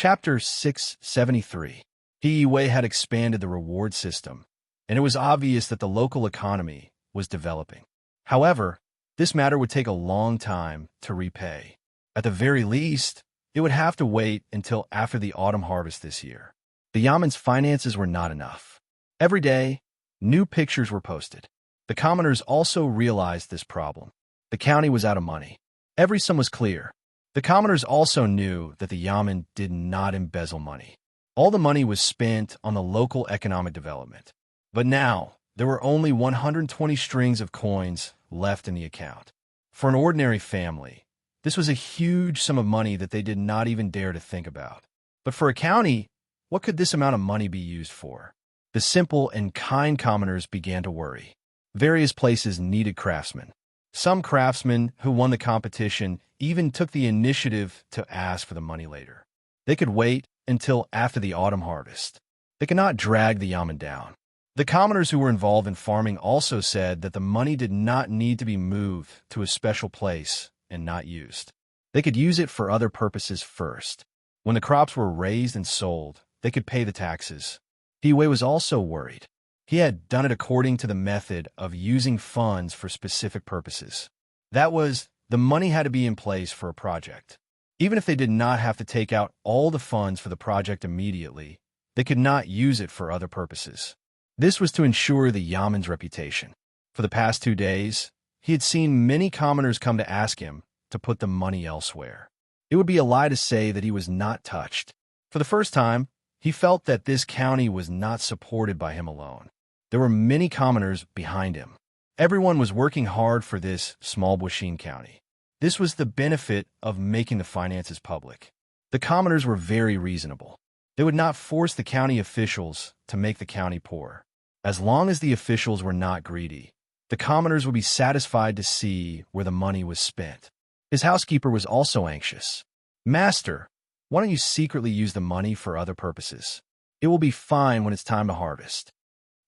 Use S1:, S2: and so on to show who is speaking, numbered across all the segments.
S1: Chapter 673. He Wei had expanded the reward system, and it was obvious that the local economy was developing. However, this matter would take a long time to repay. At the very least, it would have to wait until after the autumn harvest this year. The Yamen's finances were not enough. Every day, new pictures were posted. The commoners also realized this problem. The county was out of money. Every sum was clear. The commoners also knew that the Yamen did not embezzle money. All the money was spent on the local economic development. But now, there were only 120 strings of coins left in the account. For an ordinary family, this was a huge sum of money that they did not even dare to think about. But for a county, what could this amount of money be used for? The simple and kind commoners began to worry. Various places needed craftsmen. Some craftsmen who won the competition even took the initiative to ask for the money later. They could wait until after the autumn harvest. They could not drag the Yamen down. The commoners who were involved in farming also said that the money did not need to be moved to a special place and not used. They could use it for other purposes first. When the crops were raised and sold, they could pay the taxes. He Wei was also worried. He had done it according to the method of using funds for specific purposes. That was, the money had to be in place for a project. Even if they did not have to take out all the funds for the project immediately, they could not use it for other purposes. This was to ensure the Yamen's reputation. For the past 2 days, he had seen many commoners come to ask him to put the money elsewhere. It would be a lie to say that he was not touched. For the first time, he felt that this county was not supported by him alone. There were many commoners behind him. Everyone was working hard for this small Buishin county. This was the benefit of making the finances public. The commoners were very reasonable. They would not force the county officials to make the county poor. As long as the officials were not greedy, the commoners would be satisfied to see where the money was spent. His housekeeper was also anxious. "Master, why don't you secretly use the money for other purposes? It will be fine when it's time to harvest.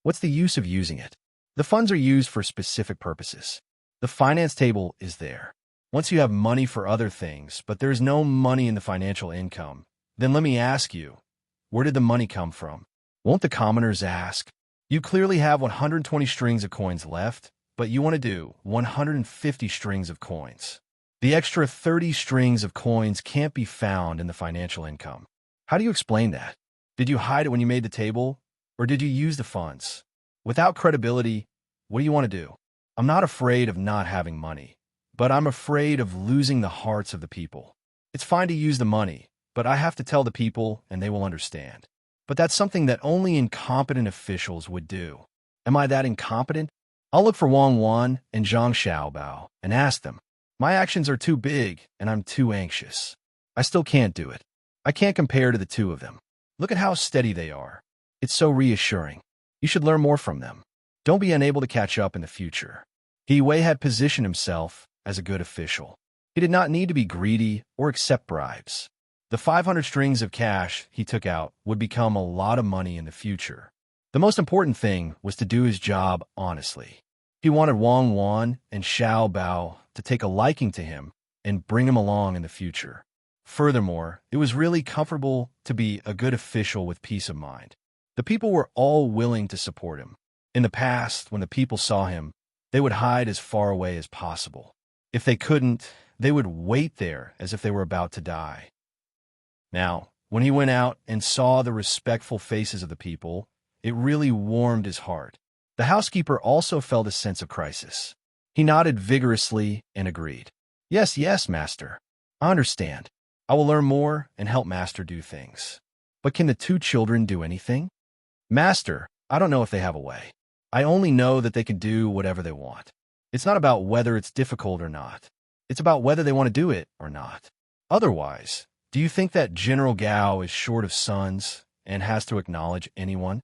S1: What's the use of using it? The funds are used for specific purposes. The finance table is there. Once you have money for other things, but there's no money in the financial income, then let me ask you, where did the money come from?" Won't the commoners ask? You clearly have 120 strings of coins left, but you want to do 150 strings of coins. The extra 30 strings of coins can't be found in the financial income. How do you explain that? Did you hide it when you made the table, or did you use the funds? Without credibility, what do you want to do? I'm not afraid of not having money, but I'm afraid of losing the hearts of the people. It's fine to use the money, but I have to tell the people and they will understand. But that's something that only incompetent officials would do. Am I that incompetent? I'll look for Wang Wan and Zhang Xiaobao and ask them. My actions are too big and I'm too anxious. I still can't do it. I can't compare to the two of them. Look at how steady they are. It's so reassuring. You should learn more from them. Don't be unable to catch up in the future. He Wei had positioned himself as a good official. He did not need to be greedy or accept bribes. The 500 strings of cash he took out would become a lot of money in the future. The most important thing was to do his job honestly. He wanted Wang Wan and Xiao Bao to take a liking to him and bring him along in the future. Furthermore, it was really comfortable to be a good official with peace of mind. The people were all willing to support him. In the past, when the people saw him, they would hide as far away as possible. If they couldn't, they would wait there as if they were about to die. Now, when he went out and saw the respectful faces of the people, it really warmed his heart. The housekeeper also felt a sense of crisis. He nodded vigorously and agreed. Yes, yes, master. I understand. I will learn more and help master do things. But can the two children do anything? Master, I don't know if they have a way. I only know that they can do whatever they want. It's not about whether it's difficult or not. It's about whether they want to do it or not. Otherwise, do you think that General Gao is short of sons and has to acknowledge anyone?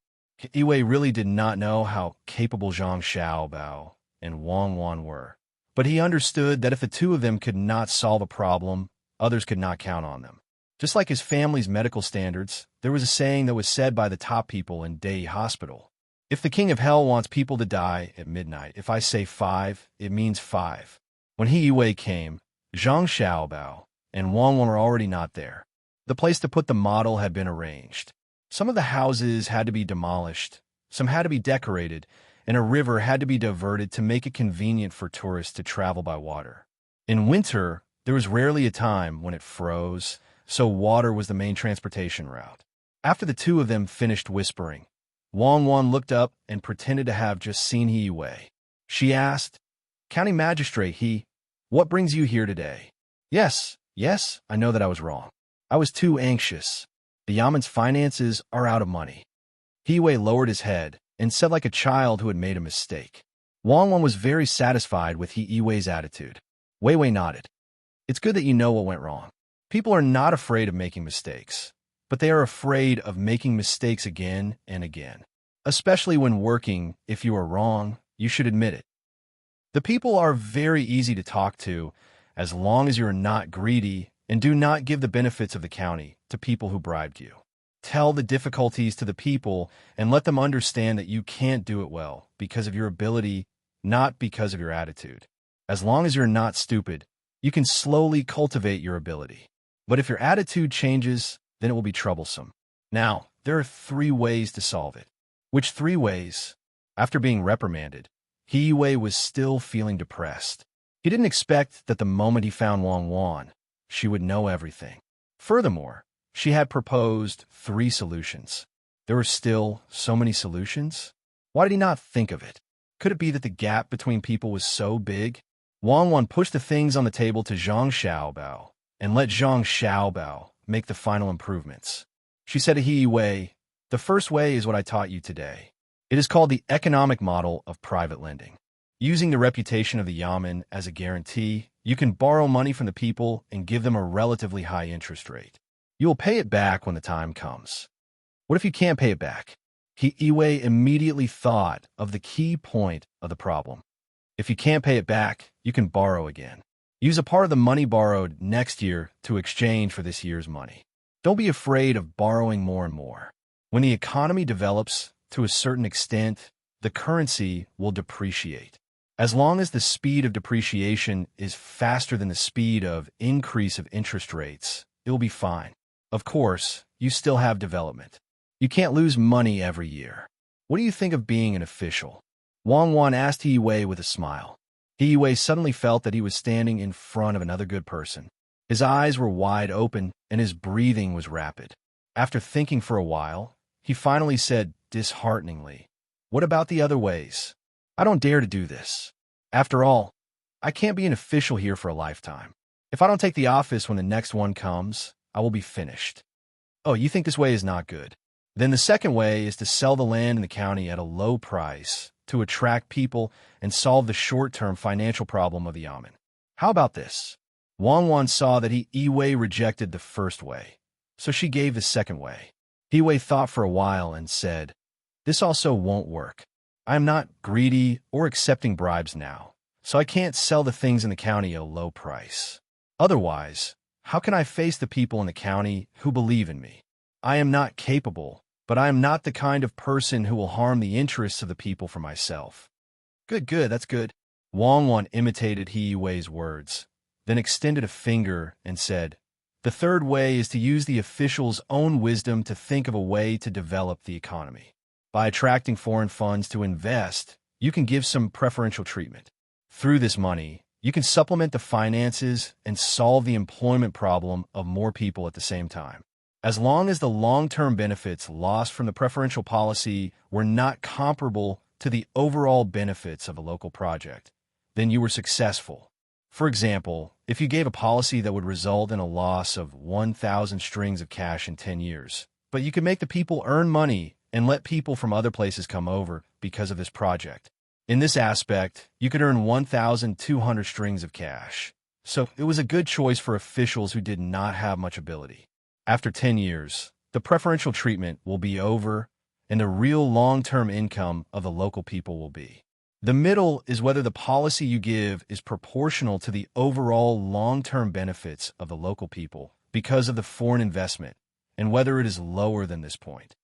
S1: He Wei really did not know how capable Zhang Xiaobao and Wang Wan were, but he understood that if the two of them could not solve a problem, others could not count on them. Just like his family's medical standards, there was a saying that was said by the top people in Dei Hospital. If the king of hell wants people to die at midnight, if I say 5, it means 5. When He Wei came, Zhang Xiaobao and Wang Wan were already not there. The place to put the model had been arranged. Some of the houses had to be demolished, some had to be decorated, and a river had to be diverted to make it convenient for tourists to travel by water. In winter, there was rarely a time when it froze, so water was the main transportation route. After the two of them finished whispering, Wang Wan looked up and pretended to have just seen He Wei. She asked, "County Magistrate He, what brings you here today?" Yes, I know that I was wrong. I was too anxious. The Yaman's finances are out of money." He Wei lowered his head and said like a child who had made a mistake. Wang Wan was very satisfied with He Wei's attitude. Wei Wei nodded. "It's good that you know what went wrong. People are not afraid of making mistakes, but they are afraid of making mistakes again and again. Especially when working, if you are wrong, you should admit it. The people are very easy to talk to as long as you are not greedy and do not give the benefits of the county to people who bribed you. Tell the difficulties to the people and let them understand that you can't do it well because of your ability, not because of your attitude. As long as you're not stupid, you can slowly cultivate your ability. But if your attitude changes, then it will be troublesome. Now, there are 3 ways to solve it." "Which 3 ways?" After being reprimanded, He Wei was still feeling depressed. He didn't expect that the moment he found Wang Wan, she would know everything. Furthermore, she had proposed 3 solutions. There were still so many solutions? Why did he not think of it? Could it be that the gap between people was so big? Wang Wan pushed the things on the table to Zhang Xiaobao and let Zhang Xiaobao make the final improvements. She said to He Wei, "The first way is what I taught you today. It is called the economic model of private lending. Using the reputation of the Yamen as a guarantee, you can borrow money from the people and give them a relatively high interest rate. You will pay it back when the time comes." "What if you can't pay it back?" He Wei immediately thought of the key point of the problem. "If you can't pay it back, you can borrow again. Use a part of the money borrowed next year to exchange for this year's money. Don't be afraid of borrowing more and more. When the economy develops to a certain extent, the currency will depreciate. As long as the speed of depreciation is faster than the speed of increase of interest rates, it will be fine. Of course, you still have development. You can't lose money every year. What do you think of being an official?" Wang Wan asked He Wei with a smile. He Wei suddenly felt that he was standing in front of another good person. His eyes were wide open and his breathing was rapid. After thinking for a while, he finally said dishearteningly, "What about the other ways? I don't dare to do this. After all, I can't be an official here for a lifetime. If I don't take the office when the next one comes, I will be finished." "Oh, you think this way is not good? Then the second way is to sell the land in the county at a low price to attract people and solve the short-term financial problem of the Yamen. How about this?" Wang Wan saw that He Wei rejected the first way, so she gave the second way. He Wei thought for a while and said, "This also won't work. I am not greedy or accepting bribes now, so I can't sell the things in the county at a low price. Otherwise, how can I face the people in the county who believe in me? I am not capable, but I am not the kind of person who will harm the interests of the people for myself." Good, that's good." Wang Wan imitated He Wei's words, then extended a finger and said, "The third way is to use the official's own wisdom to think of a way to develop the economy. By attracting foreign funds to invest, you can give some preferential treatment. Through this money, you can supplement the finances and solve the employment problem of more people at the same time. As long as the long-term benefits lost from the preferential policy were not comparable to the overall benefits of a local project, then you were successful. For example, if you gave a policy that would result in a loss of 1,000 strings of cash in 10 years, but you could make the people earn money and let people from other places come over because of this project. In this aspect, you could earn 1,200 strings of cash. So it was a good choice for officials who did not have much ability. After 10 years, the preferential treatment will be over, and the real long-term income of the local people will be. The middle is whether the policy you give is proportional to the overall long-term benefits of the local people because of the foreign investment, and whether it is lower than this point."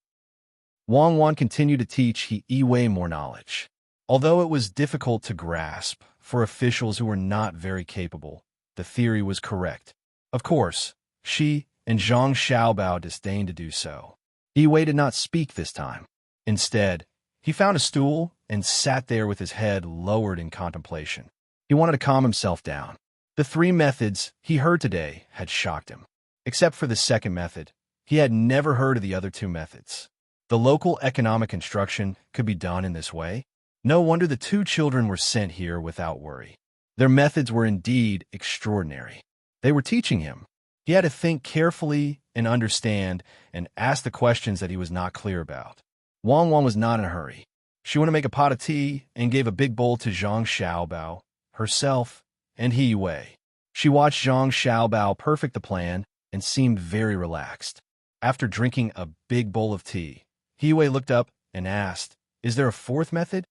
S1: Wang Wan continued to teach He Wei more knowledge. Although it was difficult to grasp for officials who were not very capable, the theory was correct. Of course, she, and Zhang Xiaobao disdained to do so. Yi Wei did not speak this time. Instead, he found a stool and sat there with his head lowered in contemplation. He wanted to calm himself down. The 3 methods he heard today had shocked him. Except for the second method, he had never heard of the other 2 methods. The local economic construction could be done in this way. No wonder the 2 children were sent here without worry. Their methods were indeed extraordinary. They were teaching him. He had to think carefully and understand and ask the questions that he was not clear about. Wang Wan was not in a hurry. She went to make a pot of tea and gave a big bowl to Zhang Xiaobao, herself, and Yi Wei. She watched Zhang Xiaobao perfect the plan and seemed very relaxed. After drinking a big bowl of tea, Yi Wei looked up and asked, "Is there a 4th method?"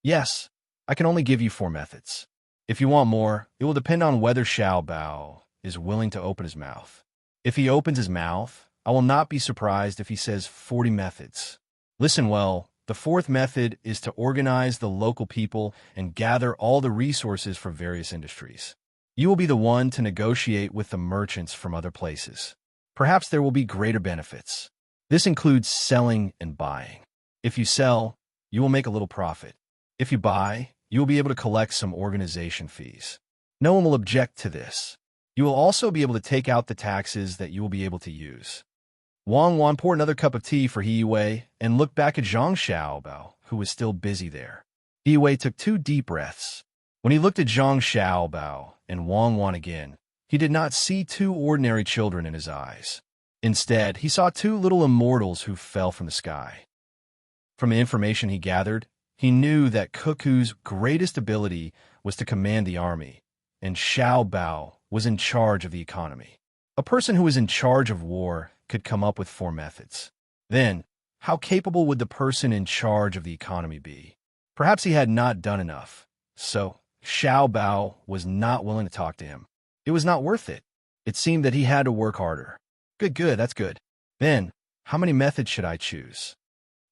S1: "Yes, I can only give you 4 methods. If you want more, it will depend on whether Xiaobao is willing to open his mouth. If he opens his mouth, I will not be surprised if he says 40 methods. Listen well, the 4th method is to organize the local people and gather all the resources for various industries. You will be the one to negotiate with the merchants from other places. Perhaps there will be greater benefits. This includes selling and buying. If you sell, you will make a little profit. If you buy, you will be able to collect some organization fees. No one will object to this. You will also be able to take out the taxes that you will be able to use." Wang Wan poured another cup of tea for Yi Wei and looked back at Zhang Xiaobao, who was still busy there. Yi Wei took 2 deep breaths. When he looked at Zhang Xiaobao and Wang Wan again, he did not see 2 ordinary children in his eyes. Instead, he saw 2 little immortals who fell from the sky. From the information he gathered, he knew that Cuckoo's greatest ability was to command the army, and Xiaobao was in charge of the economy. A person who was in charge of war could come up with 4 methods. Then, how capable would the person in charge of the economy be? Perhaps he had not done enough. So, Xiaobao was not willing to talk to him. It was not worth it. It seemed that he had to work harder. Good, that's good. Then, how many methods should I choose?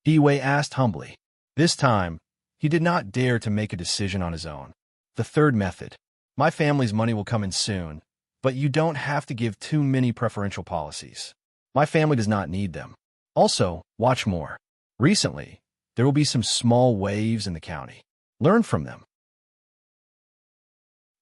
S1: Yi Wei asked humbly. This time, he did not dare to make a decision on his own. The 3rd method. My family's money will come in soon, but you don't have to give too many preferential policies. My family does not need them. Also, watch more. Recently, there will be some small waves in the county. Learn from them.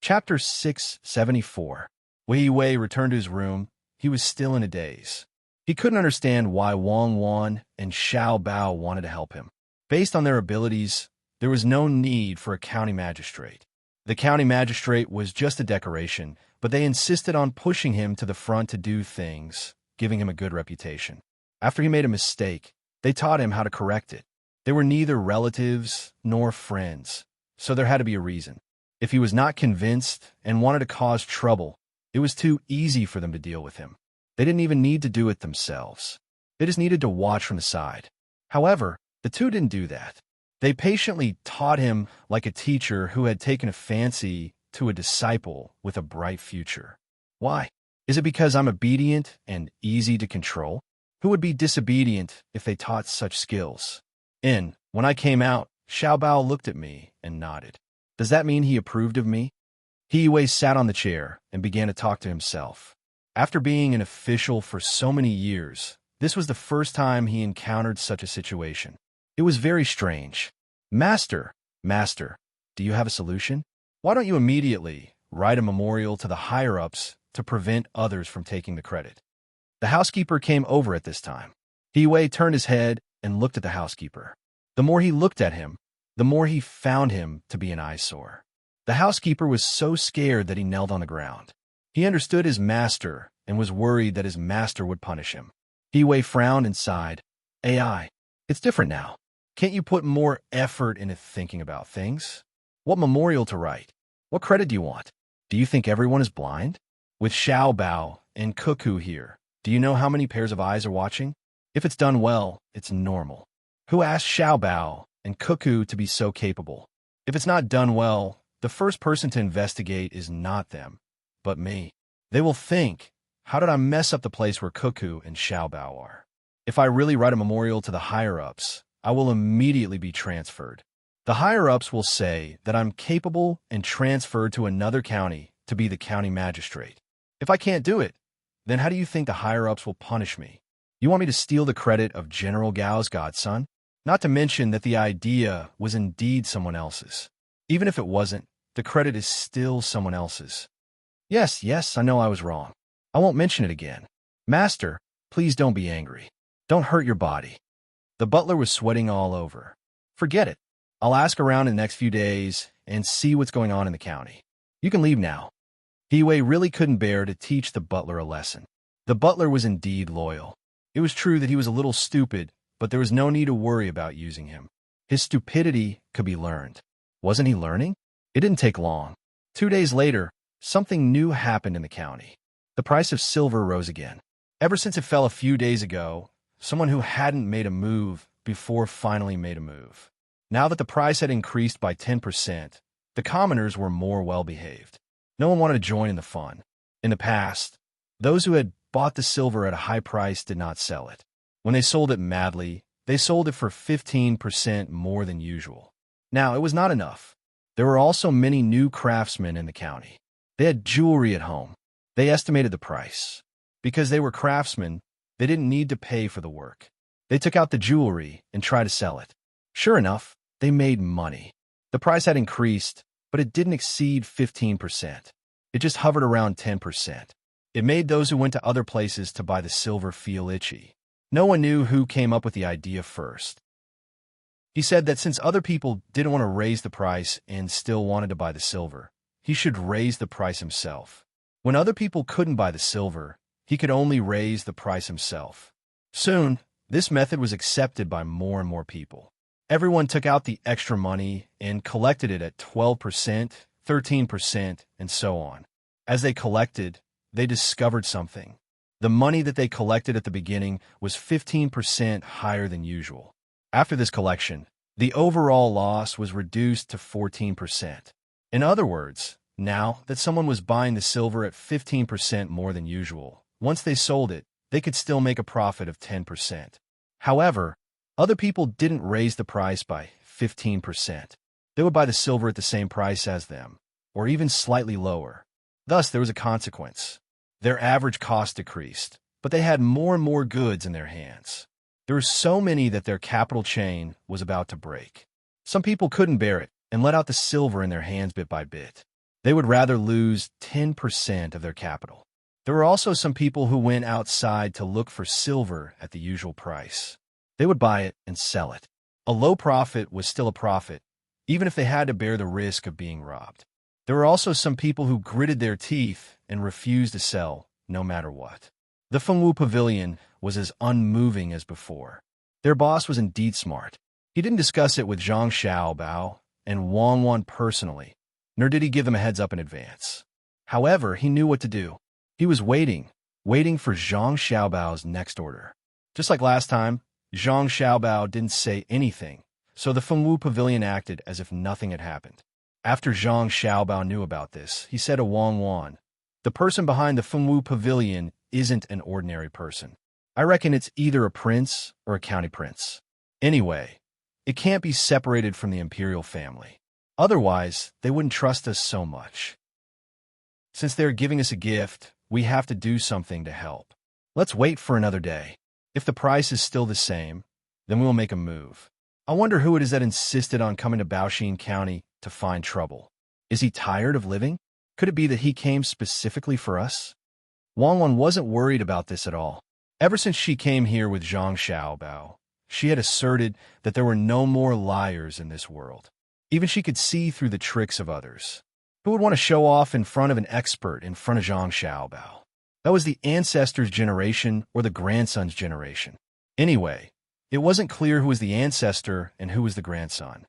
S1: Chapter 674. When Yi Wei returned to his room, he was still in a daze. He couldn't understand why Wang Wan and Xiaobao wanted to help him. Based on their abilities, there was no need for a county magistrate. The county magistrate was just a decoration, but they insisted on pushing him to the front to do things, giving him a good reputation. After he made a mistake, they taught him how to correct it. They were neither relatives nor friends, so there had to be a reason. If he was not convinced and wanted to cause trouble, it was too easy for them to deal with him. They didn't even need to do it themselves. They just needed to watch from the side. However, the 2 didn't do that. They patiently taught him like a teacher who had taken a fancy to a disciple with a bright future. Why? Is it because I'm obedient and easy to control? Who would be disobedient if they taught such skills? When I came out, Xiaobao looked at me and nodded. Does that mean he approved of me? Yi Wei sat on the chair and began to talk to himself. After being an official for so many years, this was the first time he encountered such a situation. It was very strange. Master, do you have a solution? Why don't you immediately write a memorial to the higher-ups to prevent others from taking the credit? The housekeeper came over at this time. Yi Wei turned his head and looked at the housekeeper. The more he looked at him, the more he found him to be an eyesore. The housekeeper was so scared that he knelt on the ground. He understood his master and was worried that his master would punish him. Yi Wei frowned and sighed. AI, it's different now. Can't you put more effort into thinking about things? What memorial to write? What credit do you want? Do you think everyone is blind? With Xiaobao and Cuckoo here, do you know how many pairs of eyes are watching? If it's done well, it's normal. Who asked Xiaobao and Cuckoo to be so capable? If it's not done well, the first person to investigate is not them, but me. They will think, how did I mess up the place where Cuckoo and Xiaobao are? If I really write a memorial to the higher-ups, I will immediately be transferred. The higher-ups will say that I'm capable and transferred to another county to be the county magistrate. If I can't do it, then how do you think the higher-ups will punish me? You want me to steal the credit of General Gao's godson? Not to mention that the idea was indeed someone else's. Even if it wasn't, the credit is still someone else's. Yes, I know I was wrong. I won't mention it again. Master, please don't be angry. Don't hurt your body. The butler was sweating all over. Forget it. I'll ask around in the next few days and see what's going on in the county. You can leave now. Hiwei really couldn't bear to teach the butler a lesson. The butler was indeed loyal. It was true that he was a little stupid, but there was no need to worry about using him. His stupidity could be learned. Wasn't he learning? It didn't take long. 2 days later, something new happened in the county. The price of silver rose again. Ever since it fell a few days ago, someone who hadn't made a move before finally made a move. Now that the price had increased by 10%, the commoners were more well-behaved. No one wanted to join in the fun. In the past, those who had bought the silver at a high price did not sell it. When they sold it madly, they sold it for 15% more than usual. Now, it was not enough. There were also many new craftsmen in the county. They had jewelry at home. They estimated the price. Because they were craftsmen, they didn't need to pay for the work. They took out the jewelry and tried to sell it. Sure enough, they made money. The price had increased, but it didn't exceed 15%. It just hovered around 10%. It made those who went to other places to buy the silver feel itchy. No one knew who came up with the idea first. He said that since other people didn't want to raise the price and still wanted to buy the silver, he should raise the price himself. When other people couldn't buy the silver, he could only raise the price himself. Soon, this method was accepted by more and more people. Everyone took out the extra money and collected it at 12%, 13%, and so on. As they collected, they discovered something. The money that they collected at the beginning was 15% higher than usual. After this collection, the overall loss was reduced to 14%. In other words, now that someone was buying the silver at 15% more than usual, once they sold it, they could still make a profit of 10%. However, other people didn't raise the price by 15%. They would buy the silver at the same price as them, or even slightly lower. Thus, there was a consequence. Their average cost decreased, but they had more and more goods in their hands. There were so many that their capital chain was about to break. Some people couldn't bear it and let out the silver in their hands bit by bit. They would rather lose 10% of their capital. There were also some people who went outside to look for silver at the usual price. They would buy it and sell it. A low profit was still a profit, even if they had to bear the risk of being robbed. There were also some people who gritted their teeth and refused to sell, no matter what. The Fengwu Pavilion was as unmoving as before. Their boss was indeed smart. He didn't discuss it with Zhang Xiaobao and Wang Wan personally, nor did he give them a heads up in advance. However, he knew what to do. He was waiting for Zhang Xiaobao's next order. Just like last time, Zhang Xiaobao didn't say anything, so the Fengwu Pavilion acted as if nothing had happened. After Zhang Xiaobao knew about this, he said to Wang Wan, "The person behind the Fengwu Pavilion isn't an ordinary person. I reckon it's either a prince or a county prince. Anyway, it can't be separated from the imperial family. Otherwise, they wouldn't trust us so much. Since they're giving us a gift, we have to do something to help. Let's wait for another day. If the price is still the same, then we'll make a move. I wonder who it is that insisted on coming to Baoxin County to find trouble. Is he tired of living? Could it be that he came specifically for us?" Wang Wan wasn't worried about this at all. Ever since she came here with Zhang Xiaobao, she had asserted that there were no more liars in this world. Even she could see through the tricks of others. Who would want to show off in front of an expert in front of Zhang Xiaobao? That was the ancestor's generation or the grandson's generation. Anyway, it wasn't clear who was the ancestor and who was the grandson.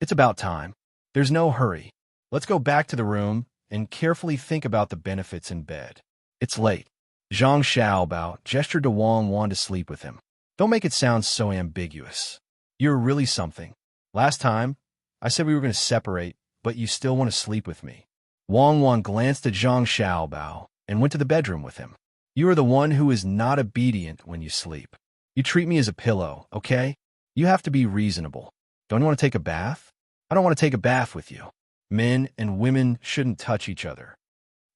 S1: It's about time. There's no hurry. Let's go back to the room and carefully think about the benefits in bed. It's late. Zhang Xiaobao gestured to Wang Wan to sleep with him. Don't make it sound so ambiguous. You're really something. Last time, I said we were going to separate, but you still want to sleep with me. Wang Wan glanced at Zhang Xiaobao and went to the bedroom with him. You are the one who is not obedient when you sleep. You treat me as a pillow, okay? You have to be reasonable. Don't you want to take a bath? I don't want to take a bath with you. Men and women shouldn't touch each other.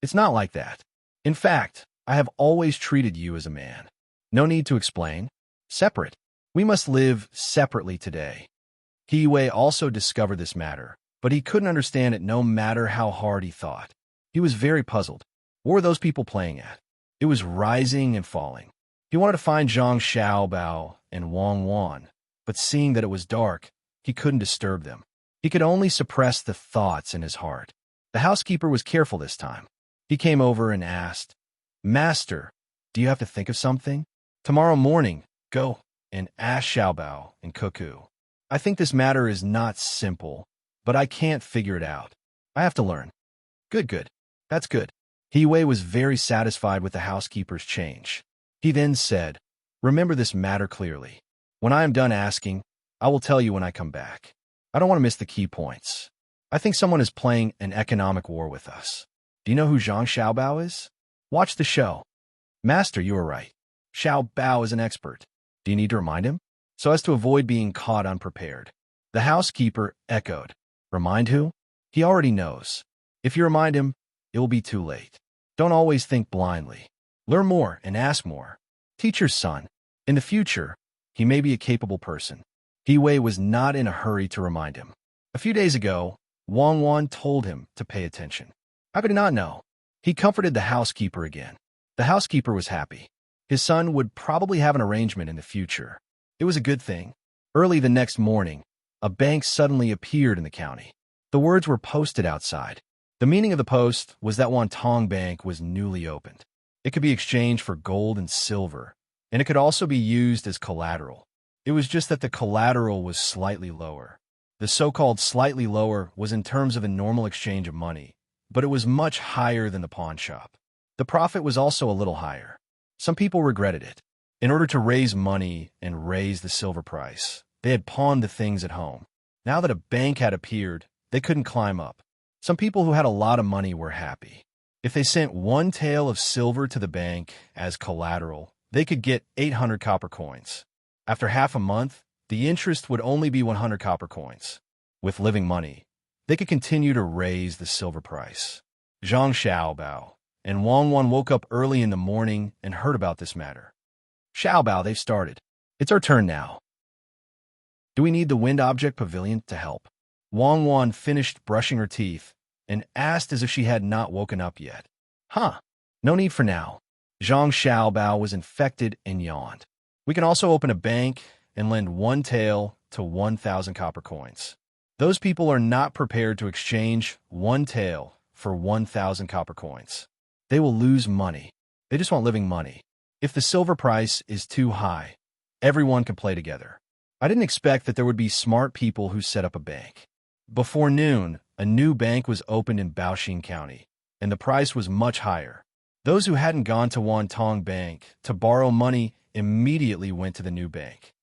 S1: It's not like that. In fact, I have always treated you as a man. No need to explain. Separate. We must live separately today. He Wei also discovered this matter, but he couldn't understand it no matter how hard he thought. He was very puzzled. What were those people playing at? It was rising and falling. He wanted to find Zhang Xiaobao and Wang Wan, but seeing that it was dark, he couldn't disturb them. He could only suppress the thoughts in his heart. The housekeeper was careful this time. He came over and asked, "Master, do you have to think of something? Tomorrow morning, go and ask Xiaobao and Cuckoo. I think this matter is not simple, but I can't figure it out. I have to learn." Good. That's good. He Wei was very satisfied with the housekeeper's change. He then said, "Remember this matter clearly. When I am done asking, I will tell you when I come back. I don't want to miss the key points. I think someone is playing an economic war with us. Do you know who Zhang Xiaobao is? Watch the show." "Master, you are right. Xiaobao is an expert. Do you need to remind him?" So as to avoid being caught unprepared. The housekeeper echoed, "Remind who? He already knows. If you remind him, it will be too late. Don't always think blindly. Learn more and ask more. Teach your son. In the future, he may be a capable person." He Wei was not in a hurry to remind him. A few days ago, Wang Wan told him to pay attention. How could he not know? He comforted the housekeeper again. The housekeeper was happy. His son would probably have an arrangement in the future. It was a good thing. Early the next morning, a bank suddenly appeared in the county. The words were posted outside. The meaning of the post was that Tang Bank was newly opened. It could be exchanged for gold and silver, and it could also be used as collateral. It was just that the collateral was slightly lower. The so-called slightly lower was in terms of a normal exchange of money, but it was much higher than the pawn shop. The profit was also a little higher. Some people regretted it. In order to raise money and raise the silver price, they had pawned the things at home. Now that a bank had appeared, they couldn't climb up. Some people who had a lot of money were happy. If they sent one tael of silver to the bank as collateral, they could get 800 copper coins. After half a month, the interest would only be 100 copper coins. With living money, they could continue to raise the silver price. Zhang Xiaobao and Wang Wan woke up early in the morning and heard about this matter. "Xiaobao, they've started. It's our turn now. Do we need the wind object pavilion to help?" Wang Wan finished brushing her teeth and asked as if she had not woken up yet. "Huh, no need for now." Zhang Xiaobao was infected and yawned. "We can also open a bank and lend one tael to 1,000 copper coins. Those people are not prepared to exchange one tael for 1,000 copper coins. They will lose money. They just want living money. If the silver price is too high, everyone can play together. I didn't expect that there would be smart people who set up a bank." Before noon, a new bank was opened in Baoxing County, and the price was much higher. Those who hadn't gone to Tang Bank to borrow money immediately went to the new bank.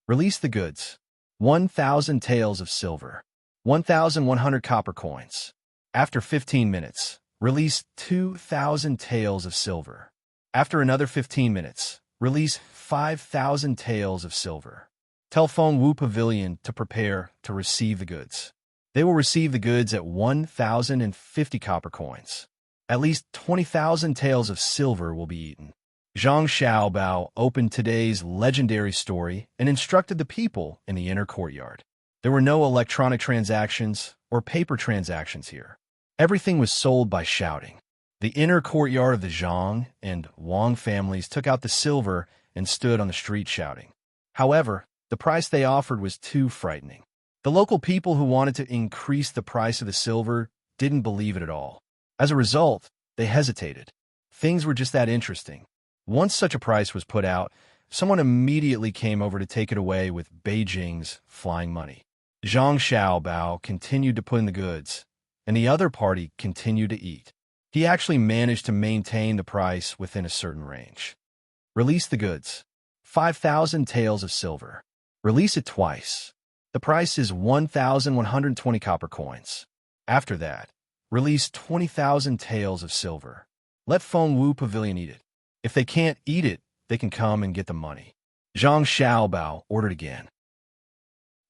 S1: "Release the goods. 1,000 taels of silver. 1,100 copper coins. After 15 minutes, release 2,000 taels of silver. After another 15 minutes, release 5,000 taels of silver. Tell Feng Wu Pavilion to prepare to receive the goods. They will receive the goods at 1,050 copper coins. At least 20,000 taels of silver will be eaten." Zhang Xiaobao opened today's legendary story and instructed the people in the inner courtyard. There were no electronic transactions or paper transactions here. Everything was sold by shouting. The inner courtyard of the Zhang and Wang families took out the silver and stood on the street shouting. However, the price they offered was too frightening. The local people who wanted to increase the price of the silver didn't believe it at all. As a result, they hesitated. Things were just that interesting. Once such a price was put out, someone immediately came over to take it away with Beijing's flying money. Zhang Xiaobao continued to put in the goods, and the other party continued to eat. He actually managed to maintain the price within a certain range. "Release the goods. 5,000 taels of silver. Release it twice. The price is 1,120 copper coins. After that, release 20,000 taels of silver. Let Feng Wu Pavilion eat it. If they can't eat it, they can come and get the money." Zhang Xiaobao ordered again.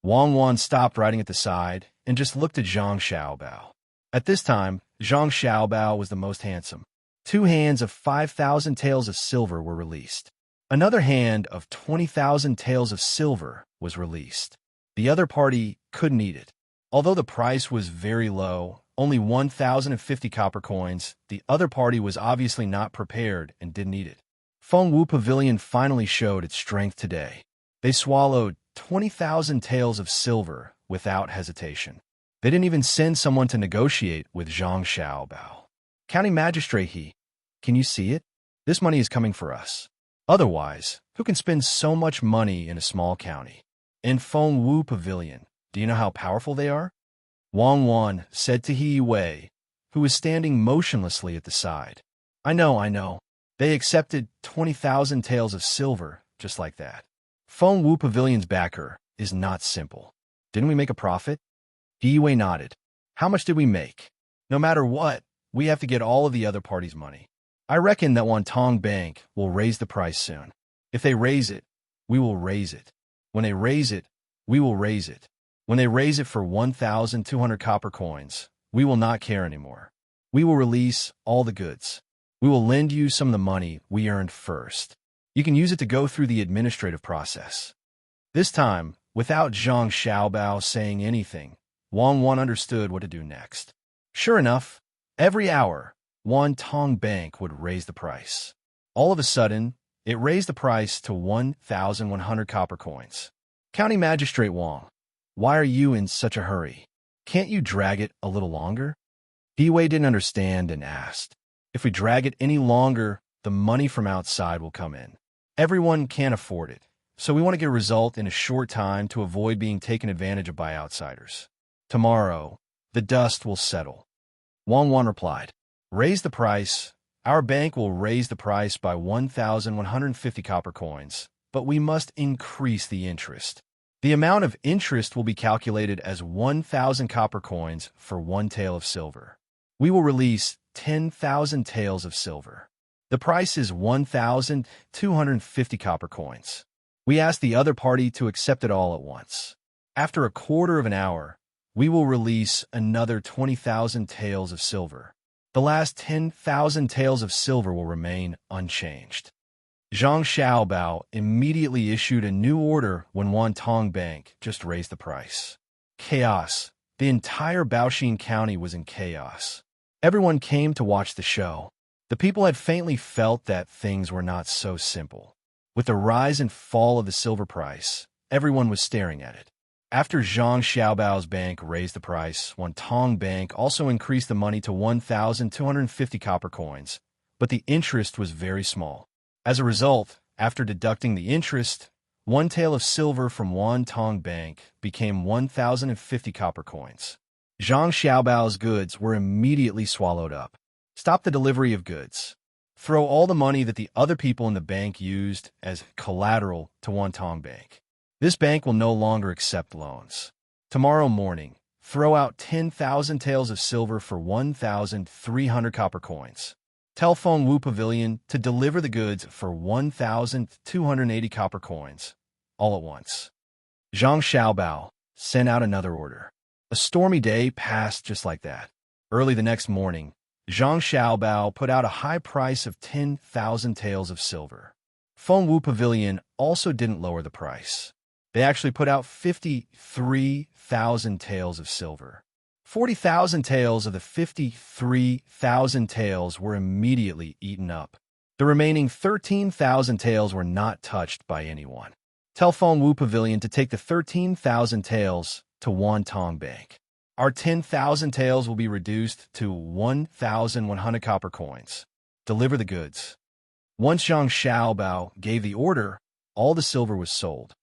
S1: Wang Wan stopped writing at the side and just looked at Zhang Xiaobao. At this time, Zhang Xiaobao was the most handsome. 2 hands of 5,000 taels of silver were released. Another hand of 20,000 taels of silver was released. The other party couldn't eat it. Although the price was very low, only 1,050 copper coins, the other party was obviously not prepared and didn't eat it. Feng Wu Pavilion finally showed its strength today. They swallowed 20,000 taels of silver without hesitation. They didn't even send someone to negotiate with Zhang Xiaobao. County Magistrate He, can you see it? This money is coming for us. Otherwise, who can spend so much money in a small county? In Feng Wu Pavilion, do you know how powerful they are? Wang Wan said to He Wei, who was standing motionlessly at the side. I know. They accepted 20,000 taels of silver just like that. Feng Wu Pavilion's backer is not simple. Didn't we make a profit? He Wei nodded. How much did we make? No matter what, we have to get all of the other party's money. I reckon that Tang Bank will raise the price soon. If they raise it, we will raise it. When they raise it, we will raise it. When they raise it for 1,200 copper coins, we will not care anymore. We will release all the goods. We will lend you some of the money we earned first. You can use it to go through the administrative process. This time, without Zhang Xiaobao saying anything, Wang Wan understood what to do next. Sure enough, every hour, Tang Bank would raise the price. All of a sudden, it raised the price to 1,100 copper coins. County Magistrate Wang, why are you in such a hurry? Can't you drag it a little longer? He Wei didn't understand and asked. If we drag it any longer, the money from outside will come in. Everyone can't afford it, so we want to get a result in a short time to avoid being taken advantage of by outsiders. Tomorrow, the dust will settle. Wang Wan replied, raise the price. Our bank will raise the price by 1,150 copper coins, but we must increase the interest. The amount of interest will be calculated as 1,000 copper coins for 1 tael of silver. We will release 10,000 taels of silver. The price is 1,250 copper coins. We ask the other party to accept it all at once. After a quarter of an hour, we will release another 20,000 taels of silver. The last 10,000 taels of silver will remain unchanged. Zhang Xiaobao immediately issued a new order when Tang Bank just raised the price. Chaos. The entire Baoxin County was in chaos. Everyone came to watch the show. The people had faintly felt that things were not so simple. With the rise and fall of the silver price, everyone was staring at it. After Zhang Xiaobao's bank raised the price, Tang Bank also increased the money to 1,250 copper coins, but the interest was very small. As a result, after deducting the interest, 1 tael of silver from Tang Bank became 1,050 copper coins. Zhang Xiaobao's goods were immediately swallowed up. Stop the delivery of goods. Throw all the money that the other people in the bank used as collateral to Tang Bank. This bank will no longer accept loans. Tomorrow morning, throw out 10,000 taels of silver for 1,300 copper coins. Tell Feng Wu Pavilion to deliver the goods for 1,280 copper coins, all at once. Zhang Xiaobao sent out another order. A stormy day passed just like that. Early the next morning, Zhang Xiaobao put out a high price of 10,000 taels of silver. Feng Wu Pavilion also didn't lower the price. They actually put out 53,000 taels of silver. 40,000 taels of the 53,000 taels were immediately eaten up. The remaining 13,000 taels were not touched by anyone. Tell Feng Wu Pavilion to take the 13,000 taels to Tang Bank. Our 10,000 taels will be reduced to 1,100 copper coins. Deliver the goods. Once Zhang Xiaobao gave the order, all the silver was sold.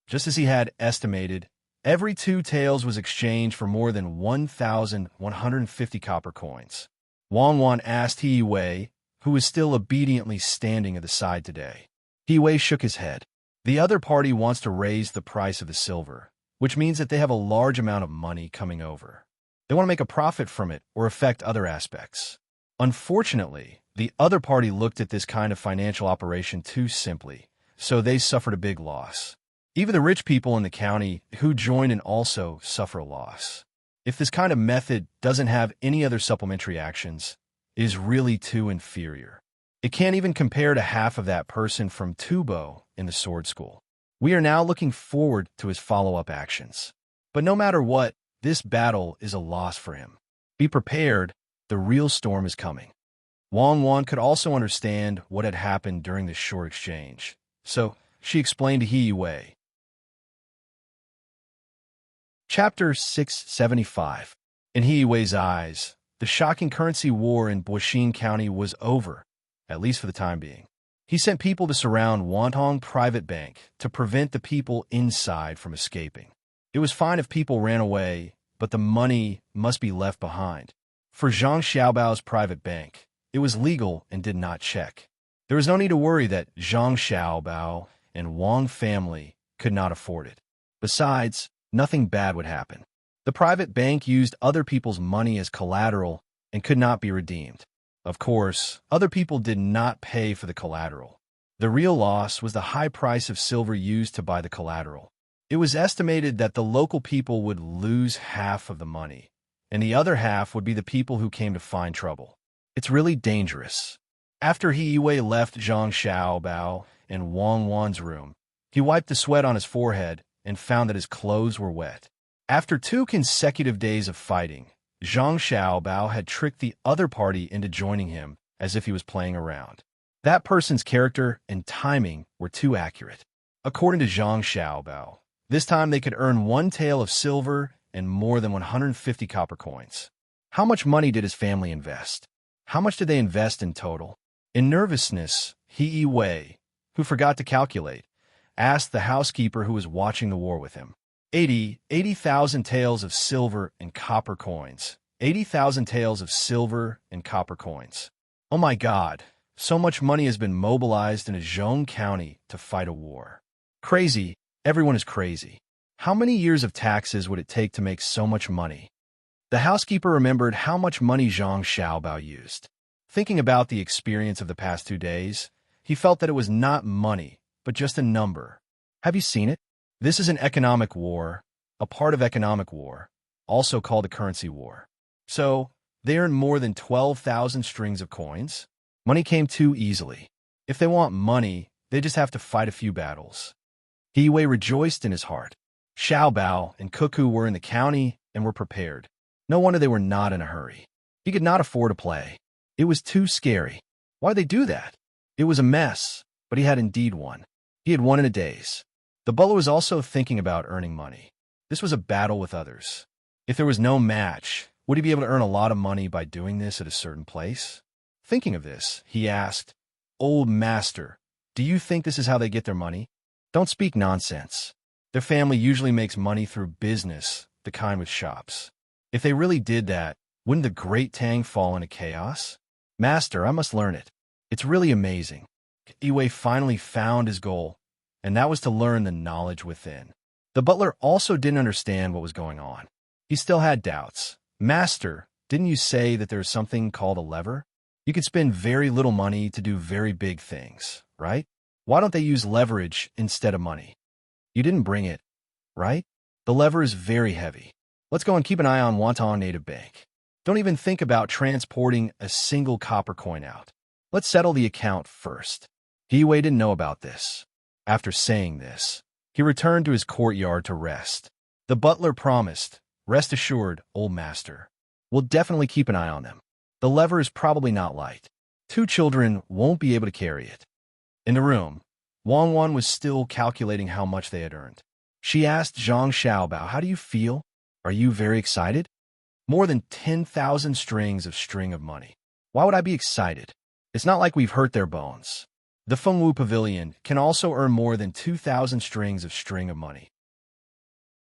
S1: Just as he had estimated, every 2 taels was exchanged for more than 1,150 copper coins. Wang Wan asked He Wei, who was still obediently standing at the side today. He Wei shook his head. The other party wants to raise the price of the silver, which means that they have a large amount of money coming over. They want to make a profit from it or affect other aspects. Unfortunately, the other party looked at this kind of financial operation too simply, so they suffered a big loss. Even the rich people in the county who join in also suffer a loss. If this kind of method doesn't have any other supplementary actions, is really too inferior. It can't even compare to half of that person from Tubo in the sword school. We are now looking forward to his follow-up actions. But no matter what, this battle is a loss for him. Be prepared, the real storm is coming. Wang Wan could also understand what had happened during this short exchange, so she explained to He Wei. Chapter 675. In He Wei's eyes, the shocking currency war in Boixin County was over, at least for the time being. He sent people to surround Wantong Private Bank to prevent the people inside from escaping. It was fine if people ran away, but the money must be left behind. For Zhang Xiaobao's private bank, it was legal and did not check. There was no need to worry that Zhang Xiaobao and Wang family could not afford it. Besides, nothing bad would happen. The private bank used other people's money as collateral and could not be redeemed. Of course, other people did not pay for the collateral. The real loss was the high price of silver used to buy the collateral. It was estimated that the local people would lose half of the money, and the other half would be the people who came to find trouble. It's really dangerous. After He Wei left Zhang Xiaobao and Wang Wan's room, he wiped the sweat on his forehead and found that his clothes were wet. After 2 consecutive days of fighting, Zhang Xiaobao had tricked the other party into joining him as if he was playing around. That person's character and timing were too accurate. According to Zhang Xiaobao, this time they could earn 1 tael of silver and more than 150 copper coins. How much money did his family invest? How much did they invest in total? In nervousness, He Wei, who forgot to calculate, asked the housekeeper who was watching the war with him. 80,000 taels of silver and copper coins. 80,000 taels of silver and copper coins. Oh my God, so much money has been mobilized in a Zhong County to fight a war. Crazy, everyone is crazy. How many years of taxes would it take to make so much money? The housekeeper remembered how much money Zhang Xiaobao used. Thinking about the experience of the past 2 days, he felt that it was not money, but just a number. Have you seen it? This is an economic war, a part of economic war, also called a currency war. So, they earned more than 12,000 strings of coins. Money came too easily. If they want money, they just have to fight a few battles. He Wei rejoiced in his heart. Xiaobao and Cuckoo were in the county and were prepared. No wonder they were not in a hurry. He could not afford to play. It was too scary. Why'd they do that? It was a mess, but he had indeed won. He had won in a daze. The butler was also thinking about earning money. This was a battle with others. If there was no match, would he be able to earn a lot of money by doing this at a certain place? Thinking of this, he asked, "Old master, do you think this is how they get their money? Don't speak nonsense. Their family usually makes money through business, the kind with shops. If they really did that, wouldn't the great Tang fall into chaos? Master, I must learn it. It's really amazing." He Wei finally found his goal, and that was to learn the knowledge within. The butler also didn't understand what was going on. He still had doubts. "Master, didn't you say that there's something called a lever? You could spend very little money to do very big things, right? Why don't they use leverage instead of money? You didn't bring it, right? The lever is very heavy. Let's go and keep an eye on Wantong Native Bank. Don't even think about transporting a single copper coin out. Let's settle the account first." He Wei didn't know about this. After saying this, he returned to his courtyard to rest. The butler promised, "Rest assured, old master. We'll definitely keep an eye on them. The lever is probably not light. 2 children won't be able to carry it." In the room, Wang Wan was still calculating how much they had earned. She asked Zhang Xiaobao, "How do you feel? Are you very excited?" More than 10,000 strings of money. Why would I be excited? It's not like we've hurt their bones. The Fengwu Pavilion can also earn more than 2,000 strings of money.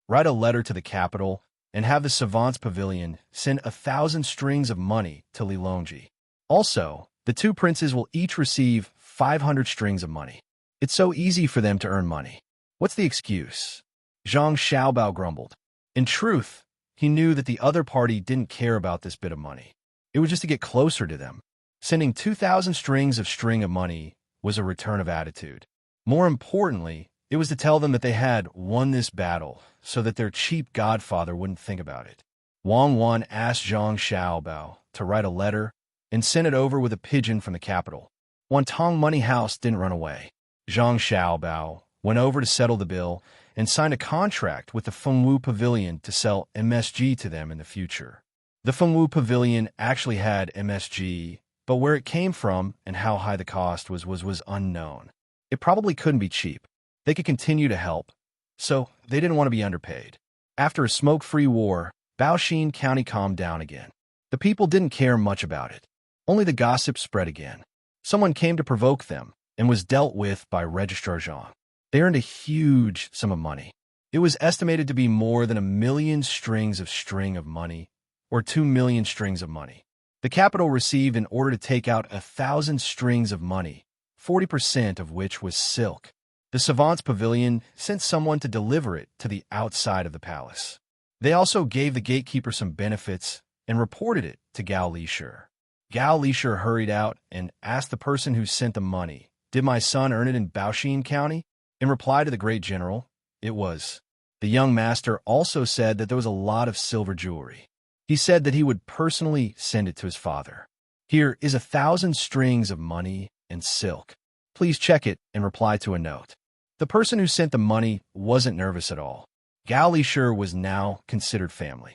S1: Write a letter to the capital and have the Savants Pavilion send 1,000 strings of money to Lilongji. Also, the 2 princes will each receive 500 strings of money. It's so easy for them to earn money. What's the excuse? Zhang Xiaobao grumbled. In truth, he knew that the other party didn't care about this bit of money. It was just to get closer to them. Sending 2,000 strings of money was a return of attitude. More importantly, it was to tell them that they had won this battle so that their cheap godfather wouldn't think about it. Wang Wan asked Zhang Xiaobao to write a letter and sent it over with a pigeon from the capital. One Tang money house didn't run away. Zhang Xiaobao went over to settle the bill and signed a contract with the Fengwu Pavilion to sell MSG to them in the future. The Fengwu Pavilion actually had MSG, but where it came from and how high the cost was unknown. It probably couldn't be cheap. They could continue to help, so they didn't want to be underpaid. After a smoke-free war, Baoxin County calmed down again. The people didn't care much about it. Only the gossip spread again. Someone came to provoke them and was dealt with by Registrar Zhang. They earned a huge sum of money. It was estimated to be more than 1,000,000 strings of string of money, or 2,000,000 strings of money. The capital received an order to take out 1,000 strings of money, 40% of which was silk. The Savant's Pavilion sent someone to deliver it to the outside of the palace. They also gave the gatekeeper some benefits and reported it to Gao Lishur. Gao Lishur hurried out and asked the person who sent the money, "Did my son earn it in Baoxin County?" In reply to the great general, it was. The young master also said that there was a lot of silver jewelry. He said that he would personally send it to his father. "Here is 1,000 strings of money and silk. Please check it," and reply to a note. The person who sent the money wasn't nervous at all. Gao Lishur was now considered family.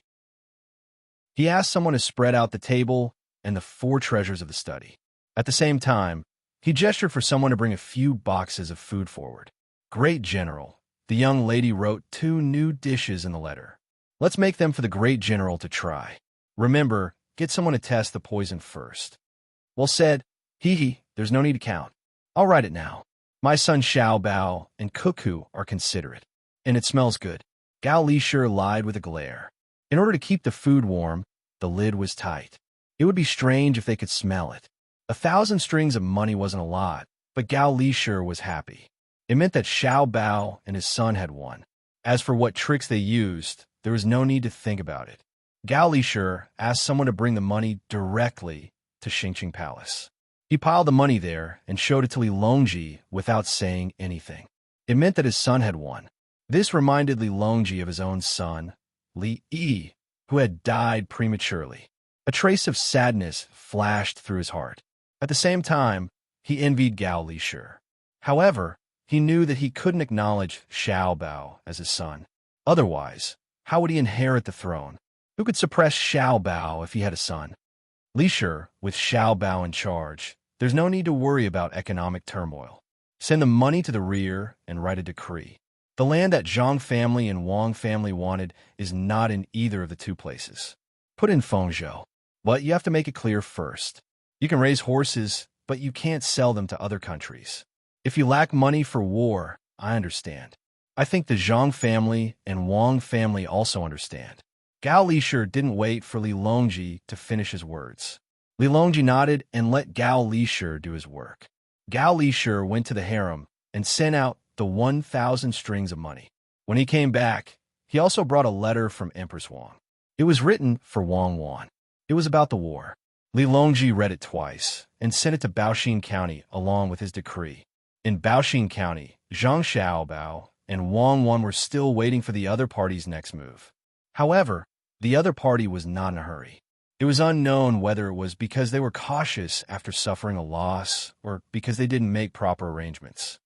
S1: He asked someone to spread out the table and the 4 treasures of the study. At the same time, he gestured for someone to bring a few boxes of food forward. "Great General," the young lady wrote 2 new dishes in the letter. "Let's make them for the Great General to try. Remember, get someone to test the poison first." "Well said. There's no need to count. I'll write it now. My son Xiao Bao and Cuckoo are considerate, and it smells good." Gao Lishur lied with a glare. In order to keep the food warm, the lid was tight. It would be strange if they could smell it. 1,000 strings of money wasn't a lot, but Gao Lishur was happy. It meant that Xiao Bao and his son had won. As for what tricks they used, there was no need to think about it. Gao Lishur asked someone to bring the money directly to Xingqing Palace. He piled the money there and showed it to Li Longji without saying anything. It meant that his son had won. This reminded Li Longji of his own son, Li Yi, who had died prematurely. A trace of sadness flashed through his heart. At the same time, he envied Gao Lishur. However, he knew that he couldn't acknowledge Xiao Bao as his son. Otherwise, how would he inherit the throne? Who could suppress Xiao Bao if he had a son? Lishur, with Xiao Bao in charge, there's no need to worry about economic turmoil. Send the money to the rear and write a decree. The land that Zhang family and Wang family wanted is not in either of the 2 places. Put in Fengzhou. But you have to make it clear first. You can raise horses, but you can't sell them to other countries. If you lack money for war, I understand. I think the Zhang family and Wang family also understand. Gao Lishur didn't wait for Li Longji to finish his words. Li Longji nodded and let Gao Lishur do his work. Gao Lishur went to the harem and sent out the 1,000 strings of money. When he came back, he also brought a letter from Empress Wang. It was written for Wang Wan. It was about the war. Li Longji read it twice and sent it to Baoxin County along with his decree. In Baoxin County, Zhang Xiaobao and Wang Wan were still waiting for the other party's next move. However, the other party was not in a hurry. It was unknown whether it was because they were cautious after suffering a loss or because they didn't make proper arrangements.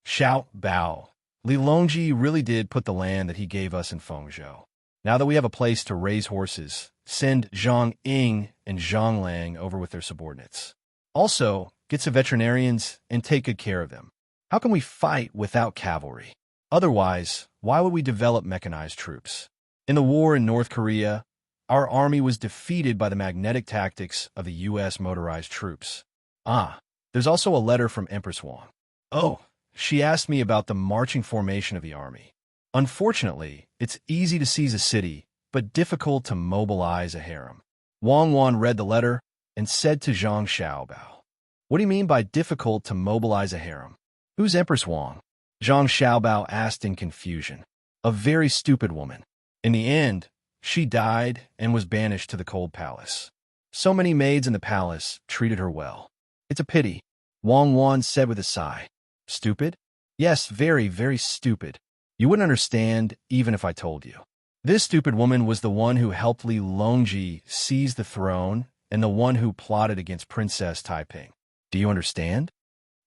S1: Xiao Bao, Li Longji really did put the land that he gave us in Fengzhou. Now that we have a place to raise horses, send Zhang Ying and Zhang Lang over with their subordinates. Also, get some veterinarians and take good care of them. How can we fight without cavalry? Otherwise, why would we develop mechanized troops? In the war in North Korea, our army was defeated by the magnetic tactics of the U.S. motorized troops. There's also a letter from Empress Wang. Oh, she asked me about the marching formation of the army. Unfortunately, it's easy to seize a city, but difficult to mobilize a harem. Wang Wan read the letter and said to Zhang Xiaobao, "What do you mean by difficult to mobilize a harem? Who's Empress Wang?" Zhang Xiaobao asked in confusion. "A very stupid woman. In the end, she died and was banished to the cold palace. So many maids in the palace treated her well. It's a pity," Wang Wan said with a sigh. "Stupid? Yes, very, very stupid. You wouldn't understand even if I told you. This stupid woman was the one who helped Li Longji seize the throne and the one who plotted against Princess Taiping. Do you understand?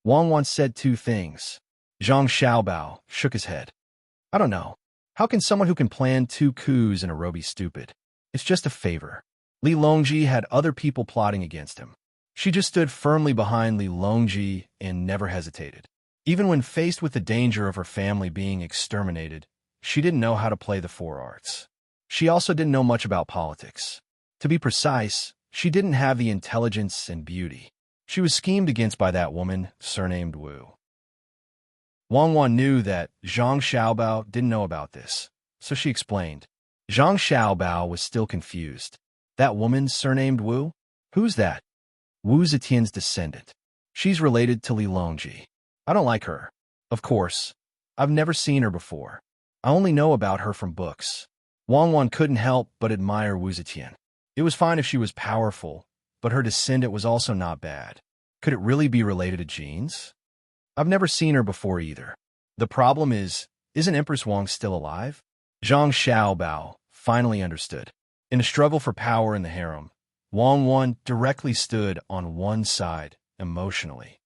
S1: Wang once said two things. Zhang Xiaobao shook his head. I don't know. How can someone who can plan two coups in a row be stupid? It's just a favor. Li Longji had other people plotting against him. She just stood firmly behind Li Longji and never hesitated. Even when faced with the danger of her family being exterminated, she didn't know how to play the four arts. She also didn't know much about politics. To be precise, she didn't have the intelligence and beauty. She was schemed against by that woman, surnamed Wu. Wang Wan knew that Zhang Xiaobao didn't know about this, so she explained. Zhang Xiaobao was still confused. That woman, surnamed Wu? Who's that? Wu Zetian's descendant. She's related to Li Longji. I don't like her. Of course. I've never seen her before. I only know about her from books. Wang Wan couldn't help but admire Wu Zetian. It was fine if she was powerful, but her descendant was also not bad. Could it really be related to genes? I've never seen her before either. The problem is, isn't Empress Wang still alive? Zhang Xiaobao finally understood. In a struggle for power in the harem, Wang Wan directly stood on one side, emotionally.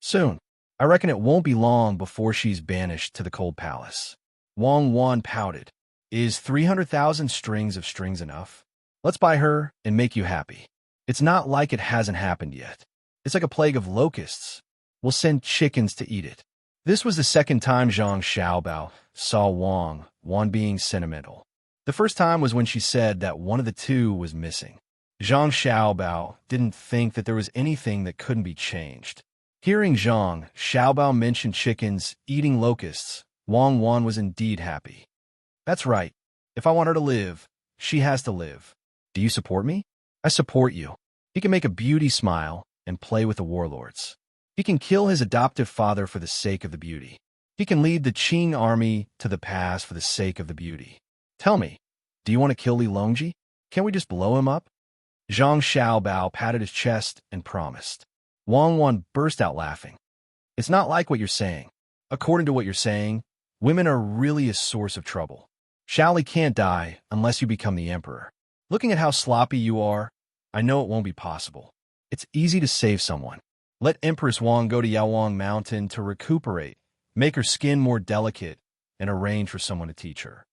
S1: Soon, I reckon it won't be long before she's banished to the cold palace. Wang Wan pouted. Is 300,000 strings of strings enough? Let's buy her and make you happy. It's not like it hasn't happened yet. It's like a plague of locusts. We'll send chickens to eat it. This was the second time Zhang Xiaobao saw Wang Wan being sentimental. The first time was when she said that one of the two was missing. Zhang Xiaobao didn't think that there was anything that couldn't be changed. Hearing Zhang Xiaobao mention chickens eating locusts, Wang Wan was indeed happy. That's right. If I want her to live, she has to live. Do you support me? I support you. He can make a beauty smile and play with the warlords. He can kill his adoptive father for the sake of the beauty. He can lead the Qing army to the pass for the sake of the beauty. Tell me, do you want to kill Li Longji? Can't we just blow him up? Zhang Xiaobao patted his chest and promised. Wang Wan burst out laughing. It's not like what you're saying. According to what you're saying, women are really a source of trouble. Shaoli can't die unless you become the emperor. Looking at how sloppy you are, I know it won't be possible. It's easy to save someone. Let Empress Wang go to Yaowang Mountain to recuperate, make her skin more delicate, and arrange for someone to teach her.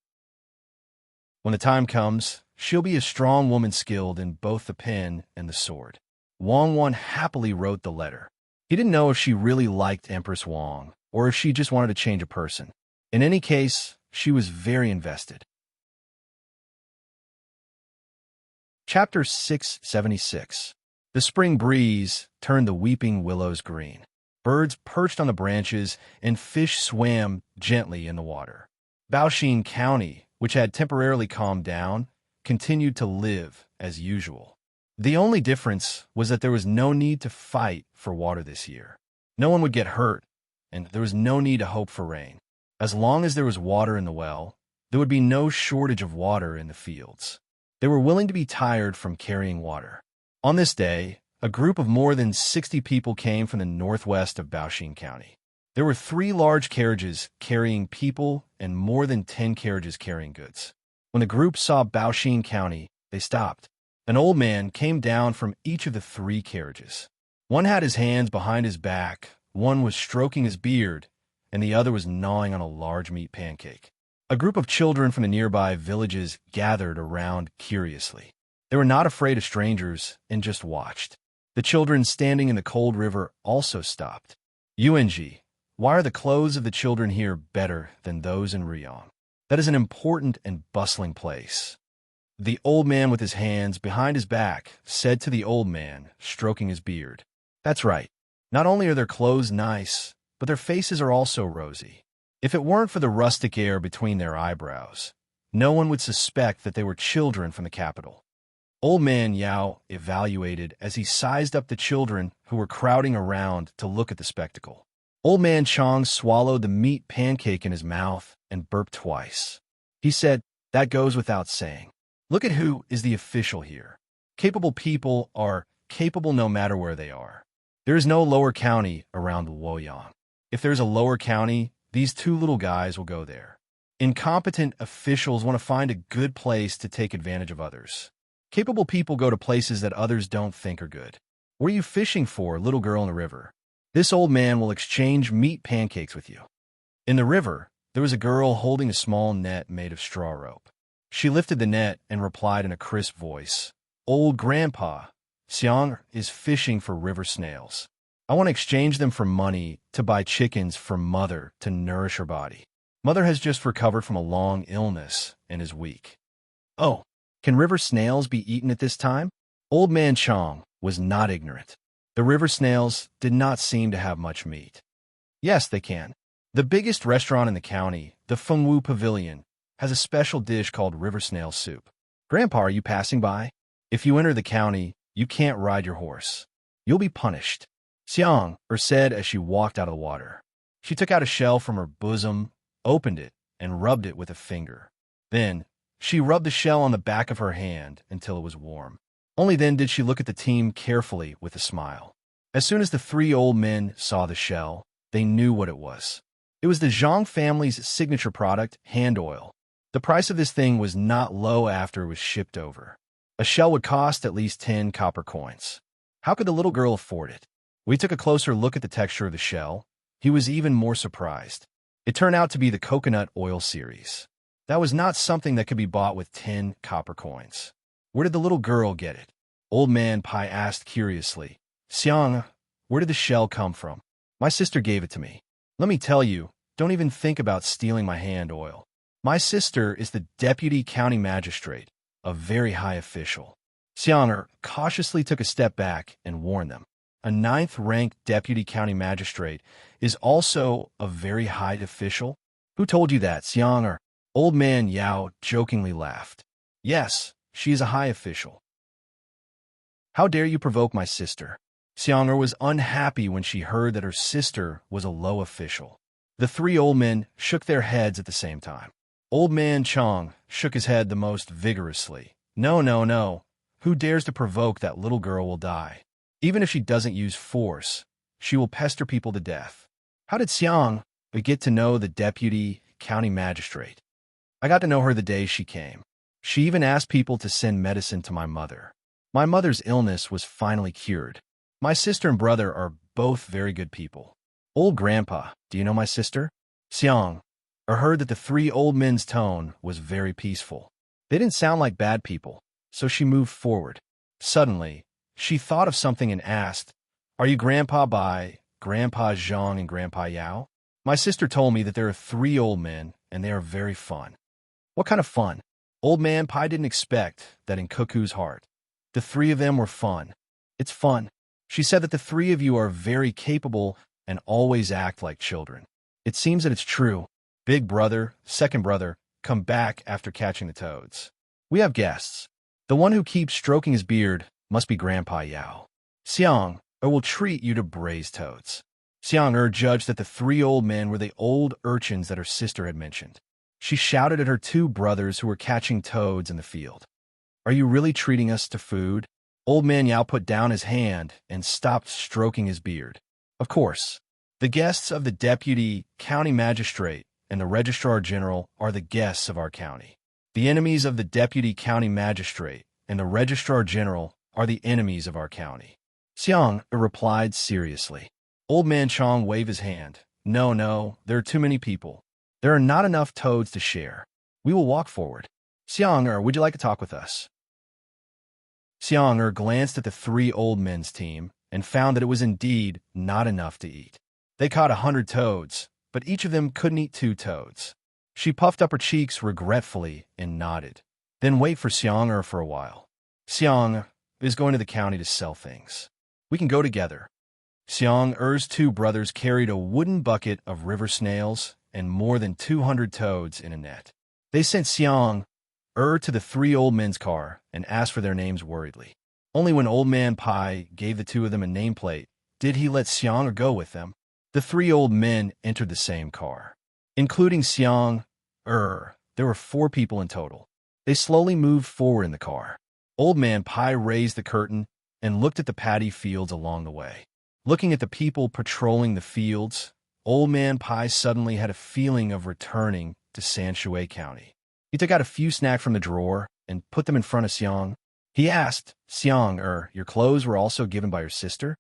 S1: When the time comes, she'll be a strong woman skilled in both the pen and the sword. Wang Wan happily wrote the letter. He didn't know if she really liked Empress Wang, or if she just wanted to change a person. In any case, she was very invested. Chapter 676. The spring breeze turned the weeping willows green. Birds perched on the branches, and fish swam gently in the water. Baoxin County, which had temporarily calmed down, continued to live as usual. The only difference was that there was no need to fight for water this year. No one would get hurt, and there was no need to hope for rain. As long as there was water in the well, there would be no shortage of water in the fields. They were willing to be tired from carrying water. On this day, a group of more than 60 people came from the northwest of Baoxin County. There were 3 large carriages carrying people and more than 10 carriages carrying goods. When the group saw Baoxin County, they stopped. An old man came down from each of the 3 carriages. One had his hands behind his back, one was stroking his beard, and the other was gnawing on a large meat pancake. A group of children from the nearby villages gathered around curiously. They were not afraid of strangers and just watched. The children standing in the cold river also stopped. UNG, why are the clothes of the children here better than those in Riyang? That is an important and bustling place. The old man with his hands behind his back said to the old man, stroking his beard. That's right. Not only are their clothes nice, but their faces are also rosy. If it weren't for the rustic air between their eyebrows, no one would suspect that they were children from the capital. Old Man Yao evaluated as he sized up the children who were crowding around to look at the spectacle. Old Man Chong swallowed the meat pancake in his mouth and burped twice. He said, that goes without saying. Look at who is the official here. Capable people are capable no matter where they are. There is no lower county around Luoyang. If there's a lower county, these 2 little guys will go there. Incompetent officials want to find a good place to take advantage of others. Capable people go to places that others don't think are good. What are you fishing for, little girl in the river? This old man will exchange meat pancakes with you. In the river, there was a girl holding a small net made of straw rope. She lifted the net and replied in a crisp voice, "Old Grandpa, Xiang is fishing for river snails. I want to exchange them for money to buy chickens for Mother to nourish her body. Mother has just recovered from a long illness and is weak." "Oh, can river snails be eaten at this time?" Old Man Chong was not ignorant. The river snails did not seem to have much meat. "Yes, they can. The biggest restaurant in the county, the Fengwu Pavilion, has a special dish called river snail soup. Grandpa, are you passing by? If you enter the county, you can't ride your horse. You'll be punished," Xiang said as she walked out of the water. She took out a shell from her bosom, opened it, and rubbed it with a finger. Then, she rubbed the shell on the back of her hand until it was warm. Only then did she look at the team carefully with a smile. As soon as the three old men saw the shell, they knew what it was. It was the Zhang family's signature product, hand oil. The price of this thing was not low after it was shipped over. A shell would cost at least 10 copper coins. How could the little girl afford it? We took a closer look at the texture of the shell. He was even more surprised. It turned out to be the coconut oil series. That was not something that could be bought with 10 copper coins. Where did the little girl get it? Old Man Pai asked curiously. "Xiang, where did the shell come from?" "My sister gave it to me. Let me tell you, don't even think about stealing my hand oil. My sister is the deputy county magistrate, a very high official." Xiang cautiously took a step back and warned them. A 9th-ranked deputy county magistrate is also a very high official? "Who told you that, Xiang?" Old Man Yao jokingly laughed. "Yes, she is a high official." "How dare you provoke my sister?" Xiang was unhappy when she heard that her sister was a low official. The three old men shook their heads at the same time. Old Man Chong shook his head the most vigorously. "No, no, no. Who dares to provoke that little girl will die. Even if she doesn't use force, she will pester people to death." "How did Xiang get to know the deputy county magistrate?" "I got to know her the day she came. She even asked people to send medicine to my mother. My mother's illness was finally cured. My sister and brother are both very good people." "Old Grandpa, do you know my sister?" Xiang heard that the three old men's tone was very peaceful. They didn't sound like bad people, so she moved forward. Suddenly, she thought of something and asked, "Are you Grandpa Bai, Grandpa Zhang, and Grandpa Yao?" "My sister told me that there are 3 old men, and they are very fun." "What kind of fun?" Old Man Pai didn't expect that in Cuckoo's heart. The 3 of them were fun. "It's fun. She said that the 3 of you are very capable and always act like children. It seems that it's true. Big brother, second brother, come back after catching the toads. We have guests. The one who keeps stroking his beard must be Grandpa Yao. Xiang will treat you to braised toads." Xiang judged that the 3 old men were the old urchins that her sister had mentioned. She shouted at her 2 brothers who were catching toads in the field. "Are you really treating us to food?" Old Man Yao put down his hand and stopped stroking his beard. "Of course. The guests of the deputy county magistrate and the registrar general are the guests of our county. The enemies of the deputy county magistrate and the registrar general are the enemies of our county." Xiang replied seriously. Old Man Chong waved his hand. "No, no, there are too many people. There are not enough toads to share. We will walk forward. Xiang, would you like to talk with us?" Xiang glanced at the 3 old men's team and found that it was indeed not enough to eat. They caught 100 toads, but each of them couldn't eat 2 toads. She puffed up her cheeks regretfully and nodded. "Then wait for Xiang for a while. Xiang is going to the county to sell things. We can go together." Xiang's 2 brothers carried a wooden bucket of river snails and more than 200 toads in a net. They sent Xiang to the 3 old men's car and asked for their names worriedly. Only when Old Man Pai gave the 2 of them a nameplate did he let Xiang go with them. The 3 old men entered the same car. Including Xiang, there were 4 people in total. They slowly moved forward in the car. Old Man Pai raised the curtain and looked at the paddy fields along the way. Looking at the people patrolling the fields, Old Man Pai suddenly had a feeling of returning to Sanshui County. He took out a few snacks from the drawer and put them in front of Xiang. He asked, Xiang, your clothes were also given by your sister?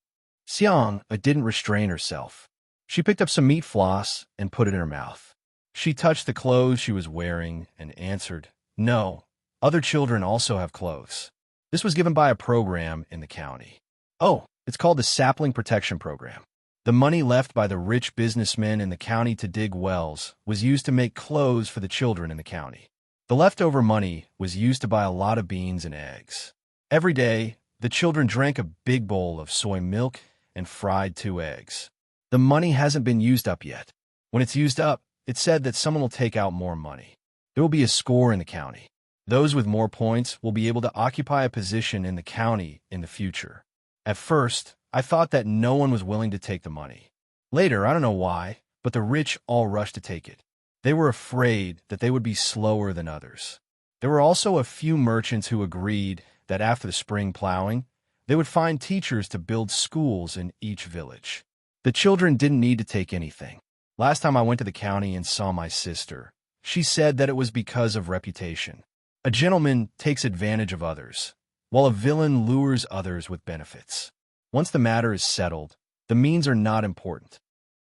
S1: Xiang didn't restrain herself. She picked up some meat floss and put it in her mouth. She touched the clothes she was wearing and answered, No, other children also have clothes. This was given by a program in the county. Oh, it's called the Sapling Protection Program. The money left by the rich businessmen in the county to dig wells was used to make clothes for the children in the county. The leftover money was used to buy a lot of beans and eggs. Every day, the children drank a big bowl of soy milk and fried 2 eggs. The money hasn't been used up yet. When it's used up, it's said that someone will take out more money. There will be a score in the county. Those with more points will be able to occupy a position in the county in the future. At first, I thought that no one was willing to take the money. Later, I don't know why, but the rich all rushed to take it. They were afraid that they would be slower than others. There were also a few merchants who agreed that after the spring plowing, they would find teachers to build schools in each village. The children didn't need to take anything. Last time I went to the county and saw my sister, she said that it was because of reputation. A gentleman takes advantage of others, while a villain lures others with benefits. Once the matter is settled, the means are not important.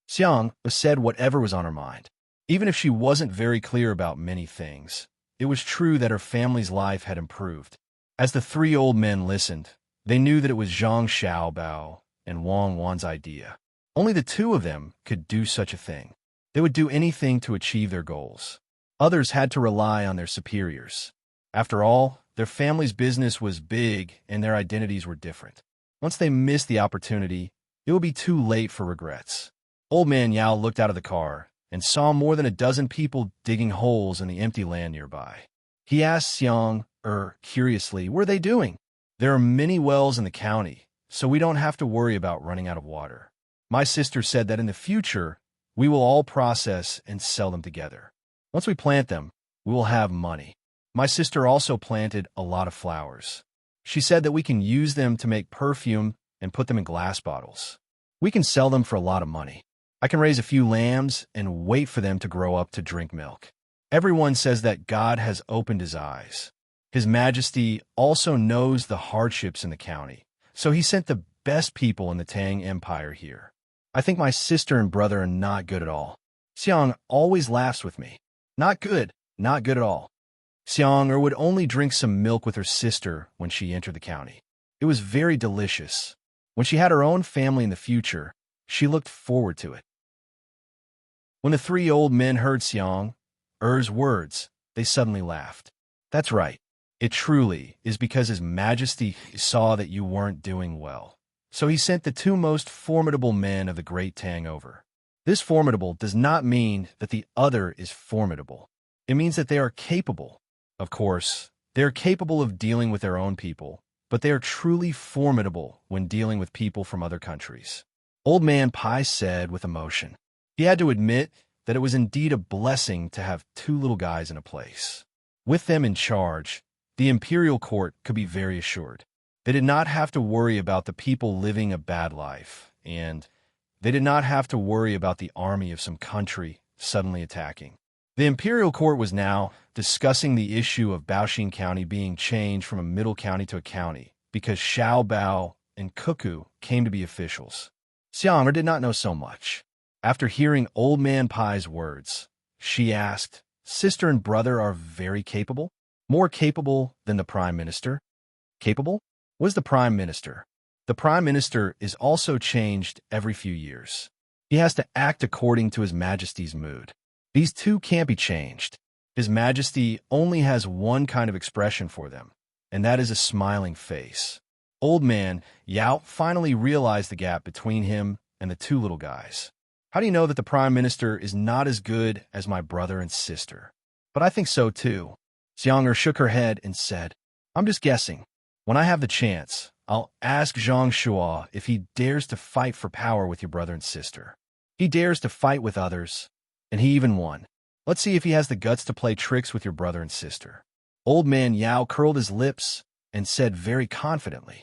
S1: Xiang said whatever was on her mind. Even if she wasn't very clear about many things, it was true that her family's life had improved. As the 3 old men listened, they knew that it was Zhang Xiaobao and Wang Wan's idea. Only the 2 of them could do such a thing. They would do anything to achieve their goals. Others had to rely on their superiors. After all, their family's business was big and their identities were different. Once they missed the opportunity, it would be too late for regrets. Old Man Yao looked out of the car and saw more than a dozen people digging holes in the empty land nearby. He asked Xiang, curiously, what are they doing? There are many wells in the county, so we don't have to worry about running out of water. My sister said that in the future, we will all process and sell them together. Once we plant them, we will have money. My sister also planted a lot of flowers. She said that we can use them to make perfume and put them in glass bottles. We can sell them for a lot of money. I can raise a few lambs and wait for them to grow up to drink milk. Everyone says that God has opened his eyes. His Majesty also knows the hardships in the county, so he sent the best people in the Tang Empire here. I think my sister and brother are not good at all. Xiang always laughs with me. Not good at all. Xiang would only drink some milk with her sister when she entered the county. It was very delicious. When she had her own family in the future, she looked forward to it. When the 3 old men heard Xiang's words, they suddenly laughed. That's right. It truly is because His Majesty saw that you weren't doing well. So he sent the 2 most formidable men of the great Tang over. This formidable does not mean that the other is formidable. It means that they are capable. Of course, they are capable of dealing with their own people, but they are truly formidable when dealing with people from other countries. Old Man Pai said with emotion. He had to admit that it was indeed a blessing to have 2 little guys in a place. With them in charge, the imperial court could be very assured. They did not have to worry about the people living a bad life, and they did not have to worry about the army of some country suddenly attacking. The imperial court was now discussing the issue of Baoxin County being changed from a middle county to a county because Xiao Bao and Cuckoo came to be officials. Xiang did not know so much. After hearing Old Man Pai's words, she asked, Sister and brother are very capable? More capable than the Prime Minister? Capable? What is the Prime Minister? The Prime Minister is also changed every few years. He has to act according to His Majesty's mood. These 2 can't be changed. His Majesty only has one kind of expression for them, and that is a smiling face. Old Man Yao finally realized the gap between him and the 2 little guys. How do you know that the Prime Minister is not as good as my brother and sister? But I think so too. Xiang shook her head and said, I'm just guessing. When I have the chance, I'll ask Zhang Shua if he dares to fight for power with your brother and sister. He dares to fight with others, and he even won. Let's see if he has the guts to play tricks with your brother and sister. Old Man Yao curled his lips and said very confidently,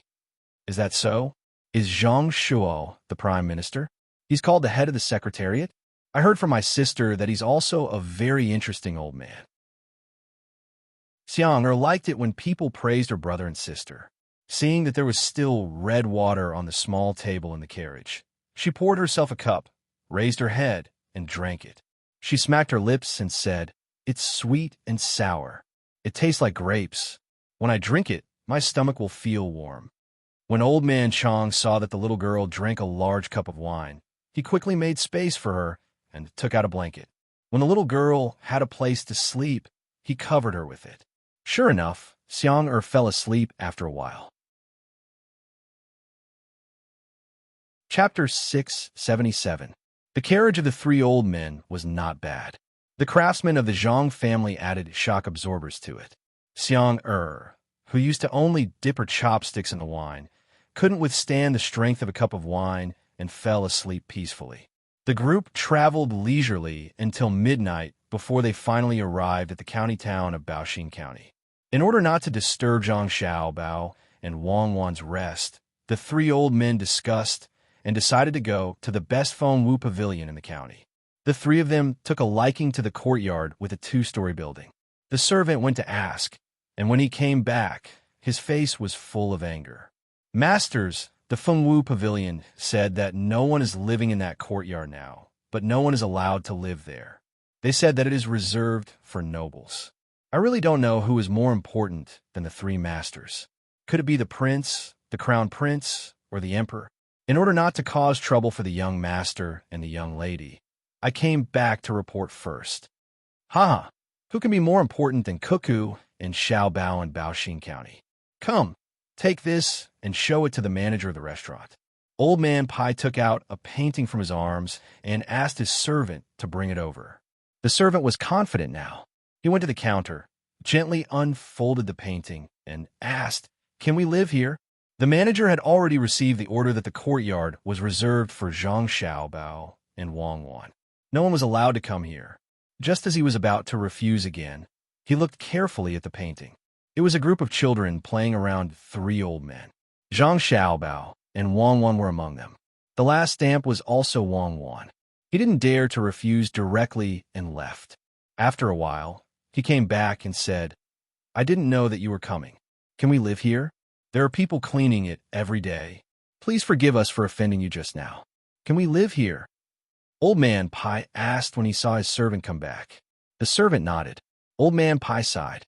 S1: Is that so? Is Zhang Shua the Prime Minister? He's called the head of the Secretariat? I heard from my sister that he's also a very interesting old man. Xiang liked it when people praised her brother and sister. Seeing that there was still red water on the small table in the carriage, she poured herself a cup, raised her head, and drank it. She smacked her lips and said, "It's sweet and sour. It tastes like grapes. When I drink it, my stomach will feel warm." When Old Man Chong saw that the little girl drank a large cup of wine, he quickly made space for her and took out a blanket. When the little girl had a place to sleep, he covered her with it. Sure enough, Xiang fell asleep after a while. Chapter 677. The carriage of the three old men was not bad. The craftsmen of the Zhang family added shock absorbers to it. Xiang, who used to only dip her chopsticks in the wine, couldn't withstand the strength of a cup of wine and fell asleep peacefully. The group traveled leisurely until midnight before they finally arrived at the county town of Baoxing County. In order not to disturb Zhang Xiaobao and Wang Wan's rest, the three old men discussed and decided to go to the best Feng Wu pavilion in the county. The three of them took a liking to the courtyard with a two-story building. The servant went to ask, and when he came back, his face was full of anger. "Masters, the Feng Wu pavilion said that no one is living in that courtyard now, but no one is allowed to live there. They said that it is reserved for nobles. I really don't know who is more important than the three masters. Could it be the prince, the crown prince, or the emperor? In order not to cause trouble for the young master and the young lady, I came back to report first. Haha, who can be more important than Cuckoo and Xiaobao in Baoxing County? Come, take this and show it to the manager of the restaurant." Old Man Pai took out a painting from his arms and asked his servant to bring it over. The servant was confident now. He went to the counter, gently unfolded the painting, and asked, "Can we live here?" The manager had already received the order that the courtyard was reserved for Zhang Xiaobao and Wang Wan. No one was allowed to come here. Just as he was about to refuse again, he looked carefully at the painting. It was a group of children playing around three old men. Zhang Xiaobao and Wang Wan were among them. The last stamp was also Wang Wan. He didn't dare to refuse directly and left. After a while, he came back and said, "I didn't know that you were coming. Can we live here? There are people cleaning it every day. Please forgive us for offending you just now. Can we live here?" Old Man Pai asked when he saw his servant come back. The servant nodded. Old Man Pai sighed.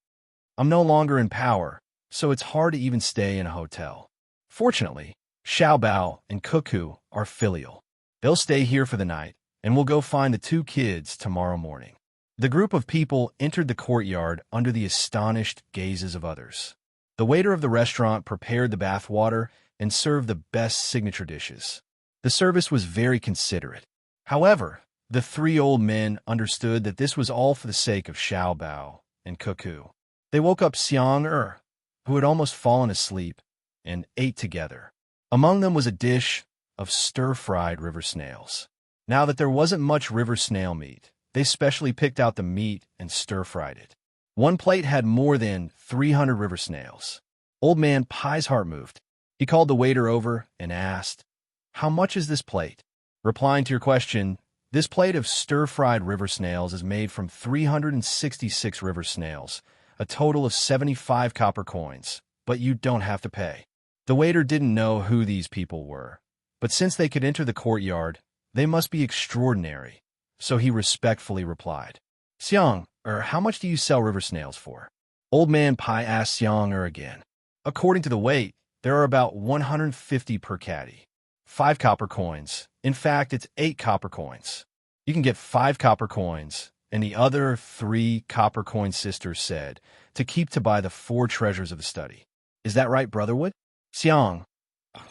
S1: "I'm no longer in power, so it's hard to even stay in a hotel. Fortunately, Xiaobao and Cuckoo are filial. They'll stay here for the night, and we'll go find the two kids tomorrow morning." The group of people entered the courtyard under the astonished gazes of others. The waiter of the restaurant prepared the bath water and served the best signature dishes. The service was very considerate. However, the three old men understood that this was all for the sake of Xiaobao and Cuckoo. They woke up Xiang, who had almost fallen asleep, and ate together. Among them was a dish of stir-fried river snails. Now that there wasn't much river snail meat, they specially picked out the meat and stir-fried it. One plate had more than 300 river snails. Old Man Pai's heart moved. He called the waiter over and asked, "How much is this plate?" Replying to your question, this plate of stir-fried river snails is made from 366 river snails, a total of 75 copper coins, but you don't have to pay. The waiter didn't know who these people were, but since they could enter the courtyard, they must be extraordinary, so he respectfully replied, "Xiang, how much do you sell river snails for?" Old Man Pai asked Xiang again. "According to the weight, there are about 150 per caddy. 5 copper coins. In fact, it's 8 copper coins. You can get 5 copper coins, and the other 3 copper coin sisters said, to keep to buy the 4 treasures of the study. Is that right, Brotherwood?" Xiang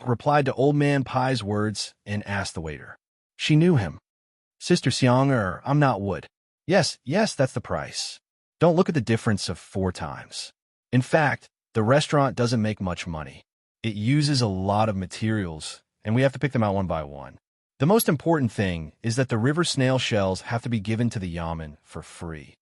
S1: replied to Old Man Pai's words and asked the waiter. She knew him. "Sister Xiang, I'm not Wood." Yes, that's the price. Don't look at the difference of 4 times. In fact, the restaurant doesn't make much money. It uses a lot of materials, and we have to pick them out one by one. The most important thing is that the river snail shells have to be given to the yamen for free.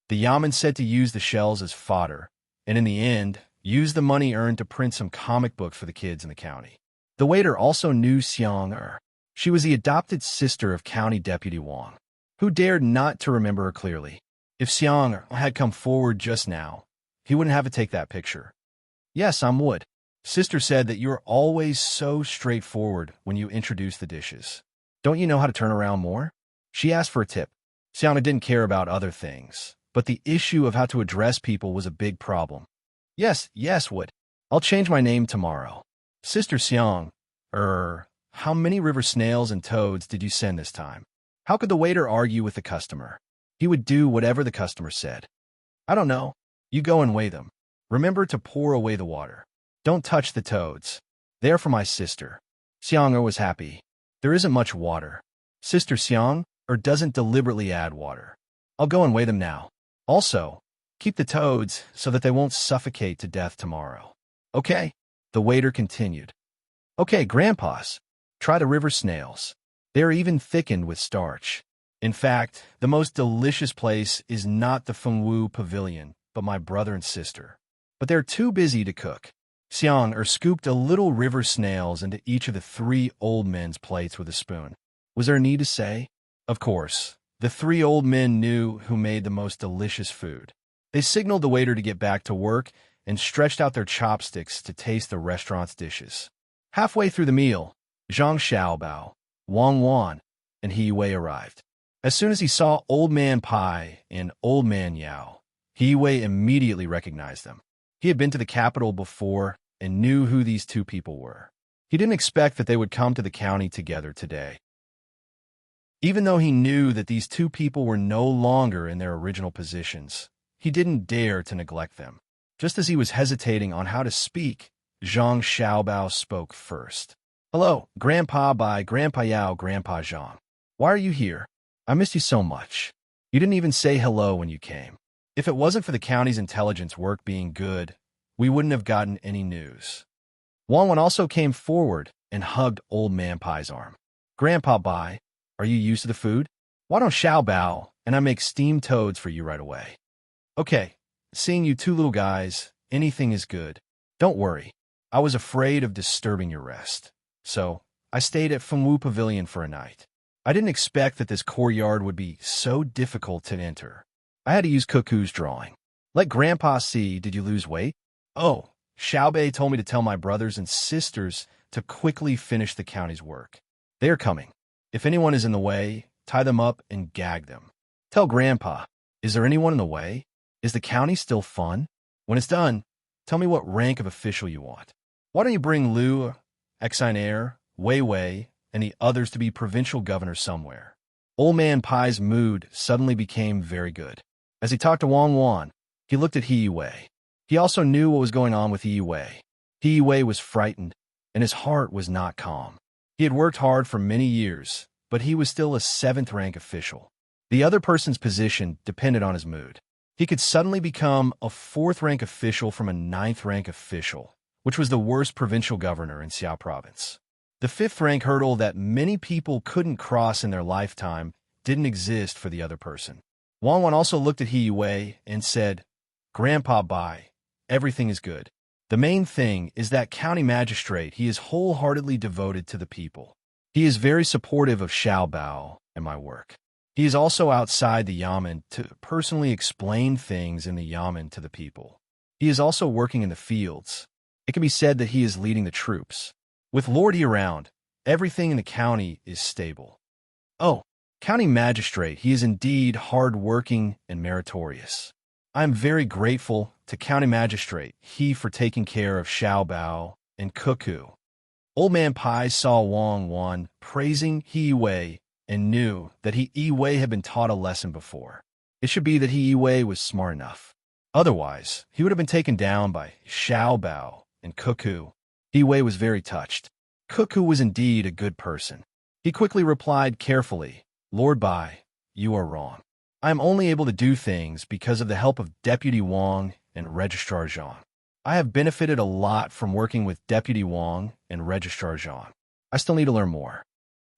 S1: The yamen said to use the shells as fodder, and in the end, use the money earned to print some comic book for the kids in the county. The waiter also knew Xiang. She was the adopted sister of County Deputy Wang. Who dared not to remember her clearly? If Xiang had come forward just now, he wouldn't have to take that picture. Yes, I'm Wood. Sister said that you're always so straightforward when you introduce the dishes. Don't you know how to turn around more? She asked for a tip. Xiang didn't care about other things, but the issue of how to address people was a big problem. Yes, Wood. I'll change my name tomorrow. Sister Xiang, how many river snails and toads did you send this time? How could the waiter argue with the customer? He would do whatever the customer said. I don't know. You go and weigh them. Remember to pour away the water. Don't touch the toads. They're for my sister. Xiang was happy. There isn't much water. Sister Xiang doesn't deliberately add water. I'll go and weigh them now. Also, keep the toads so that they won't suffocate to death tomorrow. Okay, the waiter continued. Okay, grandpas, try the river snails. They're even thickened with starch. In fact, the most delicious place is not the Fengwu Pavilion, but my brother and sister. But they're too busy to cook. Xiang scooped a little river snails into each of the 3 old men's plates with a spoon. Was there a need to say? Of course, the 3 old men knew who made the most delicious food. They signaled the waiter to get back to work and stretched out their chopsticks to taste the restaurant's dishes. Halfway through the meal, Zhang Xiaobao, Wang Wan, and He Wei arrived. As soon as he saw Old Man Pai and Old Man Yao, He Wei immediately recognized them. He had been to the capital before and knew who these 2 people were. He didn't expect that they would come to the county together today. Even though he knew that these 2 people were no longer in their original positions, he didn't dare to neglect them. Just as he was hesitating on how to speak, Zhang Xiaobao spoke first. Hello, Grandpa Bai, Grandpa Yao, Grandpa Zhang. Why are you here? I missed you so much. You didn't even say hello when you came. If it wasn't for the county's intelligence work being good, we wouldn't have gotten any news. Wang Wan also came forward and hugged Old Man Pai's arm. Grandpa Bai, are you used to the food? Why don't Xiaobao and I make steamed toads for you right away? Okay, seeing you 2 little guys, anything is good. Don't worry, I was afraid of disturbing your rest. So, I stayed at Fengwu Pavilion for a night. I didn't expect that this courtyard would be so difficult to enter. I had to use Cuckoo's drawing. Let Grandpa see, did you lose weight? Oh, Xiaobei told me to tell my brothers and sisters to quickly finish the county's work. They are coming. If anyone is in the way, tie them up and gag them. Tell Grandpa, is there anyone in the way? Is the county still fun? When it's done, tell me what rank of official you want. Why don't you bring Lu, Exinair, Wei Wei, and the others to be provincial governor somewhere? Old Man Pai's mood suddenly became very good. As he talked to Wang Wan, he looked at He Wei. He also knew what was going on with He Wei. He Wei was frightened, and his heart was not calm. He had worked hard for many years, but he was still a 7th rank official. The other person's position depended on his mood. He could suddenly become a 4th rank official from a 9th rank official, which was the worst provincial governor in Xiao province. The 5th rank hurdle that many people couldn't cross in their lifetime didn't exist for the other person. Wang Wan also looked at He Wei and said, Grandpa Bai, everything is good. The main thing is that county magistrate, he is wholeheartedly devoted to the people. He is very supportive of Xiaobao and my work. He is also outside the Yamen to personally explain things in the Yamen to the people. He is also working in the fields. It can be said that he is leading the troops. With Lordy around, everything in the county is stable. Oh, county magistrate, he is indeed hard-working and meritorious. I am very grateful to county magistrate, he for taking care of Xiaobao and Cuckoo. Old Man Pai saw Wang Wan praising He Wei and knew that He Wei had been taught a lesson before. It should be that He Wei was smart enough. Otherwise, he would have been taken down by Xiaobao and Cuckoo. He Wei was very touched. Cuckoo was indeed a good person. He quickly replied carefully, Lord Bai, you are wrong. I am only able to do things because of the help of Deputy Wang and Registrar Zhang. I have benefited a lot from working with Deputy Wang and Registrar Zhang. I still need to learn more.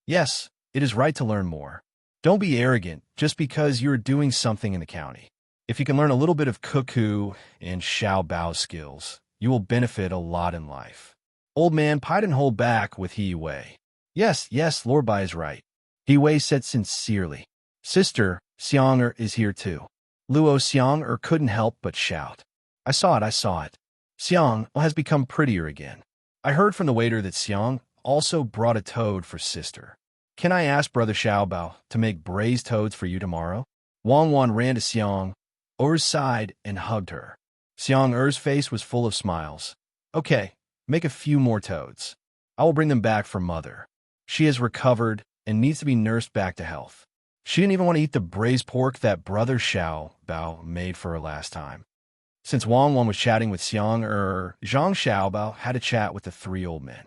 S1: Yes, it is right to learn more. Don't be arrogant just because you are doing something in the county. If you can learn a little bit of Cuckoo and Xiaobao's skills, you will benefit a lot in life. Old Man Pai didn't hold back with He Wei. Yes, Lord Bai is right. He Wei said sincerely. Sister Xiang is here too. Luo Xiang couldn't help but shout. I saw it, I saw it. Xiang has become prettier again. I heard from the waiter that Xiang also brought a toad for sister. Can I ask Brother Xiaobao to make braised toads for you tomorrow? Wang Wan ran to Xiang Er's side and hugged her. Xiang Er's face was full of smiles. Okay, make a few more toads. I will bring them back for Mother. She has recovered and needs to be nursed back to health. She didn't even want to eat the braised pork that Brother Xiaobao made for her last time. Since Wang Wan was chatting with Xiang Zhang Xiaobao had a chat with the three old men.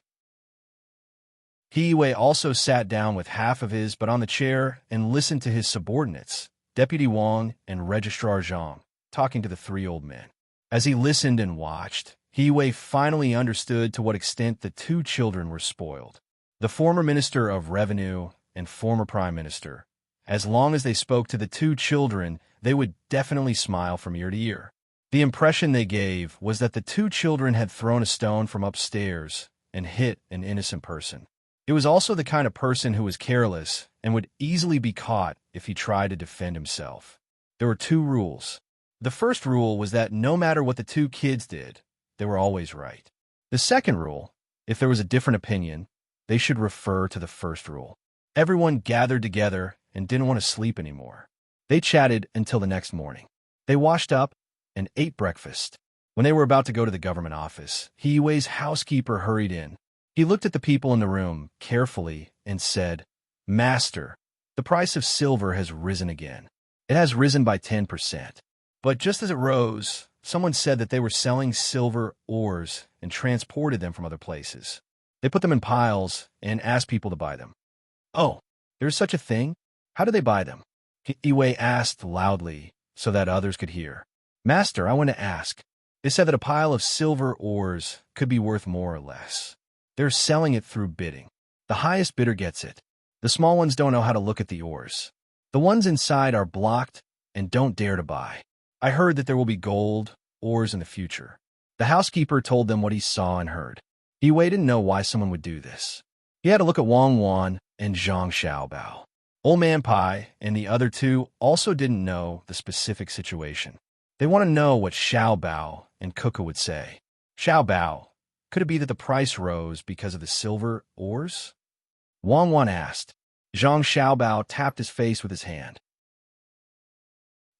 S1: He Wei also sat down with half of his but on the chair and listened to his subordinates, Deputy Wang and Registrar Zhang, talking to the three old men. As he listened and watched, He Wei finally understood to what extent the two children were spoiled. The former Minister of Revenue and former Prime Minister. As long as they spoke to the two children, they would definitely smile from ear to ear. The impression they gave was that the two children had thrown a stone from upstairs and hit an innocent person. It was also the kind of person who was careless and would easily be caught if he tried to defend himself. There were two rules. The first rule was that no matter what the two kids did, they were always right. The second rule, if there was a different opinion, they should refer to the first rule. Everyone gathered together and didn't want to sleep anymore. They chatted until the next morning. They washed up and ate breakfast. When they were about to go to the government office, He Wei's housekeeper hurried in. He looked at the people in the room carefully and said, Master, the price of silver has risen again. It has risen by 10%. But just as it rose, someone said that they were selling silver ores and transported them from other places. They put them in piles and asked people to buy them. Oh, there's such a thing? How do they buy them? He Wei asked loudly so that others could hear. Master, I want to ask. They said that a pile of silver ores could be worth more or less. They're selling it through bidding. The highest bidder gets it. The small ones don't know how to look at the ores. The ones inside are blocked and don't dare to buy. I heard that there will be gold ores in the future. The housekeeper told them what he saw and heard. He Wei didn't know why someone would do this. He had to look at Wang Wan and Zhang Xiaobao. Old Man Pai and the other two also didn't know the specific situation. They want to know what Xiaobao and Kuka would say. Xiaobao, could it be that the price rose because of the silver ores? Wang Wan asked. Zhang Xiaobao tapped his face with his hand.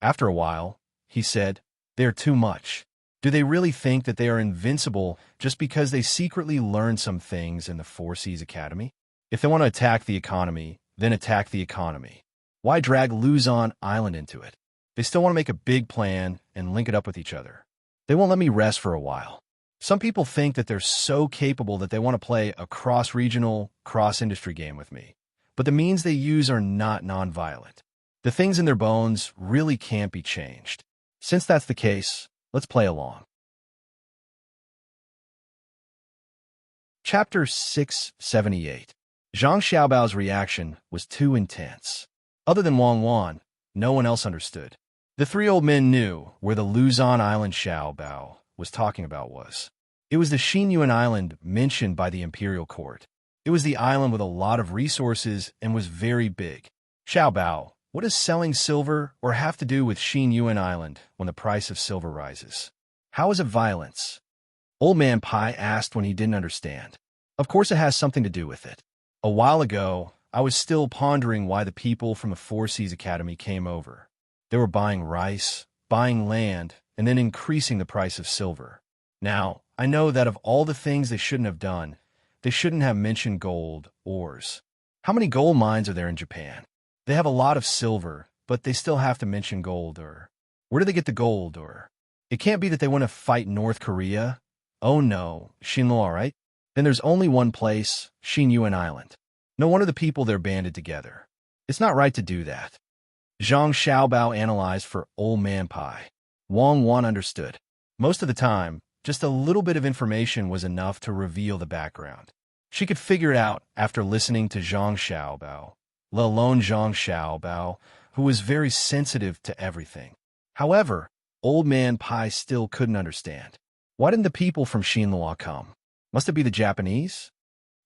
S1: After a while, he said, they are too much. Do they really think that they are invincible just because they secretly learned some things in the Four Seas Academy? If they want to attack the economy, then attack the economy. Why drag Luzon Island into it? They still want to make a big plan and link it up with each other. They won't let me rest for a while. Some people think that they're so capable that they want to play a cross-regional, cross-industry game with me. But the means they use are not non-violent. The things in their bones really can't be changed. Since that's the case, let's play along. Chapter 678. Zhang Xiaobao's reaction was too intense. Other than Wang Wan, no one else understood. The three old men knew where the Luzon Island Xiaobao was talking about was. It was the Xinyuan Island mentioned by the imperial court. It was the island with a lot of resources and was very big. Xiaobao, what does selling silver or have to do with Xinyuan Island when the price of silver rises? How is it violence? Old Man Pai asked when he didn't understand. Of course it has something to do with it. A while ago, I was still pondering why the people from the Four Seas Academy came over. They were buying rice, buying land, and then increasing the price of silver. Now, I know that of all the things they shouldn't have done, they shouldn't have mentioned gold, ores. How many gold mines are there in Japan? They have a lot of silver, but they still have to mention gold, or where do they get the gold, or it can't be that they want to fight North Korea. Oh no, Shinlo, right? Then there's only one place, Xinyuan Island. No wonder the people there banded together. It's not right to do that. Zhang Xiaobao analyzed for Old Man Pai. Wang Wan understood. Most of the time, just a little bit of information was enough to reveal the background. She could figure it out after listening to Zhang Xiaobao, let alone Zhang Xiaobao, who was very sensitive to everything. However, Old Man Pai still couldn't understand. Why didn't the people from Shinlo come? Must it be the Japanese?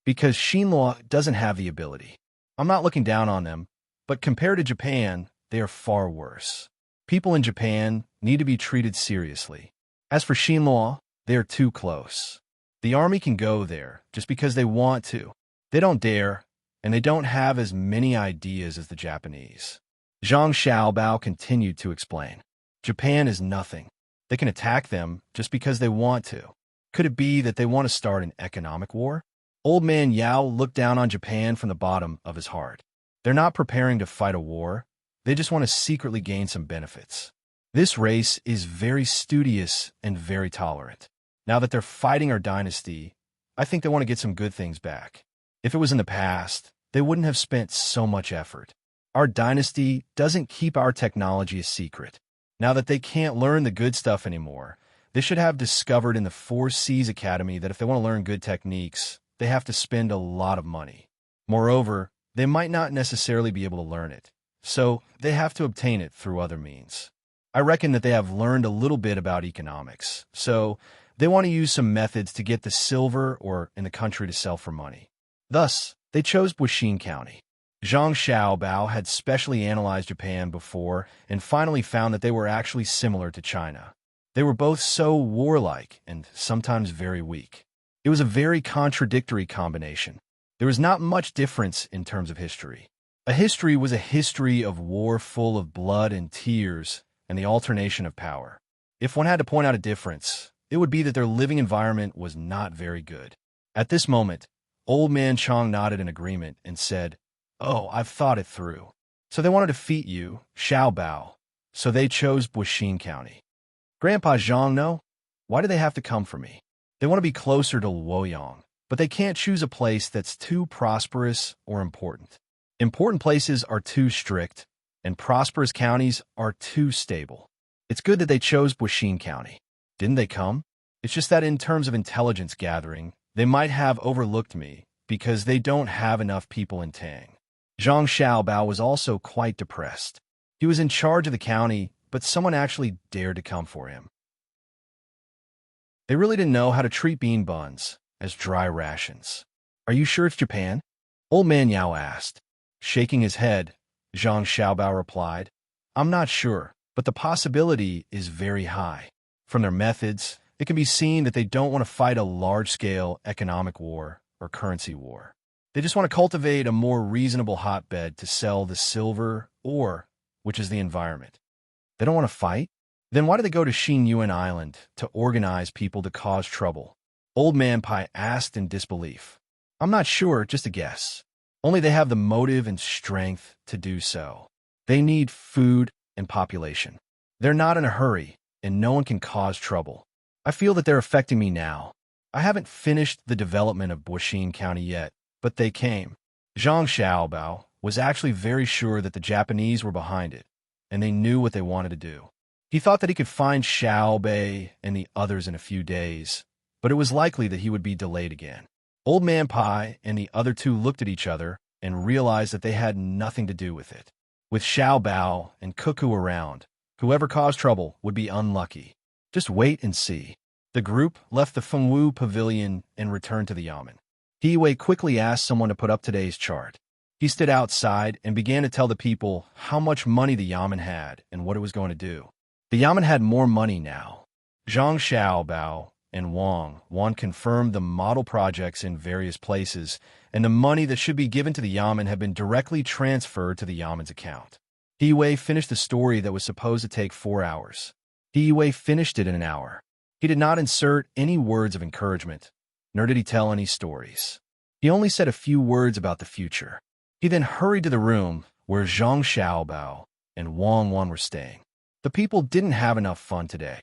S1: Because Shinlo doesn't have the ability. I'm not looking down on them, but compared to Japan, they are far worse. People in Japan need to be treated seriously. As for Shinlaw, they are too close. The army can go there just because they want to. They don't dare, and they don't have as many ideas as the Japanese. Zhang Xiaobao continued to explain. Japan is nothing. They can attack them just because they want to. Could it be that they want to start an economic war? Old man Yao looked down on Japan from the bottom of his heart. They're not preparing to fight a war. They just want to secretly gain some benefits. This race is very studious and very tolerant. Now that they're fighting our dynasty, I think they want to get some good things back. If it was in the past, they wouldn't have spent so much effort. Our dynasty doesn't keep our technology a secret. Now that they can't learn the good stuff anymore, they should have discovered in the Four Seas Academy that if they want to learn good techniques, they have to spend a lot of money. Moreover, they might not necessarily be able to learn it, so they have to obtain it through other means. I reckon that they have learned a little bit about economics, so they want to use some methods to get the silver or in the country to sell for money. Thus, they chose Buishin County. Zhang Xiaobao had specially analyzed Japan before and finally found that they were actually similar to China. They were both so warlike and sometimes very weak. It was a very contradictory combination. There was not much difference in terms of history. A history was a history of war full of blood and tears and the alternation of power. If one had to point out a difference, it would be that their living environment was not very good. At this moment, Old Man Chong nodded in agreement and said, "Oh, I've thought it through. So they want to defeat you, Xiaobao. So they chose Buishin County. Grandpa Zhang, no? Why do they have to come for me? They want to be closer to Luoyang, but they can't choose a place that's too prosperous or important. Important places are too strict, and prosperous counties are too stable. It's good that they chose Buishin County. Didn't they come? It's just that in terms of intelligence gathering, they might have overlooked me because they don't have enough people in Tang." Zhang Xiaobao was also quite depressed. He was in charge of the county, but someone actually dared to come for him. They really didn't know how to treat bean buns as dry rations. "Are you sure it's Japan?" Old Man Yao asked. Shaking his head, Zhang Xiaobao replied, "I'm not sure, but the possibility is very high. From their methods, it can be seen that they don't want to fight a large-scale economic war or currency war. They just want to cultivate a more reasonable hotbed to sell the silver ore, which is the environment. They don't want to fight? Then why do they go to Xinyuan Island to organize people to cause trouble?" Old Man Pai asked in disbelief. "I'm not sure, just a guess. Only they have the motive and strength to do so. They need food and population. They're not in a hurry, and no one can cause trouble. I feel that they're affecting me now. I haven't finished the development of Buishin County yet, but they came." Zhang Xiaobao was actually very sure that the Japanese were behind it, and they knew what they wanted to do. He thought that he could find Xiao Bei and the others in a few days, but it was likely that he would be delayed again. Old Man Pai and the other two looked at each other and realized that they had nothing to do with it. With Xiao Bao and Cuckoo around, whoever caused trouble would be unlucky. Just wait and see. The group left the Fengwu Pavilion and returned to the Yamen. He Wei quickly asked someone to put up today's chart. He stood outside and began to tell the people how much money the Yamen had and what it was going to do. The Yamen had more money now. Zhang Xiaobao and Wang confirmed the model projects in various places, and the money that should be given to the Yamen had been directly transferred to the Yamen's account. He Wei finished the story that was supposed to take 4 hours. He Wei finished it in an hour. He did not insert any words of encouragement, nor did he tell any stories. He only said a few words about the future. He then hurried to the room where Zhang Xiaobao and Wang were staying. The people didn't have enough fun today.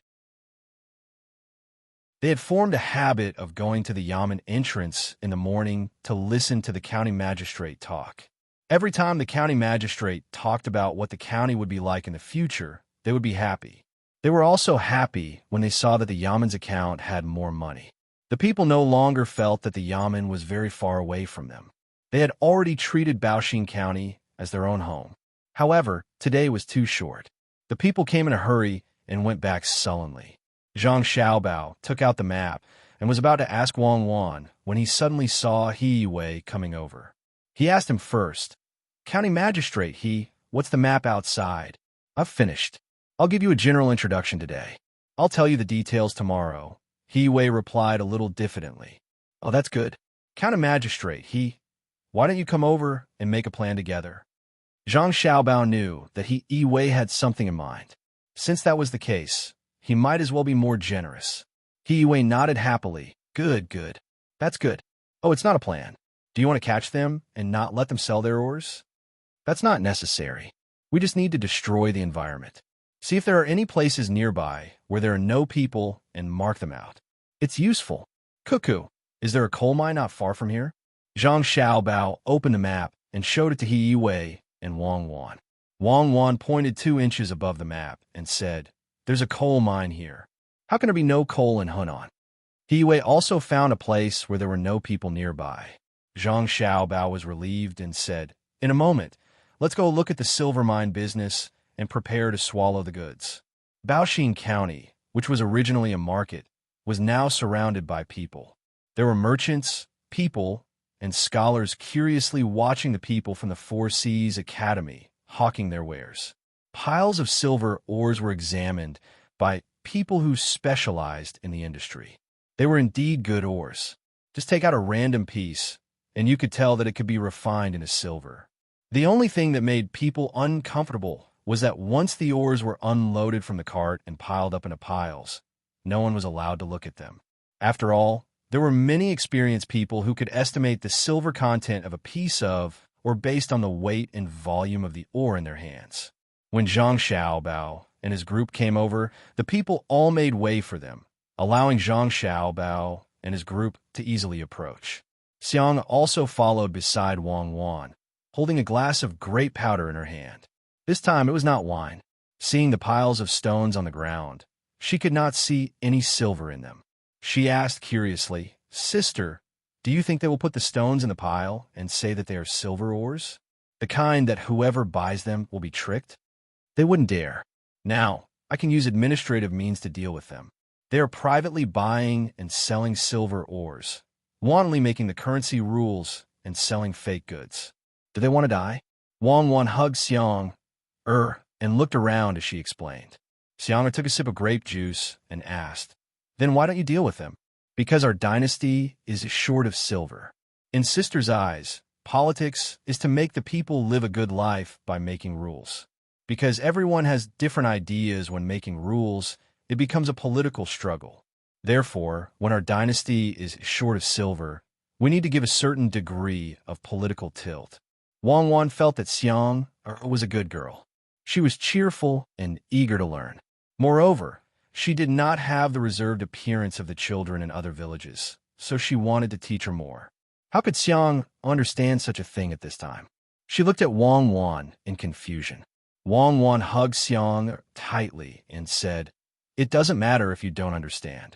S1: They had formed a habit of going to the Yamen entrance in the morning to listen to the county magistrate talk. Every time the county magistrate talked about what the county would be like in the future, they would be happy. They were also happy when they saw that the Yamen's account had more money. The people no longer felt that the Yamen was very far away from them. They had already treated Baoshin County as their own home. However, today was too short. The people came in a hurry and went back sullenly. Zhang Xiaobao took out the map and was about to ask Wang when he suddenly saw He Wei coming over. He asked him first, "County Magistrate, what's the map outside?" "I've finished." I'll give you a general introduction today. I'll tell you the details tomorrow. He Wei replied a little diffidently. Oh, that's good. Count a magistrate, why don't you come over and make a plan together? Zhang Xiaobao knew that Yi Wei had something in mind. Since that was the case, he might as well be more generous. Yi Wei nodded happily. Good. That's good. Oh, it's not a plan. Do you want to catch them and not let them sell their ores? That's not necessary. We just need to destroy the environment. See if there are any places nearby where there are no people and mark them out. It's useful. Cuckoo, is there a coal mine not far from here? Zhang Xiaobao opened a map and showed it to Yi Wei and Wang Wan. Wang Wan pointed 2 inches above the map and said, There's a coal mine here. How can there be no coal in Hunan? Yi Wei also found a place where there were no people nearby. Zhang Xiaobao was relieved and said, In a moment, let's go look at the silver mine business and prepare to swallow the goods. Baoxin County, which was originally a market, was now surrounded by people. There were merchants, people, and scholars curiously watching the people from the Four Seas Academy hawking their wares. Piles of silver ores were examined by people who specialized in the industry. They were indeed good ores. Just take out a random piece, and you could tell that it could be refined into silver. The only thing that made people uncomfortable was that once the ores were unloaded from the cart and piled up into piles, no one was allowed to look at them. After all, there were many experienced people who could estimate the silver content of a piece of, or based on the weight and volume of the ore in their hands. When Zhang Xiaobao and his group came over, the people all made way for them, allowing Zhang Xiaobao and his group to easily approach. Xiang also followed beside Wang Wan, holding a glass of grape powder in her hand. This time it was not wine. Seeing the piles of stones on the ground, she could not see any silver in them. She asked curiously, Sister, do you think they will put the stones in the pile and say that they are silver ores? The kind that whoever buys them will be tricked? They wouldn't dare. Now, I can use administrative means to deal with them. They are privately buying and selling silver ores, wantonly making the currency rules and selling fake goods. Do they want to die? Wang Wan hugged Xiang, and looked around as she explained. Xiang took a sip of grape juice and asked, Then why don't you deal with them? Because our dynasty is short of silver. In Sister's eyes, politics is to make the people live a good life by making rules. Because everyone has different ideas when making rules, it becomes a political struggle. Therefore, when our dynasty is short of silver, we need to give a certain degree of political tilt. Wang Wan felt that Xiang was a good girl. She was cheerful and eager to learn. Moreover, she did not have the reserved appearance of the children in other villages, so she wanted to teach her more. How could Xiang understand such a thing at this time? She looked at Wang Wan in confusion. Wang Wan hugged Xiang tightly and said, It doesn't matter if you don't understand.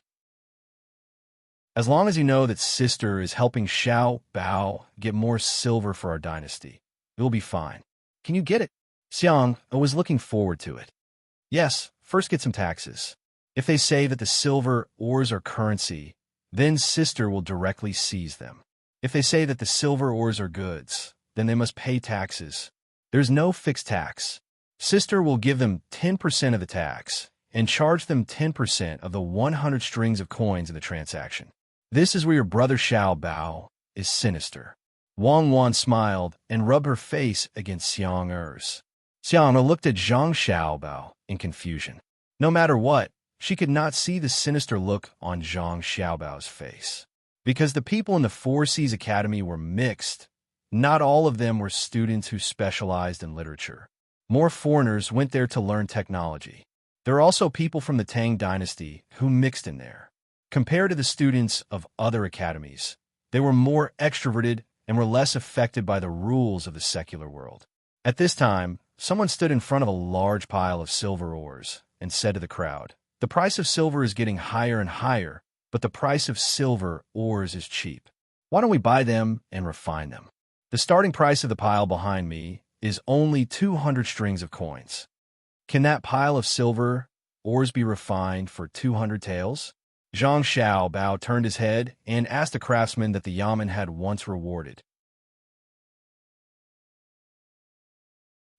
S1: As long as you know that Sister is helping Xiao Bao get more silver for our dynasty, it will be fine. Can you get it? Xiang was looking forward to it. Yes, first get some taxes. If they say that the silver ores are currency, then Sister will directly seize them. If they say that the silver ores are goods, then they must pay taxes. There's no fixed tax. Sister will give them 10% of the tax and charge them 10% of the 100 strings of coins in the transaction. This is where your brother Xiao Bao is sinister. Wang Wan smiled and rubbed her face against Xiang's. Xiang looked at Zhang Xiaobao in confusion. No matter what, she could not see the sinister look on Zhang Xiaobao's face. Because the people in the Four Seas Academy were mixed, not all of them were students who specialized in literature. More foreigners went there to learn technology. There are also people from the Tang dynasty who mixed in there. Compared to the students of other academies, they were more extroverted and were less affected by the rules of the secular world. At this time, someone stood in front of a large pile of silver ores and said to the crowd, The price of silver is getting higher and higher, but the price of silver ores is cheap. Why don't we buy them and refine them? The starting price of the pile behind me is only 200 strings of coins. Can that pile of silver ores be refined for 200 taels? Zhang Xiaobao turned his head and asked a craftsman that the Yamen had once rewarded.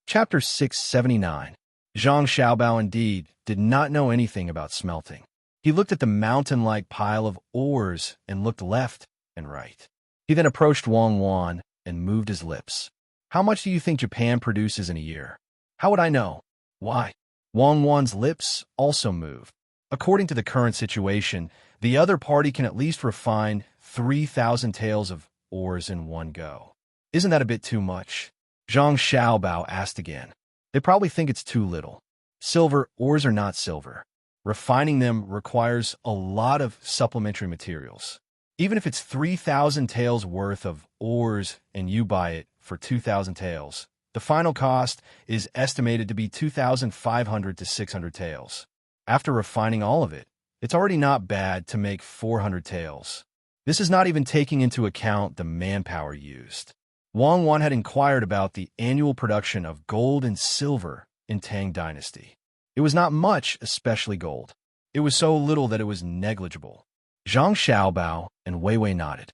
S1: Chapter 679. Zhang Xiaobao indeed did not know anything about smelting. He looked at the mountain-like pile of ores and looked left and right. He then approached Wang Wan and moved his lips. How much do you think Japan produces in a year? How would I know? Why? Wang Wan's lips also moved. According to the current situation, the other party can at least refine 3,000 taels of ores in one go. Isn't that a bit too much? Zhang Xiaobao asked again. They probably think it's too little. Silver ores are not silver. Refining them requires a lot of supplementary materials. Even if it's 3,000 taels worth of ores and you buy it for 2,000 taels, the final cost is estimated to be 2,500 to 600 taels. After refining all of it, it's already not bad to make 400 taels. This is not even taking into account the manpower used. Wang Wan had inquired about the annual production of gold and silver in Tang Dynasty. It was not much, especially gold. It was so little that it was negligible. Zhang Xiaobao and Wei Wei nodded.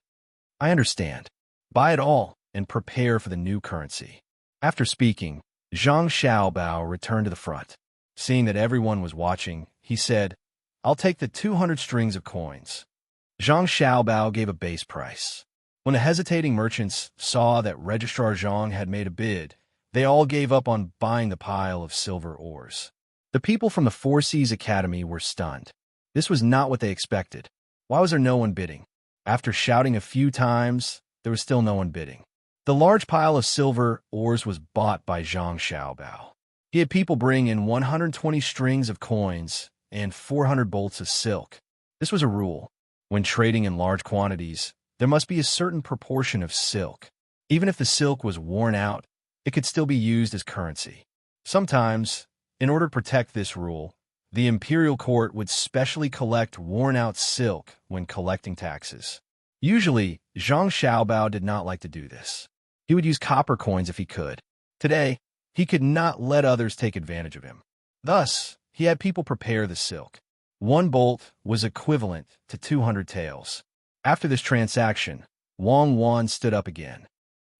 S1: I understand. Buy it all and prepare for the new currency. After speaking, Zhang Xiaobao returned to the front. Seeing that everyone was watching, he said, I'll take the 200 strings of coins. Zhang Xiaobao gave a base price. When the hesitating merchants saw that Registrar Zhang had made a bid, they all gave up on buying the pile of silver ores. The people from the Four Seas Academy were stunned. This was not what they expected. Why was there no one bidding? After shouting a few times, there was still no one bidding. The large pile of silver ores was bought by Zhang Xiaobao. He had people bring in 120 strings of coins and 400 bolts of silk. This was a rule. When trading in large quantities, there must be a certain proportion of silk. Even if the silk was worn out, it could still be used as currency. Sometimes, in order to protect this rule, the imperial court would specially collect worn-out silk when collecting taxes. Usually, Zhang Xiaobao did not like to do this. He would use copper coins if he could. Today, he could not let others take advantage of him. Thus, he had people prepare the silk. One bolt was equivalent to 200 taels. After this transaction, Wang Wan stood up again.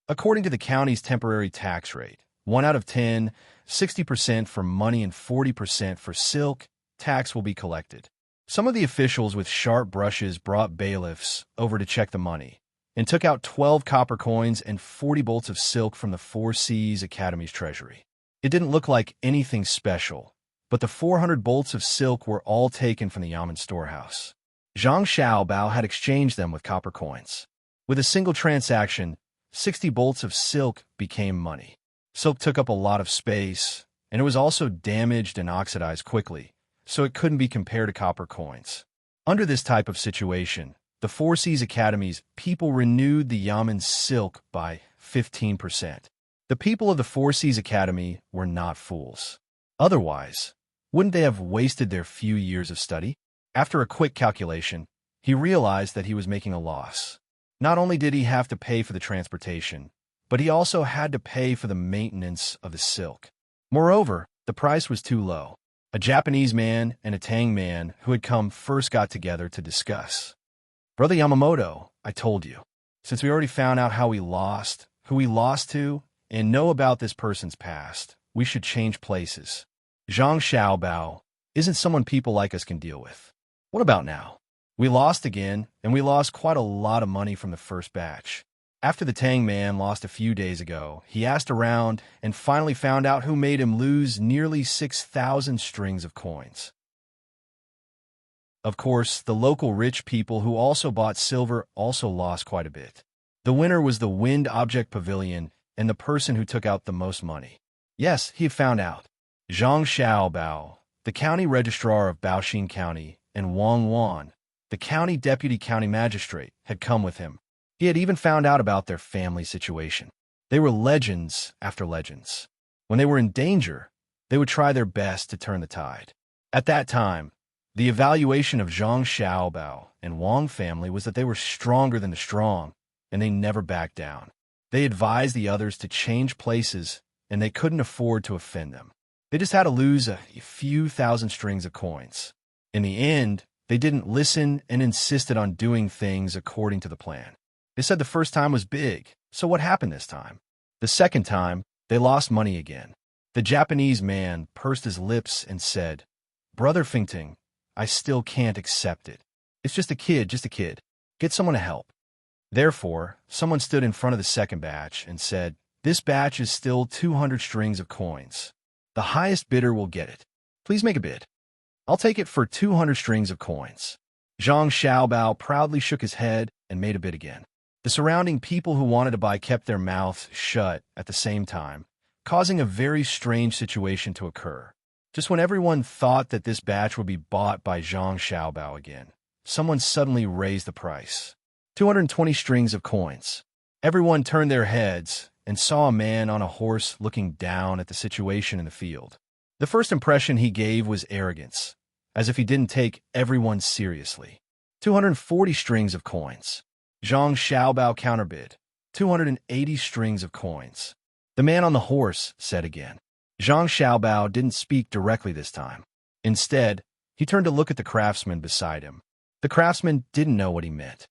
S1: According to the county's temporary tax rate, 1 out of 10, 60% for money and 40% for silk, tax will be collected. Some of the officials with sharp brushes brought bailiffs over to check the money and took out 12 copper coins and 40 bolts of silk from the Four Seas Academy's treasury. It didn't look like anything special, but the 400 bolts of silk were all taken from the Yamen storehouse. Zhang Xiaobao had exchanged them with copper coins. With a single transaction, 60 bolts of silk became money. Silk took up a lot of space, and it was also damaged and oxidized quickly, so it couldn't be compared to copper coins. Under this type of situation, the Four Seas Academy's people renewed the Yamen's silk by 15%. The people of the Four Seas Academy were not fools. Otherwise, wouldn't they have wasted their few years of study? After a quick calculation, he realized that he was making a loss. Not only did he have to pay for the transportation, but he also had to pay for the maintenance of the silk. Moreover, the price was too low. A Japanese man and a Tang man who had come first got together to discuss. Brother Yamamoto, I told you. Since we already found out how we lost, who we lost to, and know about this person's past, we should change places. Zhang Xiaobao isn't someone people like us can deal with. What about now? We lost again, and we lost quite a lot of money from the first batch. After the Tang man lost a few days ago, he asked around and finally found out who made him lose nearly 6,000 strings of coins. Of course, the local rich people who also bought silver also lost quite a bit. The winner was the Wind Object Pavilion and the person who took out the most money. Yes, he had found out. Zhang Xiaobao, the county registrar of Baoxin County, and Wang Wan, the county deputy county magistrate, had come with him. He had even found out about their family situation. They were legends after legends. When they were in danger, they would try their best to turn the tide. At that time, the evaluation of Zhang Xiaobao and Wang family was that they were stronger than the strong, and they never backed down. They advised the others to change places, and they couldn't afford to offend them. They just had to lose a few thousand strings of coins. In the end, they didn't listen and insisted on doing things according to the plan. They said the first time was big, so what happened this time? The second time, they lost money again. The Japanese man pursed his lips and said, "Brother Fingting, I still can't accept it. It's just a kid, just a kid. Get someone to help." Therefore, someone stood in front of the second batch and said, "This batch is still 200 strings of coins. The highest bidder will get it. Please make a bid." "I'll take it for 200 strings of coins." Zhang Xiaobao proudly shook his head and made a bid again. The surrounding people who wanted to buy kept their mouths shut at the same time, causing a very strange situation to occur. Just when everyone thought that this batch would be bought by Zhang Xiaobao again, someone suddenly raised the price. 220 strings of coins. Everyone turned their heads and saw a man on a horse looking down at the situation in the field. The first impression he gave was arrogance, as if he didn't take everyone seriously. 240 strings of coins. Zhang Xiaobao counterbid. 280 strings of coins. The man on the horse said again. Zhang Xiaobao didn't speak directly this time. Instead, he turned to look at the craftsman beside him. The craftsman didn't know what he meant.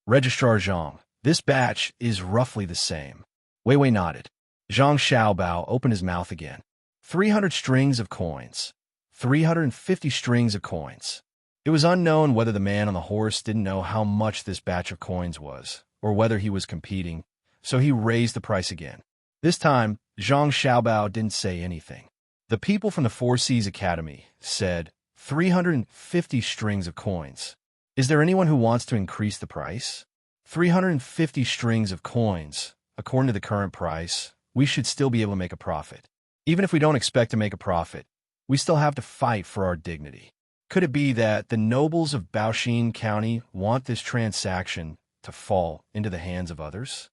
S1: Registrar Zhang, this batch is roughly the same. Wei Wei nodded. Zhang Xiaobao opened his mouth again. 300 strings of coins. 350 strings of coins. It was unknown whether the man on the horse didn't know how much this batch of coins was, or whether he was competing, so he raised the price again. This time, Zhang Xiaobao didn't say anything. The people from the Four Seas Academy said, 350 strings of coins. Is there anyone who wants to increase the price? 350 strings of coins. According to the current price, we should still be able to make a profit. Even if we don't expect to make a profit, we still have to fight for our dignity. Could it be that the nobles of Baoxin County want this transaction to fall into the hands of others?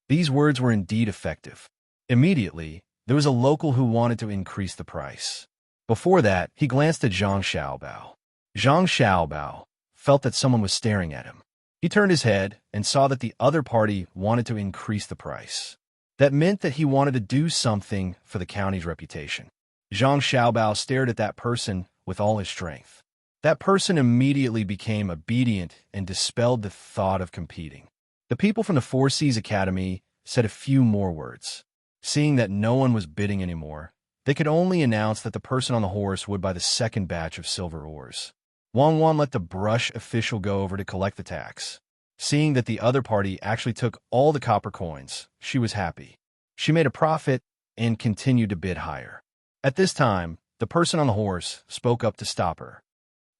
S1: These words were indeed effective. Immediately, there was a local who wanted to increase the price. Before that, he glanced at Zhang Xiaobao. Zhang Xiaobao felt that someone was staring at him. He turned his head and saw that the other party wanted to increase the price. That meant that he wanted to do something for the county's reputation. Zhang Xiaobao stared at that person with all his strength. That person immediately became obedient and dispelled the thought of competing. The people from the Four Seas Academy said a few more words. Seeing that no one was bidding anymore, they could only announce that the person on the horse would buy the second batch of silver ores. Wang Wan let the brush official go over to collect the tax. Seeing that the other party actually took all the copper coins, she was happy. She made a profit and continued to bid higher. At this time, the person on the horse spoke up to stop her.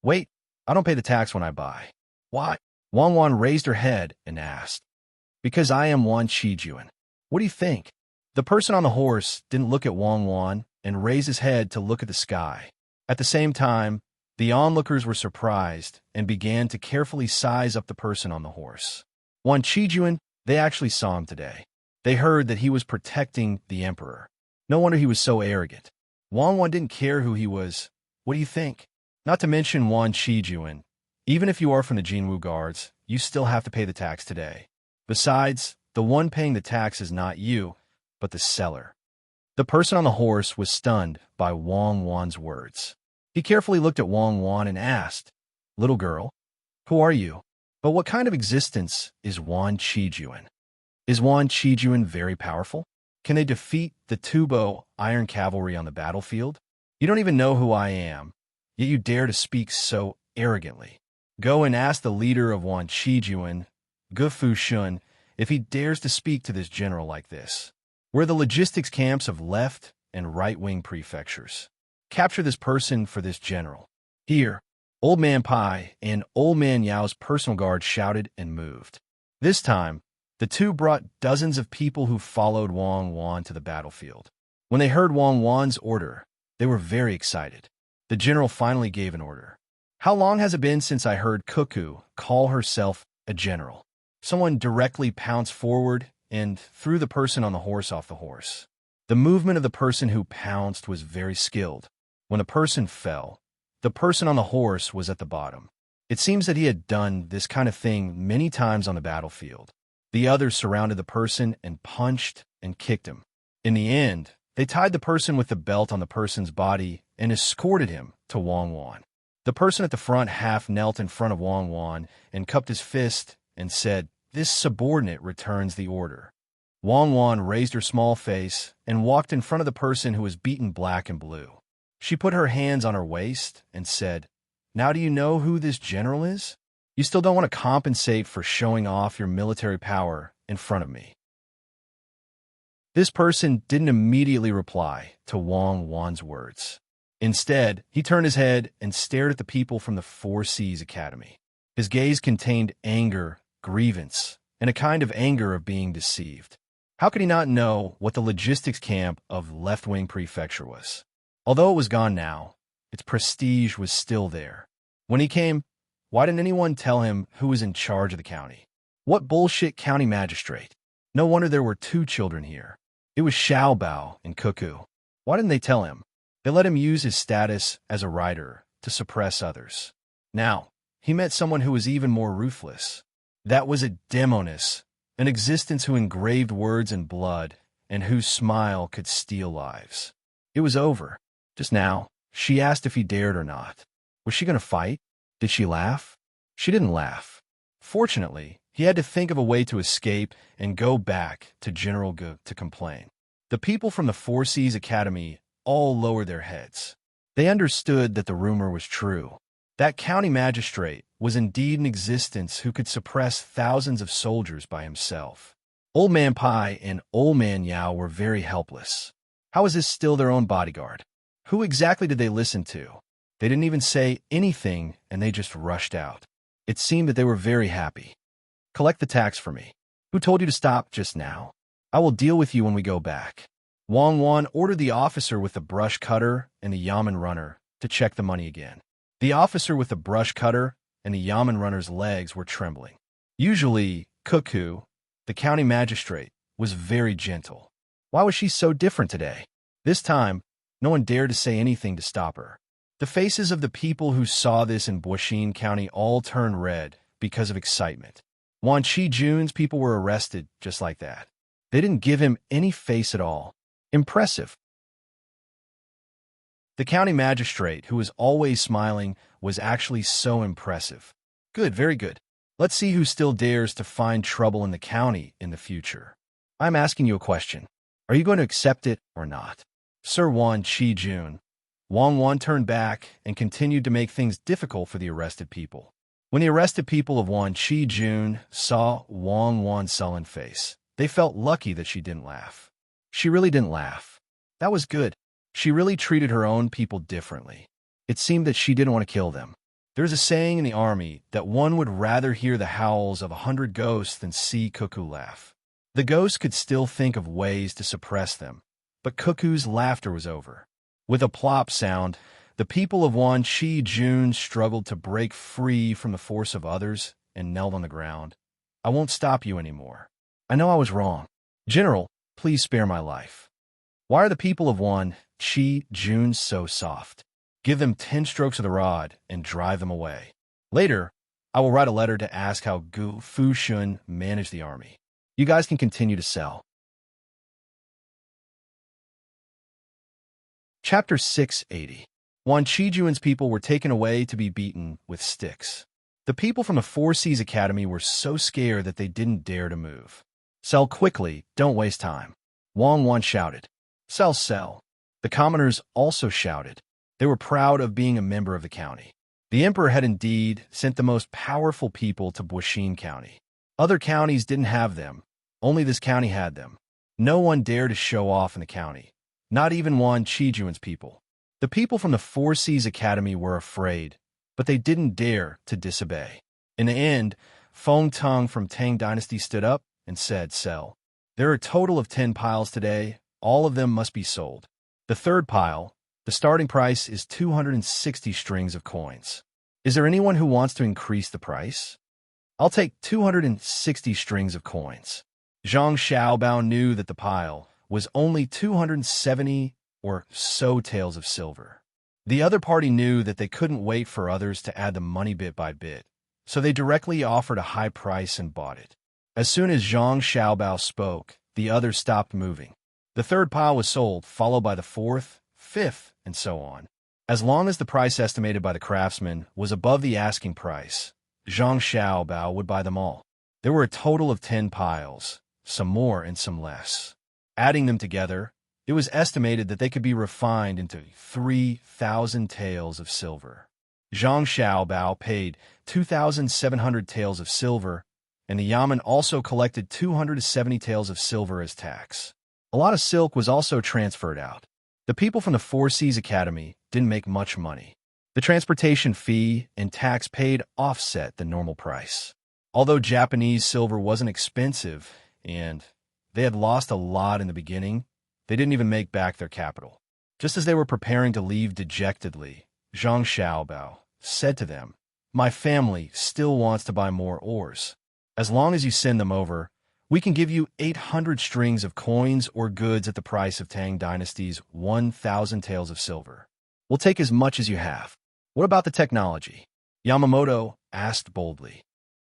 S1: "Wait, I don't pay the tax when I buy." "Why?" Wang Wan raised her head and asked. "Because I am Wan Qijuan. What do you think?" The person on the horse didn't look at Wang Wan and raised his head to look at the sky. At the same time, the onlookers were surprised and began to carefully size up the person on the horse. Wan Qijuan, they actually saw him today. They heard that he was protecting the emperor. No wonder he was so arrogant. Wang Wan didn't care who he was. What do you think? Not to mention Wan Qijuan. Even if you are from the Jinwu Guards, you still have to pay the tax today. Besides, the one paying the tax is not you, but the seller. The person on the horse was stunned by Wang Wan's words. He carefully looked at Wang Wan and asked, "Little girl, who are you? But what kind of existence is Wan Qijuan? Is Wan Qijuan very powerful? Can they defeat the Tubo Iron Cavalry on the battlefield? You don't even know who I am, yet you dare to speak so arrogantly. Go and ask the leader of Wan Qijuan, Gu Fushun, if he dares to speak to this general like this. We're the logistics camps of left and right-wing prefectures. Capture this person for this general." Here, Old Man Pai and Old Man Yao's personal guard shouted and moved. This time, the two brought dozens of people who followed Wang Wan to the battlefield. When they heard Wang Wan's order, they were very excited. The general finally gave an order. "How long has it been since I heard Cuckoo call herself a general?" Someone directly pounced forward and threw the person on the horse off the horse. The movement of the person who pounced was very skilled. When the person fell, the person on the horse was at the bottom. It seems that he had done this kind of thing many times on the battlefield. The others surrounded the person and punched and kicked him. In the end, they tied the person with the belt on the person's body and escorted him to Wang Wan. The person at the front half knelt in front of Wang Wan and cupped his fist and said, "This subordinate returns the order." Wang Wan raised her small face and walked in front of the person who was beaten black and blue. She put her hands on her waist and said, "Now do you know who this general is? You still don't want to compensate for showing off your military power in front of me." This person didn't immediately reply to Wang Wan's words. Instead, he turned his head and stared at the people from the Four Seas Academy. His gaze contained anger, grievance, and a kind of anger of being deceived. How could he not know what the logistics camp of left-wing prefecture was? Although it was gone now, its prestige was still there. When he came, why didn't anyone tell him who was in charge of the county? What bullshit county magistrate? No wonder there were two children here. It was Xiaobao and Cuckoo. Why didn't they tell him? They let him use his status as a writer to suppress others. Now, he met someone who was even more ruthless. That was a demoness, an existence who engraved words in blood and whose smile could steal lives. It was over. Just now, she asked if he dared or not. Was she going to fight? Did she laugh? She didn't laugh. Fortunately, he had to think of a way to escape and go back to General Gu to complain. The people from the Four Seas Academy all lowered their heads. They understood that the rumor was true. That county magistrate was indeed in existence who could suppress thousands of soldiers by himself. Old Man Pai and Old Man Yao were very helpless. How was this still their own bodyguard? Who exactly did they listen to? They didn't even say anything, and they just rushed out. It seemed that they were very happy. "Collect the tax for me. Who told you to stop just now? I will deal with you when we go back." Wang Wan ordered the officer with the brush cutter and the yamen runner to check the money again. The officer with the brush cutter and the yamen runner's legs were trembling. Usually, Cuckoo, the county magistrate, was very gentle. Why was she so different today? This time, no one dared to say anything to stop her. The faces of the people who saw this in Buixin County all turned red because of excitement. Wan Chi-jun's people were arrested just like that. They didn't give him any face at all. Impressive. The county magistrate, who was always smiling, was actually so impressive. Good, very good. Let's see who still dares to find trouble in the county in the future. I'm asking you a question. Are you going to accept it or not? Sir Wan Chi-jun. Wang Wan turned back and continued to make things difficult for the arrested people. When the arrested people of Wan Chi-jun saw Wang Wan's sullen face, they felt lucky that she didn't laugh. She really didn't laugh. That was good. She really treated her own people differently. It seemed that she didn't want to kill them. There's a saying in the army that one would rather hear the howls of 100 ghosts than see Cuckoo laugh. The ghosts could still think of ways to suppress them, but Cuckoo's laughter was over. With a plop sound, the people of Wan Chi-jun struggled to break free from the force of others and knelt on the ground. "I won't stop you anymore. I know I was wrong. General, please spare my life." Why are the people of Wan Chi-jun so soft? Give them 10 strokes of the rod and drive them away. Later, I will write a letter to ask how Gu Fushun managed the army. You guys can continue to sell. Chapter 680. Wan Chi-jun's people were taken away to be beaten with sticks. The people from the Four Seas Academy were so scared that they didn't dare to move. "Sell quickly, don't waste time." Wang Wan shouted. "Sell, sell." The commoners also shouted. They were proud of being a member of the county. The emperor had indeed sent the most powerful people to Buixin County. Other counties didn't have them. Only this county had them. No one dared to show off in the county. Not even Wan Chi-jun's people. The people from the Four Seas Academy were afraid, but they didn't dare to disobey. In the end, Feng Tang from Tang Dynasty stood up and said, "Sell." There are a total of 10 piles today. All of them must be sold. The third pile, the starting price is 260 strings of coins. Is there anyone who wants to increase the price? I'll take 260 strings of coins. Zhang Xiaobao knew that the pile was only 270 or so taels of silver. The other party knew that they couldn't wait for others to add the money bit by bit, so they directly offered a high price and bought it. As soon as Zhang Xiaobao spoke, the others stopped moving. The third pile was sold, followed by the fourth, fifth, and so on. As long as the price estimated by the craftsman was above the asking price, Zhang Xiaobao would buy them all. There were a total of 10 piles, some more, and some less. Adding them together, it was estimated that they could be refined into 3,000 taels of silver. Zhang Xiaobao paid 2,700 taels of silver, and the Yamen also collected 270 taels of silver as tax. A lot of silk was also transferred out. The people from the Four Seas Academy didn't make much money. The transportation fee and tax paid offset the normal price. Although Japanese silver wasn't expensive and they had lost a lot in the beginning, they didn't even make back their capital. Just as they were preparing to leave dejectedly, Zhang Xiaobao said to them, "My family still wants to buy more ores. As long as you send them over, we can give you 800 strings of coins or goods at the price of Tang Dynasty's 1,000 taels of silver. We'll take as much as you have." "What about the technology?" Yamamoto asked boldly.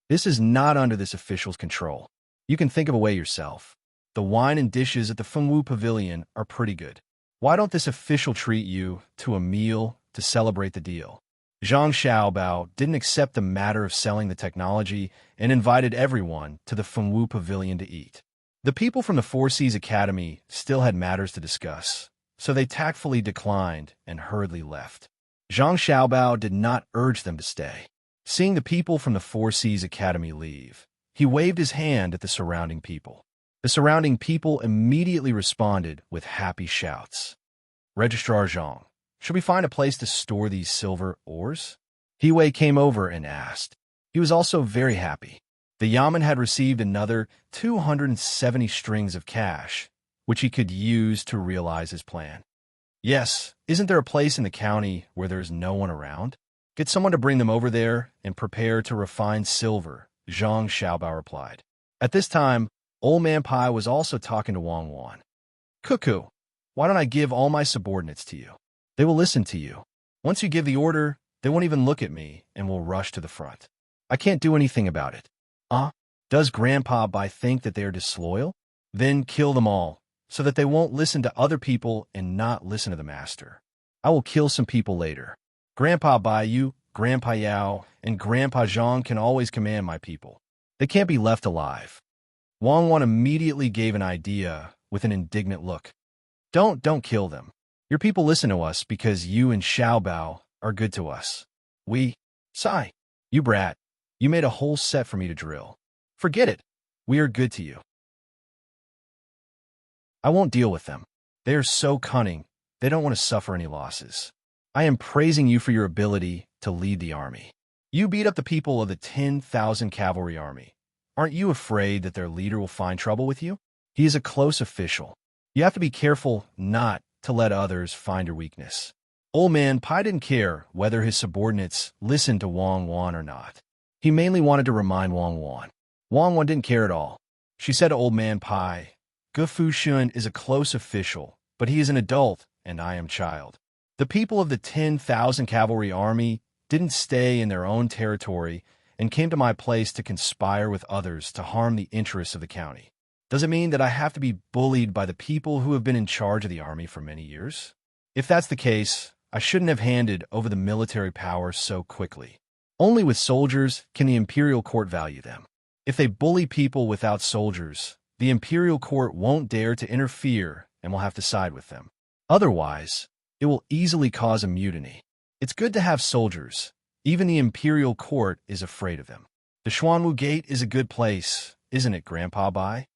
S1: "This is not under this official's control. You can think of a way yourself. The wine and dishes at the Fengwu Pavilion are pretty good. Why don't this official treat you to a meal to celebrate the deal?" Zhang Xiaobao didn't accept the matter of selling the technology and invited everyone to the Fengwu Pavilion to eat. The people from the Four Seas Academy still had matters to discuss, so they tactfully declined and hurriedly left. Zhang Xiaobao did not urge them to stay. Seeing the people from the Four Seas Academy leave, he waved his hand at the surrounding people. The surrounding people immediately responded with happy shouts. "Registrar Zhang, should we find a place to store these silver ores?" Wei came over and asked. He was also very happy. The Yamen had received another 270 strings of cash, which he could use to realize his plan. "Yes, isn't there a place in the county where there's no one around? Get someone to bring them over there and prepare to refine silver," Zhang Xiaobao replied. At this time, Old Man Pai was also talking to Wang Wan. "Cuckoo, why don't I give all my subordinates to you? They will listen to you. Once you give the order, they won't even look at me and will rush to the front. I can't do anything about it." Does Grandpa Bai think that they are disloyal? Then kill them all, so that they won't listen to other people and not listen to the master. I will kill some people later. Grandpa Bai, you, Grandpa Yao, and Grandpa Zhang can always command my people. They can't be left alive." Wang Wan immediately gave an idea with an indignant look. Don't kill them. Your people listen to us because you and Xiaobao are good to us. Sigh. You brat. You made a whole set for me to drill. Forget it. We are good to you. I won't deal with them. They are so cunning, they don't want to suffer any losses. I am praising you for your ability to lead the army. You beat up the people of the 10,000 cavalry army. Aren't you afraid that their leader will find trouble with you? He is a close official. You have to be careful not to let others find your weakness. Old Man Pai didn't care whether his subordinates listened to Wang Wan or not. He mainly wanted to remind Wang Wan. Wang Wan didn't care at all. She said to Old Man Pai, "Ge Fushun is a close official, but he is an adult, and I am child. The people of the 10,000 cavalry army didn't stay in their own territory and came to my place to conspire with others to harm the interests of the county. Does it mean that I have to be bullied by the people who have been in charge of the army for many years? If that's the case, I shouldn't have handed over the military power so quickly. Only with soldiers can the imperial court value them. If they bully people without soldiers, the imperial court won't dare to interfere and will have to side with them. Otherwise, it will easily cause a mutiny. It's good to have soldiers. Even the imperial court is afraid of them. The Xuanwu Gate is a good place, isn't it, Grandpa Bai?"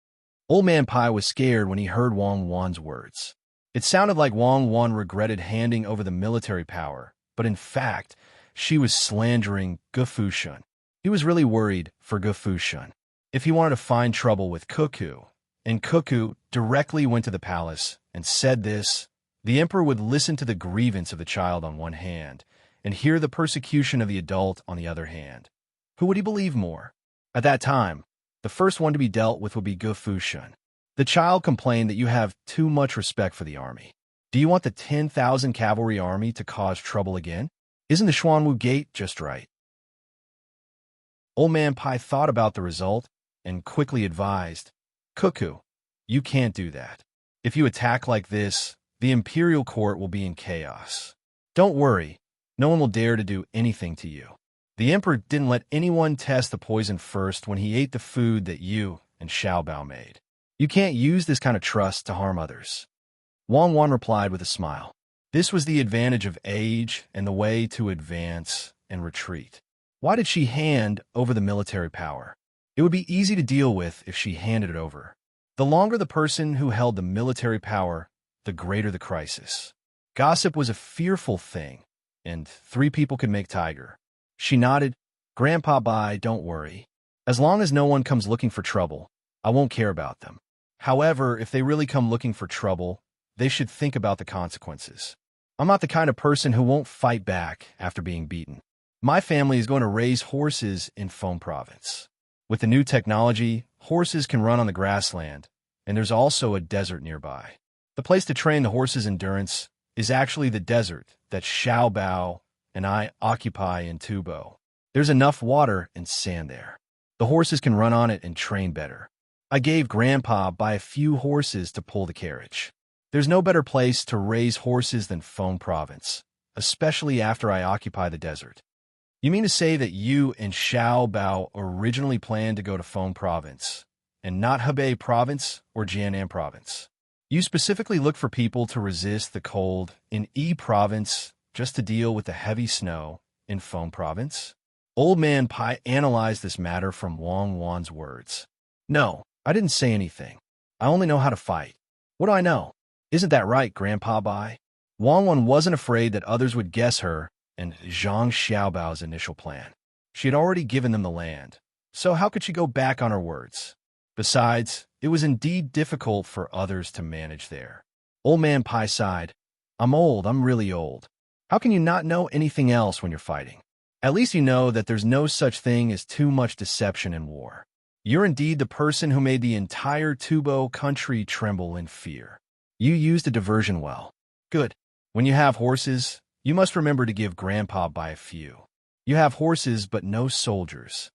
S1: Old Man Pai was scared when he heard Wang Wan's words. It sounded like Wang Wan regretted handing over the military power, but in fact, she was slandering Ge Fushun. He was really worried for Ge Fushun. If he wanted to find trouble with Cuckoo, and Cuckoo directly went to the palace and said this, the emperor would listen to the grievance of the child on one hand and hear the persecution of the adult on the other hand. Who would he believe more? At that time, the first one to be dealt with would be Ge Fushun. The child complained that you have too much respect for the army. Do you want the 10,000 cavalry army to cause trouble again? Isn't the Xuanwu Gate just right? Old Man Pai thought about the result and quickly advised, "Cuckoo, you can't do that. If you attack like this, the imperial court will be in chaos. Don't worry, no one will dare to do anything to you. The emperor didn't let anyone test the poison first when he ate the food that you and Xiaobao made. You can't use this kind of trust to harm others. Wang Wan replied with a smile. This was the advantage of age and the way to advance and retreat. Why did she hand over the military power? It would be easy to deal with if she handed it over. The longer the person who held the military power, the greater the crisis. Gossip was a fearful thing, and 3 people could make tiger. She nodded. Grandpa, bye, don't worry. As long as no one comes looking for trouble, I won't care about them. However, if they really come looking for trouble, they should think about the consequences. I'm not the kind of person who won't fight back after being beaten. My family is going to raise horses in Foam Province. With the new technology, horses can run on the grassland, and there's also a desert nearby. The place to train the horses' endurance is actually the desert that Xiao Bao and I occupy in Tubo. There's enough water and sand there. The horses can run on it and train better. I gave Grandpa by a few horses to pull the carriage. There's no better place to raise horses than Foam Province, especially after I occupy the desert. You mean to say that you and Xiao Bao originally planned to go to Foam Province, and not Hebei Province or Jianan Province? You specifically look for people to resist the cold in Yi Province just to deal with the heavy snow in Foam Province? Old Man Pai analyzed this matter from Wang Wan's words. No, I didn't say anything. I only know how to fight. What do I know? Isn't that right, Grandpa Bai? Wang Wan wasn't afraid that others would guess her and Zhang Xiaobao's initial plan. She had already given them the land, so how could she go back on her words? Besides, it was indeed difficult for others to manage there. Old Man Pai sighed. I'm old, I'm really old. How can you not know anything else when you're fighting? At least you know that there's no such thing as too much deception in war. You're indeed the person who made the entire Tubo country tremble in fear. You used a diversion well. Good. When you have horses, you must remember to give Grandpa by a few. You have horses, but no soldiers.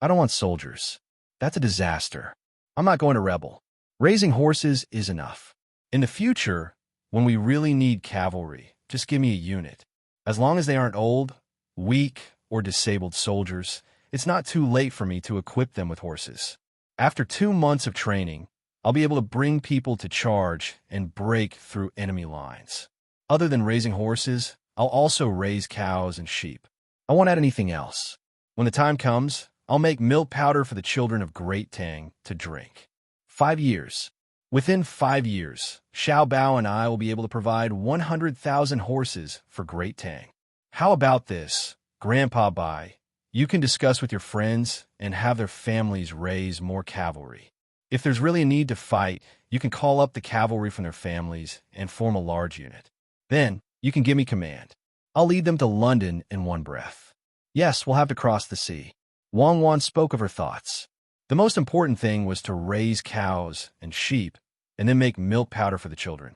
S1: I don't want soldiers. That's a disaster. I'm not going to rebel. Raising horses is enough. In the future, when we really need cavalry, just give me a unit. As long as they aren't old, weak, or disabled soldiers, it's not too late for me to equip them with horses. After 2 months of training, I'll be able to bring people to charge and break through enemy lines. Other than raising horses, I'll also raise cows and sheep. I won't add anything else. When the time comes, I'll make milk powder for the children of Great Tang to drink. 5 years. Within 5 years, Xiao Bao and I will be able to provide 100,000 horses for Great Tang. How about this, Grandpa Bai? You can discuss with your friends and have their families raise more cavalry. If there's really a need to fight, you can call up the cavalry from their families and form a large unit. Then, you can give me command. I'll lead them to London in one breath. Yes, we'll have to cross the sea. Wang Wan spoke of her thoughts. The most important thing was to raise cows and sheep and then make milk powder for the children.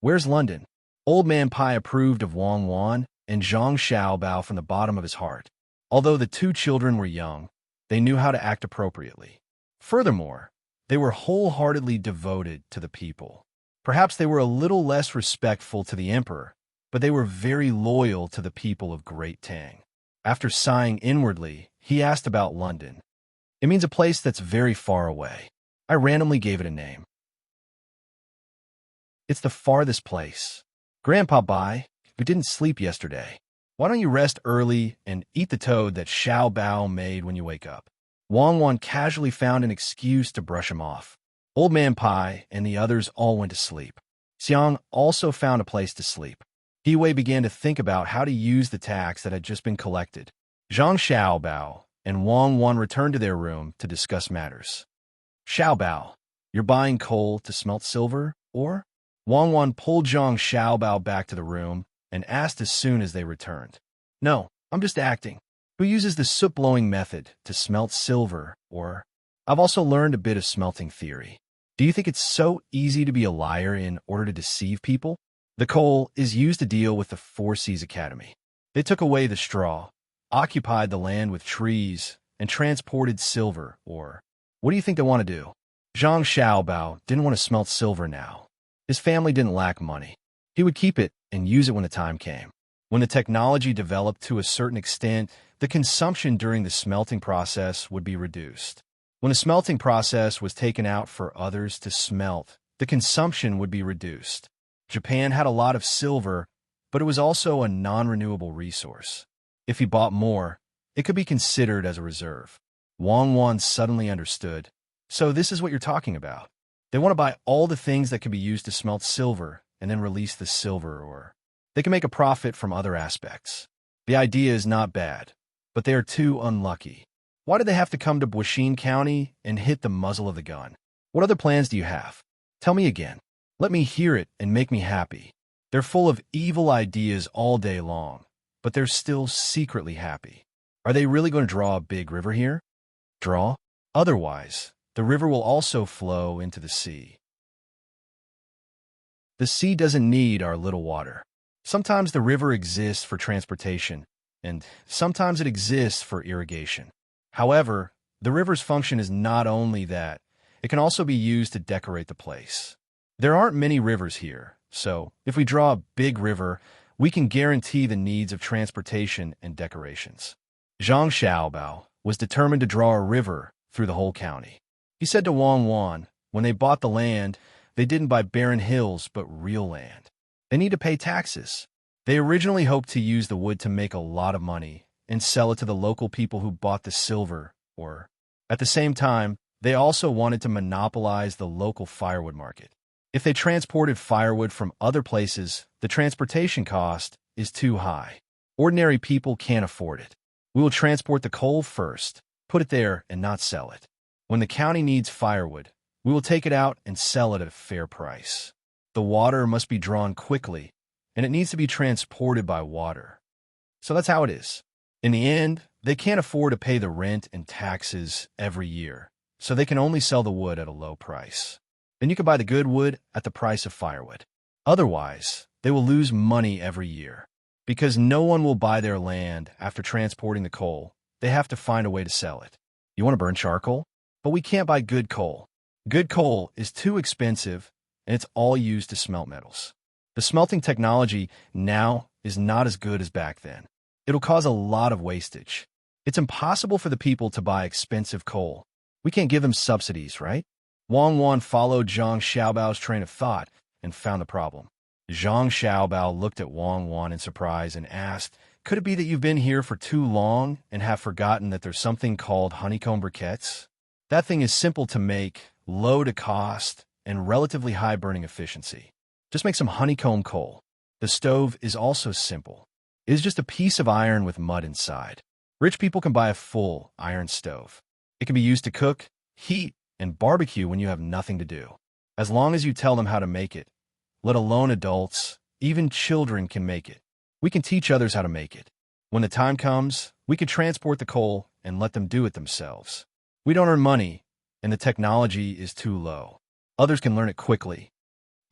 S1: Where's London? Old Man Pai approved of Wang Wan and Zhang Xiaobao from the bottom of his heart. Although the 2 children were young, they knew how to act appropriately. Furthermore, they were wholeheartedly devoted to the people. Perhaps they were a little less respectful to the emperor, but they were very loyal to the people of Great Tang. After sighing inwardly, he asked about London. It means a place that's very far away. I randomly gave it a name. It's the farthest place. Grandpa Bai, you didn't sleep yesterday. Why don't you rest early and eat the toad that Xiao Bao made when you wake up? Wang Wan casually found an excuse to brush him off. Old Man Pai and the others all went to sleep. Xiang also found a place to sleep. He Wei began to think about how to use the tax that had just been collected. Zhang Xiaobao and Wang Wan returned to their room to discuss matters. Xiaobao, you're buying coal to smelt silver, or? Wang Wan pulled Zhang Xiaobao back to the room and asked as soon as they returned. No, I'm just acting. Who uses the soot-blowing method to smelt silver, or? I've also learned a bit of smelting theory. Do you think it's so easy to be a liar in order to deceive people? The coal is used to deal with the Four Seas Academy. They took away the straw, occupied the land with trees, and transported silver, or what do you think they want to do? Zhang Xiaobao didn't want to smelt silver now. His family didn't lack money. He would keep it and use it when the time came. When the technology developed to a certain extent, the consumption during the smelting process would be reduced. When the smelting process was taken out for others to smelt, the consumption would be reduced. Japan had a lot of silver, but it was also a non-renewable resource. If he bought more, it could be considered as a reserve. Wang Wan suddenly understood. So this is what you're talking about. They want to buy all the things that can be used to smelt silver and then release the silver, or they can make a profit from other aspects. The idea is not bad, but they are too unlucky. Why did they have to come to Buishin County and hit the muzzle of the gun? What other plans do you have? Tell me again. Let me hear it and make me happy. They're full of evil ideas all day long, but they're still secretly happy. Are they really going to draw a big river here? Draw? Otherwise, the river will also flow into the sea. The sea doesn't need our little water. Sometimes the river exists for transportation, and sometimes it exists for irrigation. However, the river's function is not only that, it can also be used to decorate the place. There aren't many rivers here, so if we draw a big river, we can guarantee the needs of transportation and decorations. Zhang Xiaobao was determined to draw a river through the whole county. He said to Wang Wan, when they bought the land, they didn't buy barren hills but real land. They need to pay taxes. They originally hoped to use the wood to make a lot of money and sell it to the local people who bought the silver, or at the same time, they also wanted to monopolize the local firewood market. If they transported firewood from other places, the transportation cost is too high. Ordinary people can't afford it. We will transport the coal first, put it there, and not sell it. When the county needs firewood, we will take it out and sell it at a fair price. The water must be drawn quickly, and it needs to be transported by water. So that's how it is. In the end, they can't afford to pay the rent and taxes every year, so they can only sell the wood at a low price. Then you can buy the good wood at the price of firewood. Otherwise, they will lose money every year. Because no one will buy their land after transporting the coal, they have to find a way to sell it. You want to burn charcoal? But we can't buy good coal. Good coal is too expensive, and it's all used to smelt metals. The smelting technology now is not as good as back then. It'll cause a lot of wastage. It's impossible for the people to buy expensive coal. We can't give them subsidies, right? Wang Wan followed Zhang Xiaobao's train of thought and found the problem. Zhang Xiaobao looked at Wang Wan in surprise and asked, could it be that you've been here for too long and have forgotten that there's something called honeycomb briquettes? That thing is simple to make, low to cost, and relatively high burning efficiency. Just make some honeycomb coal. The stove is also simple. It is just a piece of iron with mud inside. Rich people can buy a full iron stove. It can be used to cook, heat, and barbecue when you have nothing to do. As long as you tell them how to make it, let alone adults, even children can make it. We can teach others how to make it. When the time comes, we can transport the coal and let them do it themselves. We don't earn money, and the technology is too low. Others can learn it quickly.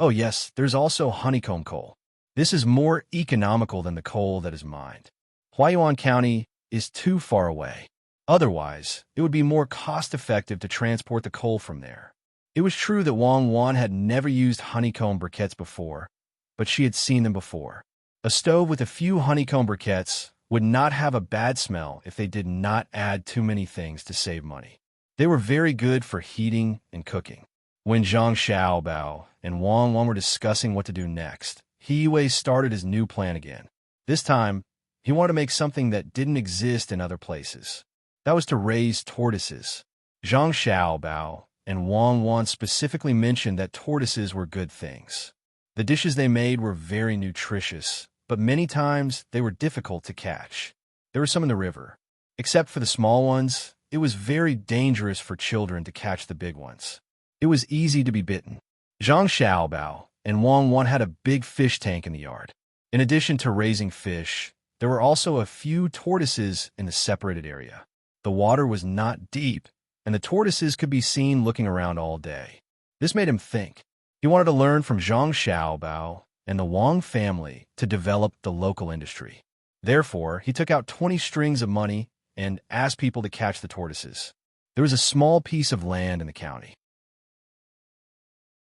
S1: Oh yes, there's also honeycomb coal. This is more economical than the coal that is mined. Huaiyuan County is too far away. Otherwise, it would be more cost-effective to transport the coal from there. It was true that Wang Wan had never used honeycomb briquettes before, but she had seen them before. A stove with a few honeycomb briquettes would not have a bad smell if they did not add too many things to save money. They were very good for heating and cooking. When Zhang Xiaobao and Wang Wan were discussing what to do next, He Wei started his new plan again. This time, he wanted to make something that didn't exist in other places. That was to raise tortoises. Zhang Xiaobao and Wang Wan specifically mentioned that tortoises were good things. The dishes they made were very nutritious, but many times they were difficult to catch. There were some in the river. Except for the small ones, it was very dangerous for children to catch the big ones. It was easy to be bitten. Zhang Xiaobao and Wang Wan had a big fish tank in the yard. In addition to raising fish, there were also a few tortoises in the separated area. The water was not deep, and the tortoises could be seen looking around all day. This made him think. He wanted to learn from Zhang Xiaobao and the Wang family to develop the local industry. Therefore, he took out 20 strings of money and asked people to catch the tortoises. There was a small piece of land in the county.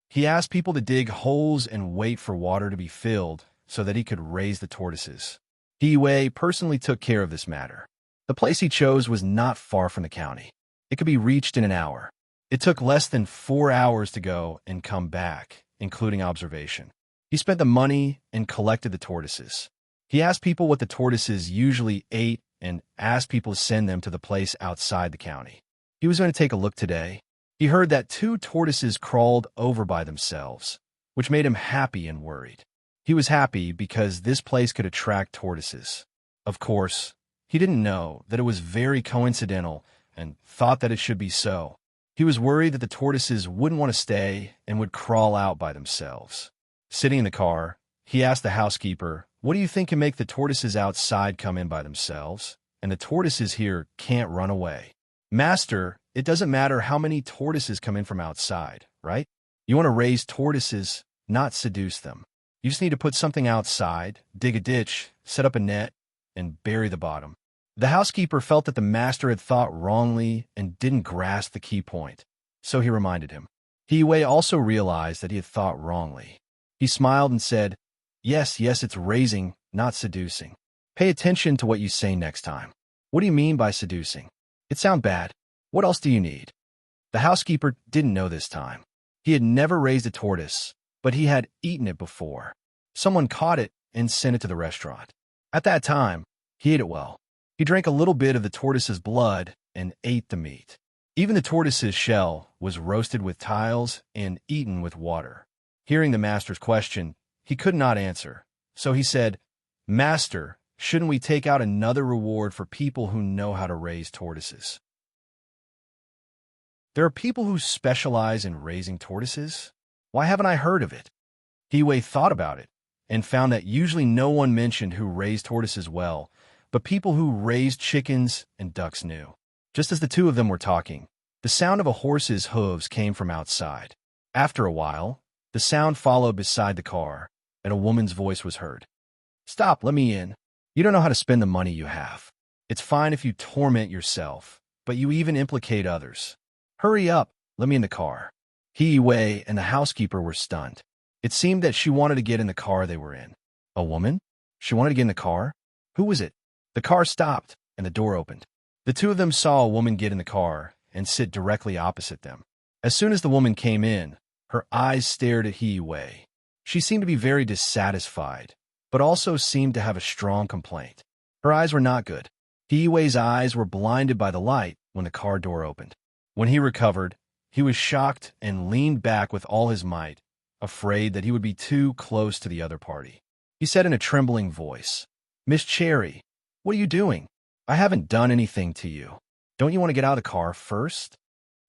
S1: He asked people to dig holes and wait for water to be filled so that he could raise the tortoises. He Wei personally took care of this matter. The place he chose was not far from the county. It could be reached in an hour. It took less than 4 hours to go and come back, including observation. He spent the money and collected the tortoises. He asked people what the tortoises usually ate and asked people to send them to the place outside the county. He was going to take a look today. He heard that 2 tortoises crawled over by themselves, which made him happy and worried. He was happy because this place could attract tortoises. Of course, he didn't know that it was very coincidental and thought that it should be so. He was worried that the tortoises wouldn't want to stay and would crawl out by themselves. Sitting in the car, he asked the housekeeper, "What do you think can make the tortoises outside come in by themselves? And the tortoises here can't run away." "Master, it doesn't matter how many tortoises come in from outside, right? You want to raise tortoises, not seduce them. You just need to put something outside, dig a ditch, set up a net, and bury the bottom." The housekeeper felt that the master had thought wrongly and didn't grasp the key point, so he reminded him. Wei also realized that he had thought wrongly. He smiled and said, Yes, it's raising, not seducing. Pay attention to what you say next time. What do you mean by seducing? It sounds bad. What else do you need?" The housekeeper didn't know this time. He had never raised a tortoise, but he had eaten it before. Someone caught it and sent it to the restaurant. At that time, he ate it well. He drank a little bit of the tortoise's blood and ate the meat. Even the tortoise's shell was roasted with tiles and eaten with water. Hearing the master's question, he could not answer, so he said, "Master, shouldn't we take out another reward for people who know how to raise tortoises?" There are people who specialize in raising tortoises? Why haven't I heard of it? Wei thought about it and found that usually no one mentioned who raised tortoises well, but people who raised chickens and ducks knew. Just as the 2 of them were talking, the sound of a horse's hooves came from outside. After a while, the sound followed beside the car, and a woman's voice was heard. "Stop, let me in. You don't know how to spend the money you have. It's fine if you torment yourself, but you even implicate others. Hurry up, let me in the car." Wei and the housekeeper were stunned. It seemed that she wanted to get in the car they were in. A woman? She wanted to get in the car? Who was it? The car stopped, and the door opened. The 2 of them saw a woman get in the car and sit directly opposite them. As soon as the woman came in, her eyes stared at Wei. She seemed to be very dissatisfied, but also seemed to have a strong complaint. Her eyes were not good. Wei's eyes were blinded by the light when the car door opened. When he recovered, he was shocked and leaned back with all his might, afraid that he would be too close to the other party. He said in a trembling voice, "Miss Cherry, what are you doing? I haven't done anything to you. Don't you want to get out of the car first?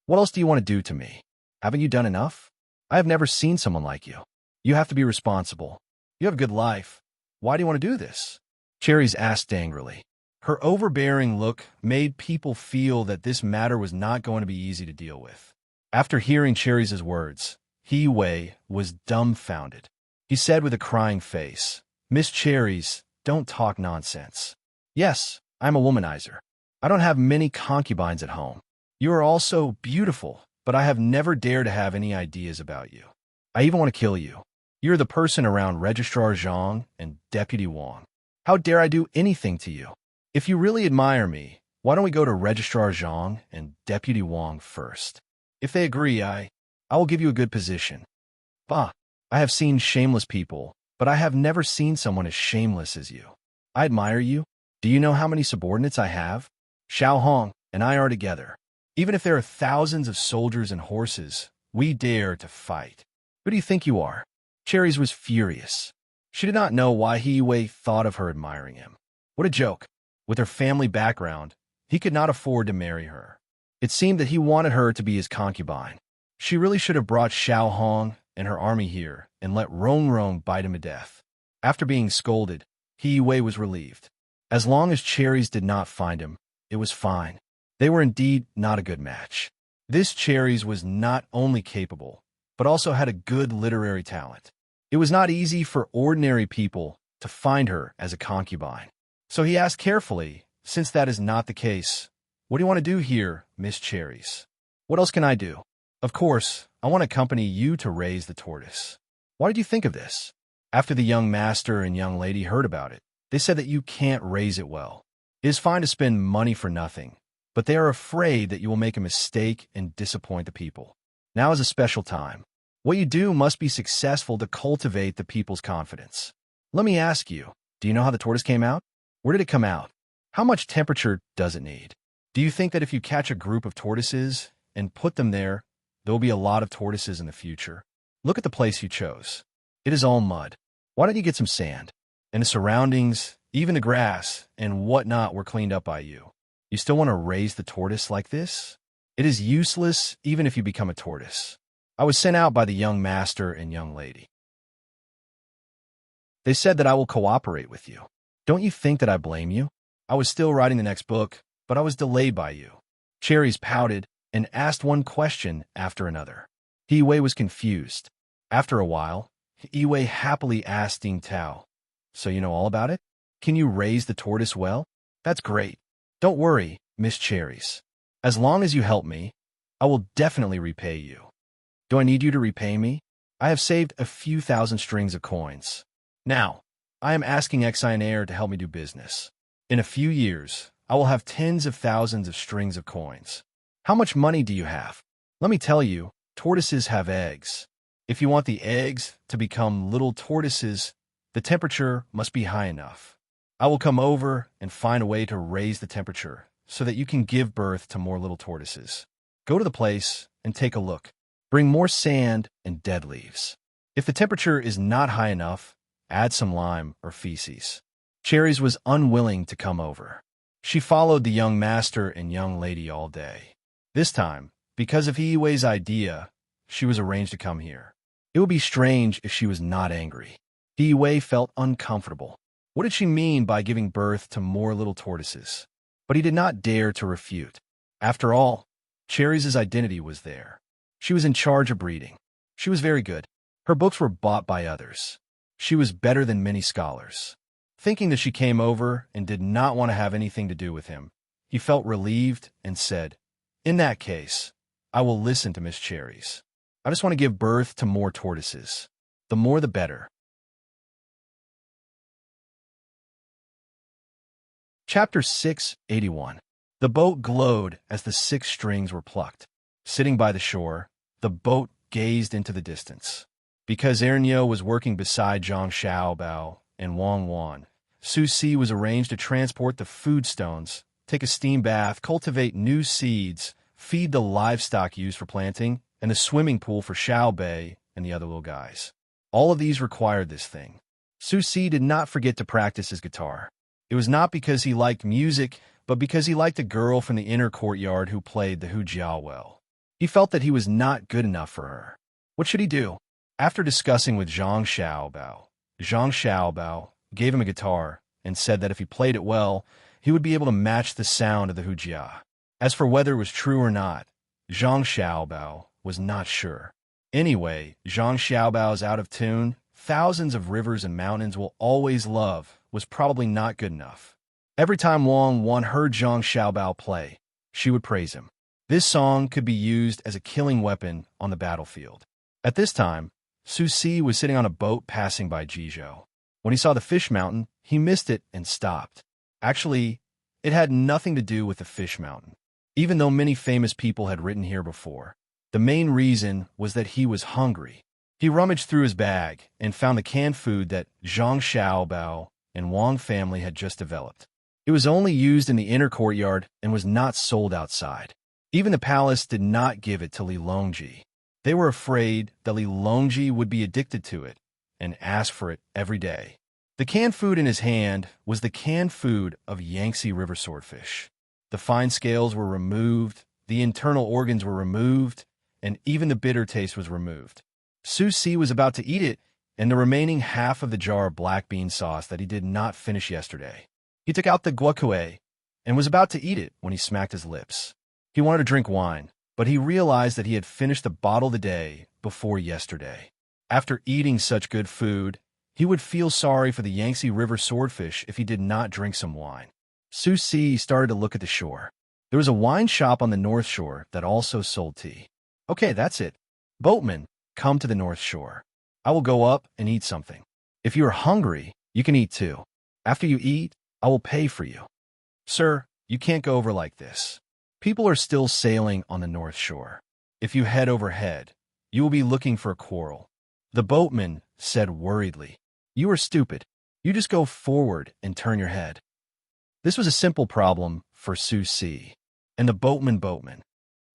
S1: What else do you want to do to me? Haven't you done enough? I have never seen someone like you. You have to be responsible. You have a good life. Why do you want to do this?" Cherries asked angrily. Her overbearing look made people feel that this matter was not going to be easy to deal with. After hearing Cherries' words, Wei was dumbfounded. He said with a crying face, "Miss Cherries, don't talk nonsense. Yes, I'm a womanizer. I don't have many concubines at home. You are also beautiful, but I have never dared to have any ideas about you. I even want to kill you. You're the person around Registrar Zhang and Deputy Wang. How dare I do anything to you? If you really admire me, why don't we go to Registrar Zhang and Deputy Wang first? If they agree, I will give you a good position. Bah, I have seen shameless people, but I have never seen someone as shameless as you. I admire you. Do you know how many subordinates I have? Xiao Hong and I are together. Even if there are thousands of soldiers and horses, we dare to fight. Who do you think you are?" Cherries was furious. She did not know why Wei thought of her admiring him. What a joke. With her family background, he could not afford to marry her. It seemed that he wanted her to be his concubine. She really should have brought Xiao Hong and her army here and let Rong Rong bite him to death. After being scolded, Wei was relieved. As long as Cherries did not find him, it was fine. They were indeed not a good match. This Cherries was not only capable, but also had a good literary talent. It was not easy for ordinary people to find her as a concubine. So he asked carefully, "Since that is not the case, what do you want to do here, Miss Cherries? What else can I do? Of course, I want to accompany you to raise the tortoise. Why did you think of this?" After the young master and young lady heard about it, they said that you can't raise it well. It is fine to spend money for nothing, but they are afraid that you will make a mistake and disappoint the people. Now is a special time. What you do must be successful to cultivate the people's confidence. Let me ask you, do you know how the tortoise came out? Where did it come out? How much temperature does it need? Do you think that if you catch a group of tortoises and put them there will be a lot of tortoises in the future? Look at the place you chose. It is all mud. Why don't you get some sand? And the surroundings, even the grass and whatnot were cleaned up by you. You still want to raise the tortoise like this? It is useless even if you become a tortoise. I was sent out by the young master and young lady. They said that I will cooperate with you. Don't you think that I blame you? I was still writing the next book, but I was delayed by you. Cherries pouted and asked one question after another. He-Wei was confused. After a while, He-Wei happily asked Ding Tao, "So you know all about it? Can you raise the tortoise well? That's great. Don't worry, Miss Cherries. As long as you help me, I will definitely repay you." "Do I need you to repay me? I have saved a few thousand strings of coins. Now, I am asking Exionaire to help me do business. In a few years, I will have tens of thousands of strings of coins. How much money do you have? Let me tell you, tortoises have eggs. If you want the eggs to become little tortoises, the temperature must be high enough. I will come over and find a way to raise the temperature so that you can give birth to more little tortoises. Go to the place and take a look. Bring more sand and dead leaves. If the temperature is not high enough, add some lime or feces." Cherries was unwilling to come over. She followed the young master and young lady all day. This time, because of He-Wei's idea, she was arranged to come here. It would be strange if she was not angry. He-Wei felt uncomfortable. What did she mean by giving birth to more little tortoises? But he did not dare to refute. After all, Cherries' identity was there. She was in charge of breeding. She was very good. Her books were bought by others. She was better than many scholars. Thinking that she came over and did not want to have anything to do with him, he felt relieved and said, "In that case, I will listen to Miss Cherries. I just want to give birth to more tortoises. The more the better." Chapter 681. The boat glowed as the 6 strings were plucked. Sitting by the shore, the boat gazed into the distance. Because Ernyo was working beside Zhang Xiaobao and Wang Wan, Su Si was arranged to transport the food stones, take a steam bath, cultivate new seeds, feed the livestock used for planting, and the swimming pool for Xiao Bei and the other little guys. All of these required this thing. Su Si did not forget to practice his guitar. It was not because he liked music, but because he liked a girl from the inner courtyard who played the hujiao well. He felt that he was not good enough for her. What should he do? After discussing with Zhang Xiaobao gave him a guitar and said that if he played it well, he would be able to match the sound of the hujia. As for whether it was true or not, Zhang Xiaobao was not sure. Anyway, Zhang Xiaobao's out of tune, thousands of rivers and mountains will always love, was probably not good enough. Every time Wang Wan heard Zhang Xiaobao play, she would praise him. This song could be used as a killing weapon on the battlefield. At this time, Su Si was sitting on a boat passing by Jizhou. When he saw the fish mountain, he missed it and stopped. Actually, it had nothing to do with the fish mountain. Even though many famous people had written here before, the main reason was that he was hungry. He rummaged through his bag and found the canned food that Zhang Xiaobao and Wang family had just developed. It was only used in the inner courtyard and was not sold outside. Even the palace did not give it to Li Longji. They were afraid that Li Longji would be addicted to it and ask for it every day. The canned food in his hand was the canned food of Yangtze River swordfish. The fine scales were removed, the internal organs were removed, and even the bitter taste was removed. Su Si was about to eat it and the remaining half of the jar of black bean sauce that he did not finish yesterday. He took out the guacue and was about to eat it when he smacked his lips. He wanted to drink wine, but he realized that he had finished the bottle the day before yesterday. After eating such good food, he would feel sorry for the Yangtze River swordfish if he did not drink some wine. Su Si started to look at the shore. There was a wine shop on the north shore that also sold tea. Okay, that's it. Boatman, come to the north shore. I will go up and eat something. If you are hungry, you can eat too. After you eat, I will pay for you. Sir, you can't go over like this. People are still sailing on the North Shore. If you head overhead, you will be looking for a quarrel. The boatman said worriedly, "You are stupid. You just go forward and turn your head." This was a simple problem for Susi and the boatman.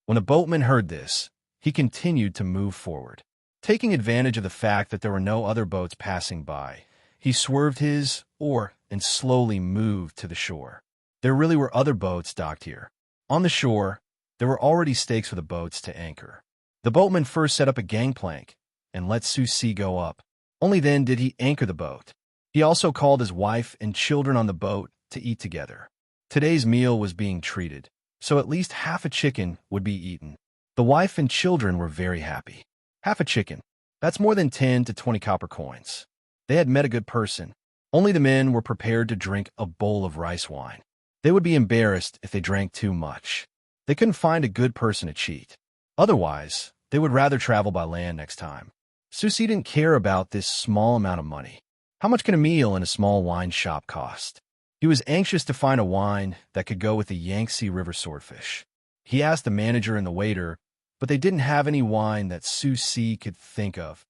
S1: When the boatman heard this, he continued to move forward. Taking advantage of the fact that there were no other boats passing by, he swerved his oar and slowly moved to the shore. There really were other boats docked here. On the shore, there were already stakes for the boats to anchor. The boatman first set up a gangplank and let Susi go up. Only then did he anchor the boat. He also called his wife and children on the boat to eat together. Today's meal was being treated, so at least half a chicken would be eaten. The wife and children were very happy. Half a chicken. That's more than 10 to 20 copper coins. They had met a good person. Only the men were prepared to drink a bowl of rice wine. They would be embarrassed if they drank too much. They couldn't find a good person to cheat. Otherwise, they would rather travel by land next time. Susi didn't care about this small amount of money. How much can a meal in a small wine shop cost? He was anxious to find a wine that could go with the Yangtze River swordfish. He asked the manager and the waiter, but they didn't have any wine that Susi could think of.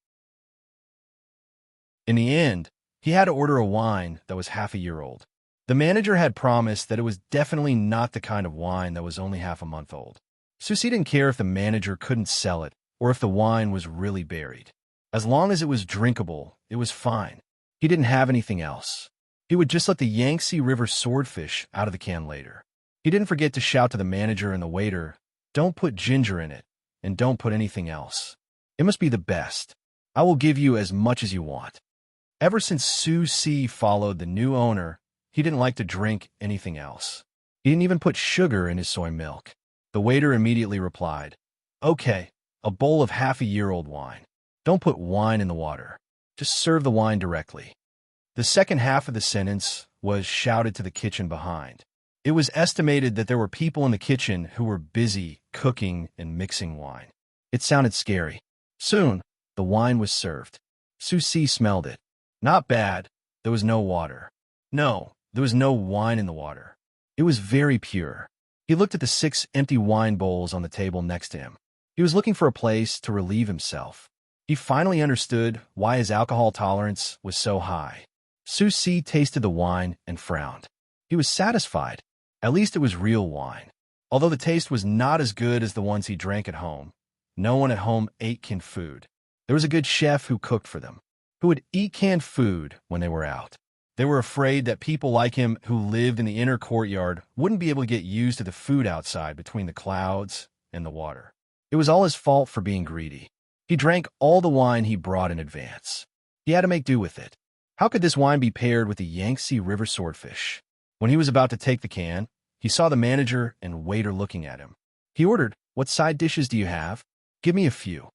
S1: In the end, he had to order a wine that was half a year old. The manager had promised that it was definitely not the kind of wine that was only half a month old. Susi didn't care if the manager couldn't sell it or if the wine was really buried. As long as it was drinkable, it was fine. He didn't have anything else. He would just let the Yangtze River swordfish out of the can later. He didn't forget to shout to the manager and the waiter, "Don't put ginger in it, and don't put anything else. It must be the best. I will give you as much as you want." Ever since Susi followed the new owner, he didn't like to drink anything else. He didn't even put sugar in his soy milk. The waiter immediately replied, "Okay, a bowl of half-a-year-old wine. Don't put wine in the water. Just serve the wine directly." The second half of the sentence was shouted to the kitchen behind. It was estimated that there were people in the kitchen who were busy cooking and mixing wine. It sounded scary. Soon, the wine was served. Susi smelled it. Not bad. There was no water. No, there was no wine in the water. It was very pure. He looked at the 6 empty wine bowls on the table next to him. He was looking for a place to relieve himself. He finally understood why his alcohol tolerance was so high. Susi tasted the wine and frowned. He was satisfied. At least it was real wine. Although the taste was not as good as the ones he drank at home, no one at home ate canned food. There was a good chef who cooked for them, who would eat canned food when they were out. They were afraid that people like him who lived in the inner courtyard wouldn't be able to get used to the food outside between the clouds and the water. It was all his fault for being greedy. He drank all the wine he brought in advance. He had to make do with it. How could this wine be paired with the Yangtze River swordfish? When he was about to take the can, he saw the manager and waiter looking at him. He ordered, "What side dishes do you have? Give me a few."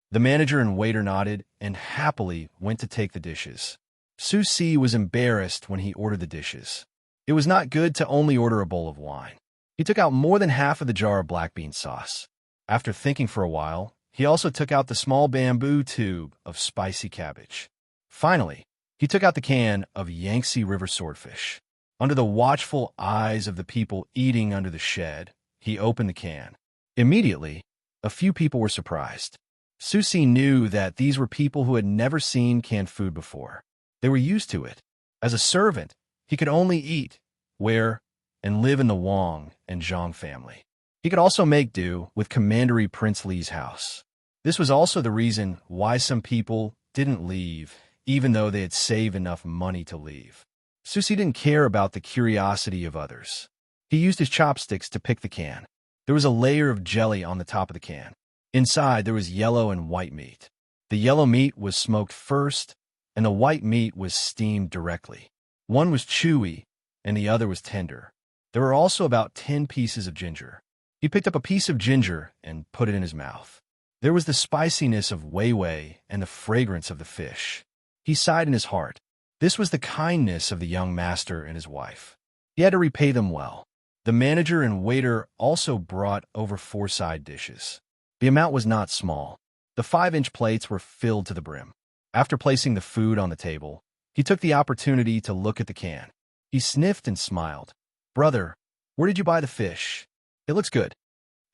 S1: The manager and waiter nodded and happily went to take the dishes. Susi was embarrassed when he ordered the dishes. It was not good to only order a bowl of wine. He took out more than half of the jar of black bean sauce. After thinking for a while, he also took out the small bamboo tube of spicy cabbage. Finally, he took out the can of Yangtze River swordfish. Under the watchful eyes of the people eating under the shed, he opened the can. Immediately, a few people were surprised. Susi knew that these were people who had never seen canned food before. They were used to it. As a servant, he could only eat, wear, and live in the Wang and Zhang family. He could also make do with Commandery Prince Li's house. This was also the reason why some people didn't leave, even though they had saved enough money to leave. Susi didn't care about the curiosity of others. He used his chopsticks to pick the can. There was a layer of jelly on the top of the can. Inside, there was yellow and white meat. The yellow meat was smoked first, and the white meat was steamed directly. One was chewy, and the other was tender. There were also about 10 pieces of ginger. He picked up a piece of ginger and put it in his mouth. There was the spiciness of wei wei and the fragrance of the fish. He sighed in his heart. This was the kindness of the young master and his wife. He had to repay them well. The manager and waiter also brought over 4 side dishes. The amount was not small. The 5-inch plates were filled to the brim. After placing the food on the table, he took the opportunity to look at the can. He sniffed and smiled. "Brother, Where did you buy the fish? It looks good.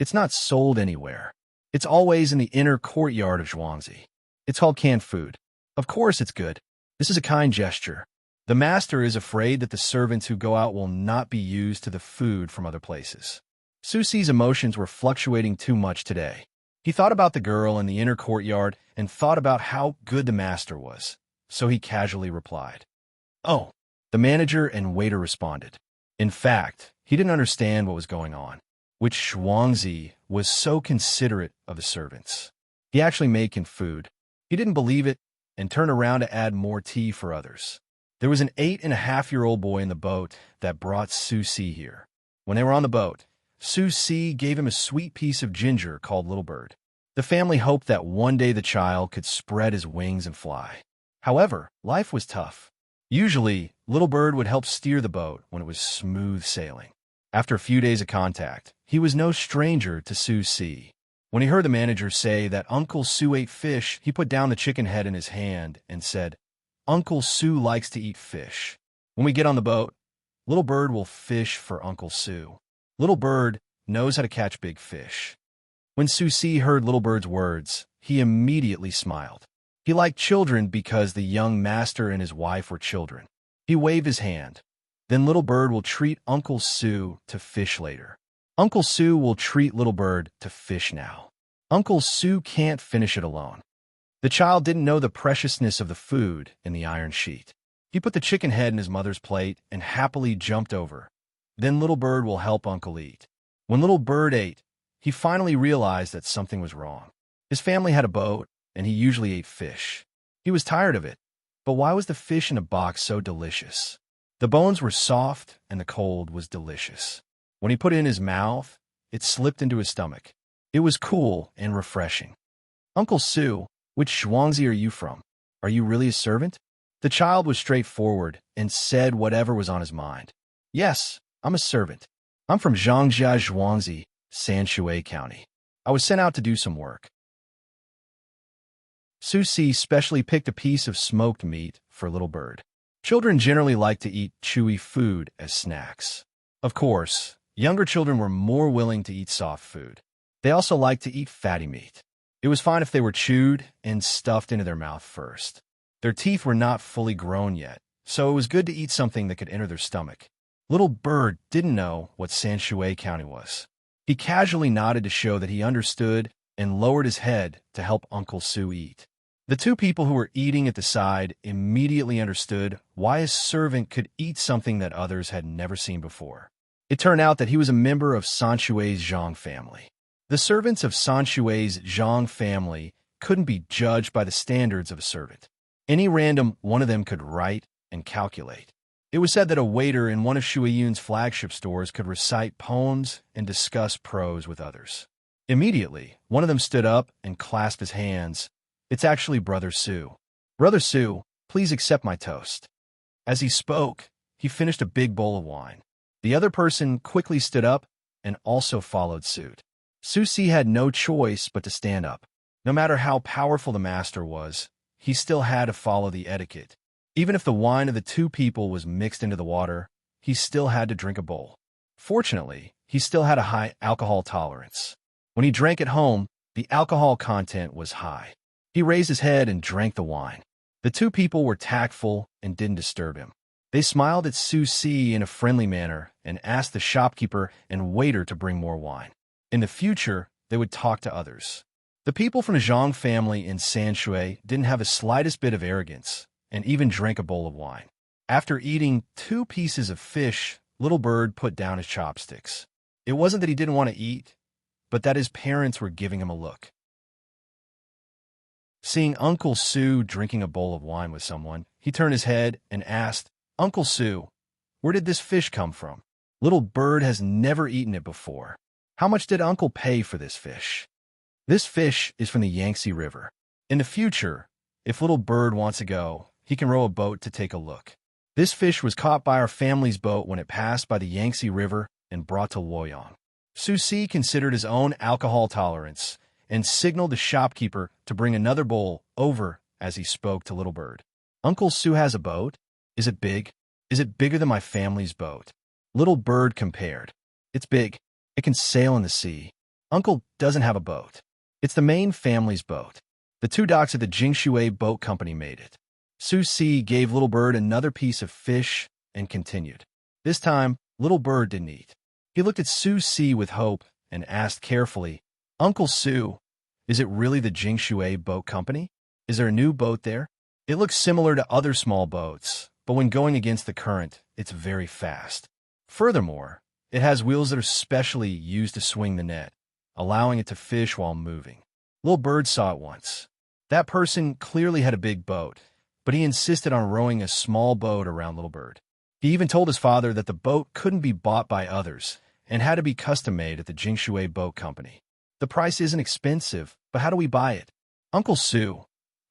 S1: It's not sold anywhere. It's always in the inner courtyard of Zhuangzi. It's called canned food. Of course it's good. This is a kind gesture. The master is afraid that the servants who go out will not be used to the food from other places. Susi's emotions were fluctuating too much today. He thought about the girl in the inner courtyard and thought about how good the master was, so he casually replied. Oh, the manager and waiter responded. In fact, he didn't understand what was going on, which Zhuangzi was so considerate of the servants. He actually made canned food. He didn't believe it and turned around to add more tea for others. There was an 8.5-year-old boy in the boat that brought Susi here. When they were on the boat, Susi gave him a sweet piece of ginger called Little Bird. The family hoped that one day the child could spread his wings and fly. However, life was tough. Usually, Little Bird would help steer the boat when it was smooth sailing. After a few days of contact, he was no stranger to Susi. When he heard the manager say that Uncle Su ate fish, he put down the chicken head in his hand and said, Uncle Su likes to eat fish. When we get on the boat, Little Bird will fish for Uncle Su. Little Bird knows how to catch big fish. When Susi heard Little Bird's words, he immediately smiled. He liked children because the young master and his wife were children. He waved his hand. Then Little Bird will treat Uncle Su to fish later. Uncle Su will treat Little Bird to fish now. Uncle Su can't finish it alone. The child didn't know the preciousness of the food in the iron sheet. He put the chicken head in his mother's plate and happily jumped over. Then Little Bird will help Uncle eat. When Little Bird ate, he finally realized that something was wrong. His family had a boat, and he usually ate fish. He was tired of it, but why was the fish in a box so delicious? The bones were soft, and the cold was delicious. When he put it in his mouth, it slipped into his stomach. It was cool and refreshing. Uncle Su, which Zhuangzi are you from? Are you really a servant? The child was straightforward and said whatever was on his mind. Yes, I'm a servant. I'm from Zhangjia Zhuangzi, Sanshui County. I was sent out to do some work. Susi specially picked a piece of smoked meat for Little Bird. Children generally like to eat chewy food as snacks. Of course, younger children were more willing to eat soft food. They also liked to eat fatty meat. It was fine if they were chewed and stuffed into their mouth first. Their teeth were not fully grown yet, so it was good to eat something that could enter their stomach. Little Bird didn't know what Sanshui County was. He casually nodded to show that he understood and lowered his head to help Uncle Su eat. The two people who were eating at the side immediately understood why a servant could eat something that others had never seen before. It turned out that he was a member of Sanshui's Zhang family. The servants of Sanshui's Zhang family couldn't be judged by the standards of a servant. Any random one of them could write and calculate. It was said that a waiter in one of Shuiyun's flagship stores could recite poems and discuss prose with others. Immediately, one of them stood up and clasped his hands. It's actually Brother Su. Brother Su, please accept my toast. As he spoke, he finished a big bowl of wine. The other person quickly stood up and also followed suit. Susi had no choice but to stand up. No matter how powerful the master was, he still had to follow the etiquette. Even if the wine of the two people was mixed into the water, he still had to drink a bowl. Fortunately, he still had a high alcohol tolerance. When he drank at home, the alcohol content was high. He raised his head and drank the wine. The two people were tactful and didn't disturb him. They smiled at Susi in a friendly manner and asked the shopkeeper and waiter to bring more wine. In the future, they would talk to others. The people from the Zhang family in Sanshui didn't have the slightest bit of arrogance and even drank a bowl of wine. After eating 2 pieces of fish, Little Bird put down his chopsticks. It wasn't that he didn't want to eat, but that his parents were giving him a look. Seeing Uncle Su drinking a bowl of wine with someone, he turned his head and asked, Uncle Su, where did this fish come from? Little Bird has never eaten it before. How much did Uncle pay for this fish? This fish is from the Yangtze River. In the future, if Little Bird wants to go, he can row a boat to take a look. This fish was caught by our family's boat when it passed by the Yangtze River and brought to Luoyang. Susi considered his own alcohol tolerance and signaled the shopkeeper to bring another bowl over as he spoke to Little Bird. Uncle Su has a boat? Is it big? Is it bigger than my family's boat? Little Bird compared. It's big. It can sail in the sea. Uncle doesn't have a boat. It's the main family's boat. The two docks at the Jingshui Boat Company made it. Su Si gave Little Bird another piece of fish and continued. This time, Little Bird didn't eat. He looked at Su Si with hope and asked carefully, Uncle Su, is it really the Jingshui Boat Company? Is there a new boat there? It looks similar to other small boats, but when going against the current, it's very fast. Furthermore, it has wheels that are specially used to swing the net, allowing it to fish while moving. Little Bird saw it once. That person clearly had a big boat, but he insisted on rowing a small boat around Little Bird. He even told his father that the boat couldn't be bought by others and had to be custom-made at the Jingshui Boat Company. The price isn't expensive, but how do we buy it? Uncle Su,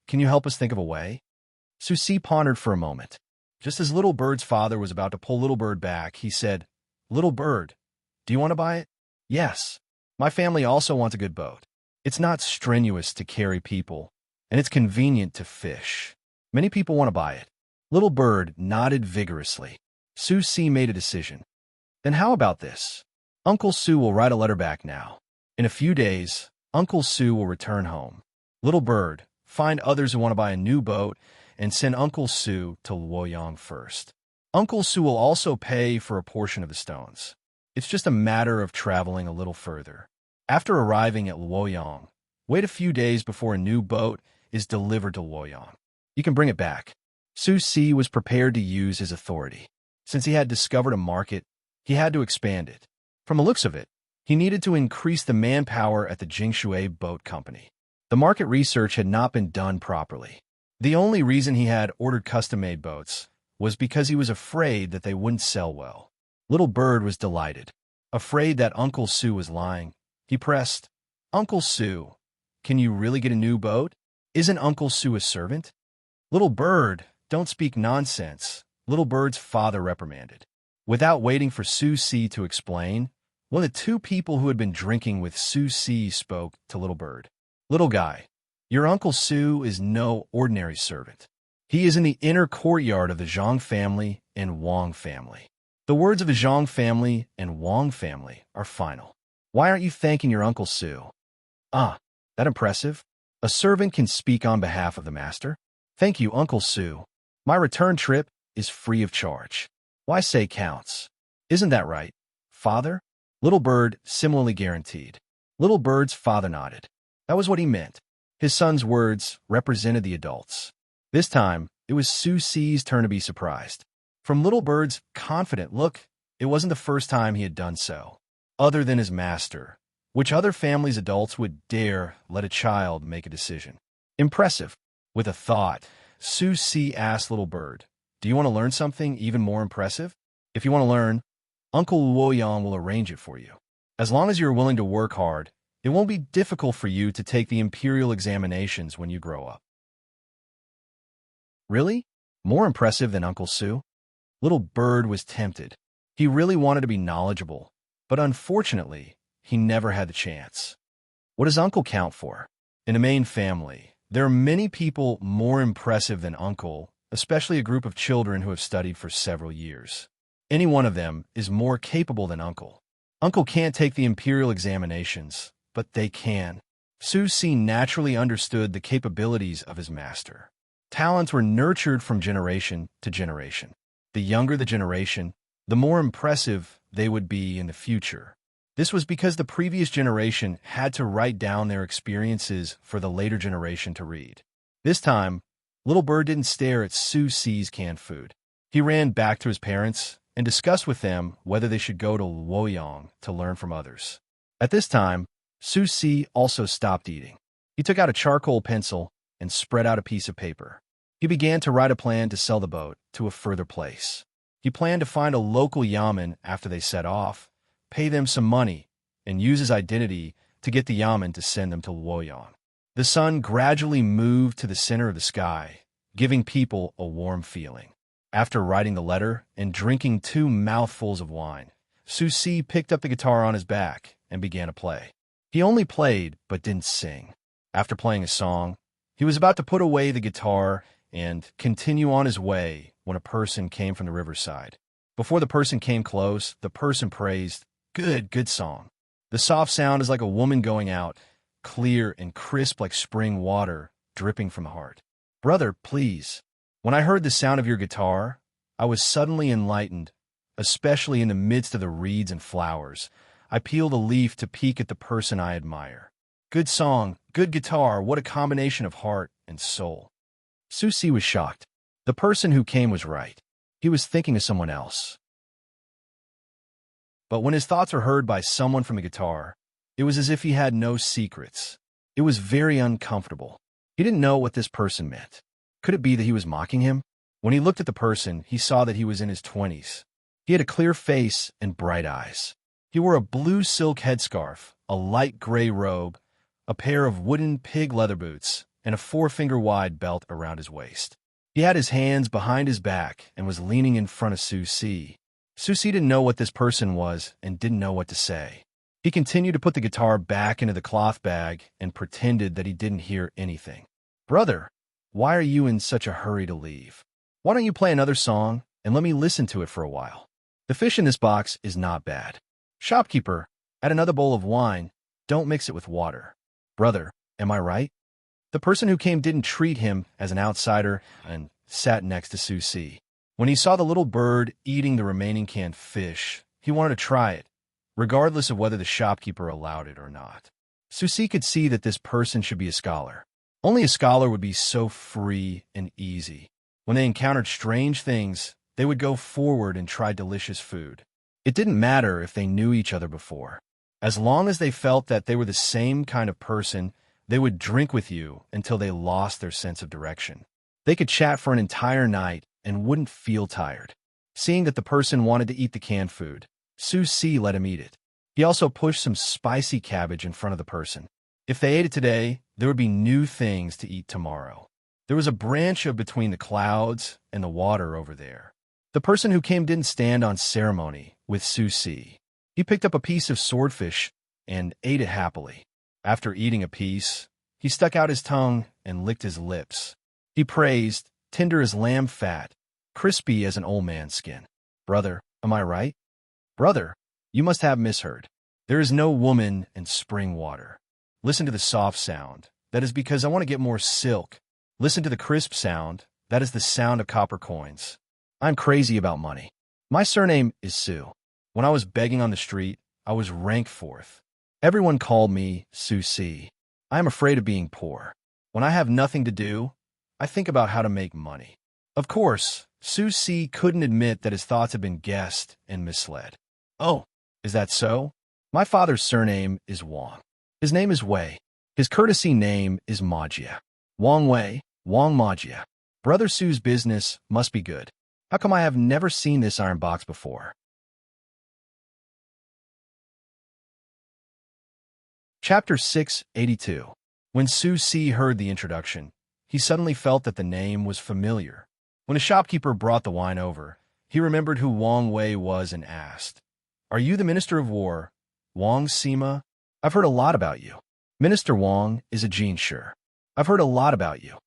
S1: can you help us think of a way? Su Si pondered for a moment. Just as Little Bird's father was about to pull Little Bird back, he said, Little Bird, do you want to buy it? Yes. My family also wants a good boat. It's not strenuous to carry people, and it's convenient to fish. Many people want to buy it. Little Bird nodded vigorously. Su Si made a decision. Then how about this? Uncle Su will write a letter back now. In a few days, Uncle Su will return home. Little Bird, find others who want to buy a new boat and send Uncle Su to Luoyang first. Uncle Su will also pay for a portion of the stones. It's just a matter of traveling a little further. After arriving at Luoyang, wait a few days before a new boat is delivered to Luoyang. You can bring it back. Su Si was prepared to use his authority. Since he had discovered a market, he had to expand it. From the looks of it, he needed to increase the manpower at the Jingshui Boat Company. The market research had not been done properly. The only reason he had ordered custom-made boats was because he was afraid that they wouldn't sell well. Little Bird was delighted. Afraid that Uncle Su was lying, he pressed, Uncle Su, can you really get a new boat? Isn't Uncle Su a servant? Little Bird, don't speak nonsense, Little Bird's father reprimanded. Without waiting for Su Si to explain, one of the two people who had been drinking with Su Si spoke to Little Bird. Little guy, your Uncle Su is no ordinary servant. He is in the inner courtyard of the Zhang family and Wang family. The words of the Zhang family and Wang family are final. Why aren't you thanking your Uncle Su? Ah, that impressive? A servant can speak on behalf of the master? Thank you, Uncle Su. My return trip is free of charge. Why say counts? Isn't that right, father? Little Bird similarly guaranteed. Little Bird's father nodded. That was what he meant. His son's words represented the adults. This time, it was Su Si's turn to be surprised. From Little Bird's confident look, it wasn't the first time he had done so. Other than his master, which other family's adults would dare let a child make a decision? Impressive. With a thought, Su Si asked Little Bird, do you want to learn something even more impressive? If you want to learn, Uncle Luoyang will arrange it for you. As long as you're willing to work hard, it won't be difficult for you to take the imperial examinations when you grow up. Really? More impressive than Uncle Su? Little Bird was tempted. He really wanted to be knowledgeable, but unfortunately, he never had the chance. What does Uncle count for? In the main family, there are many people more impressive than Uncle, especially a group of children who have studied for several years. Any one of them is more capable than Uncle. Uncle can't take the imperial examinations, but they can. Su Si naturally understood the capabilities of his master. Talents were nurtured from generation to generation. The younger the generation, the more impressive they would be in the future. This was because the previous generation had to write down their experiences for the later generation to read. This time, Little Bird didn't stare at Su Si's canned food. He ran back to his parents and discussed with them whether they should go to Luoyang to learn from others. At this time, Su Si also stopped eating. He took out a charcoal pencil and spread out a piece of paper. He began to write a plan to sell the boat to a further place. He planned to find a local yamen after they set off, pay them some money, and use his identity to get the yamen to send them to Luoyang. The sun gradually moved to the center of the sky, giving people a warm feeling. After writing the letter and drinking 2 mouthfuls of wine, Su Si picked up the guitar on his back and began to play. He only played but didn't sing. After playing a song, he was about to put away the guitar and continue on his way when a person came from the riverside. Before the person came close, the person praised, Good song. The soft sound is like a woman going out, clear and crisp like spring water, dripping from the heart. Brother, please. When I heard the sound of your guitar, I was suddenly enlightened, especially in the midst of the reeds and flowers. I peeled a leaf to peek at the person I admire. Good song, good guitar, what a combination of heart and soul. Susie was shocked. The person who came was right. He was thinking of someone else. But when his thoughts were heard by someone from the guitar, it was as if he had no secrets. It was very uncomfortable. He didn't know what this person meant. Could it be that he was mocking him? When he looked at the person, he saw that he was in his 20s. He had a clear face and bright eyes. He wore a blue silk headscarf, a light gray robe, a pair of wooden pig leather boots, and a 4-finger-wide belt around his waist. He had his hands behind his back and was leaning in front of Susie. Susie didn't know what this person was and didn't know what to say. He continued to put the guitar back into the cloth bag and pretended that he didn't hear anything. Brother, why are you in such a hurry to leave? Why don't you play another song and let me listen to it for a while? The fish in this box is not bad. Shopkeeper, add another bowl of wine. Don't mix it with water. Brother, am I right? The person who came didn't treat him as an outsider and sat next to Susie. When he saw the little bird eating the remaining canned fish, he wanted to try it, regardless of whether the shopkeeper allowed it or not. Susie could see that this person should be a scholar. Only a scholar would be so free and easy. When they encountered strange things, they would go forward and try delicious food. It didn't matter if they knew each other before. As long as they felt that they were the same kind of person, they would drink with you until they lost their sense of direction. They could chat for an entire night and wouldn't feel tired. Seeing that the person wanted to eat the canned food, Susie let him eat it. He also pushed some spicy cabbage in front of the person. If they ate it today, there would be new things to eat tomorrow. There was a branch of between the clouds and the water over there. The person who came didn't stand on ceremony with Susie. He picked up a piece of swordfish and ate it happily. After eating a piece, he stuck out his tongue and licked his lips. He praised, tender as lamb fat, crispy as an old man's skin. Brother, am I right? Brother, you must have misheard. There is no woman in spring water. Listen to the soft sound. That is because I want to get more silk. Listen to the crisp sound. That is the sound of copper coins. I'm crazy about money. My surname is Sue. When I was begging on the street, I was ranked fourth. Everyone called me Susie. I am afraid of being poor. When I have nothing to do, I think about how to make money. Of course, Susie couldn't admit that his thoughts had been guessed and misled. Oh, is that so? My father's surname is Wang. His name is Wei. His courtesy name is Magia. Wang Wei, Wang Magia. Brother Sue's business must be good. How come I have never seen this iron box before? Chapter 682. When Susie heard the introduction, he suddenly felt that the name was familiar. When a shopkeeper brought the wine over, he remembered who Wang Wei was and asked, "Are you the Minister of War, Wang Sima? I've heard a lot about you." Minister Wang is a Jinsher. I've heard a lot about you.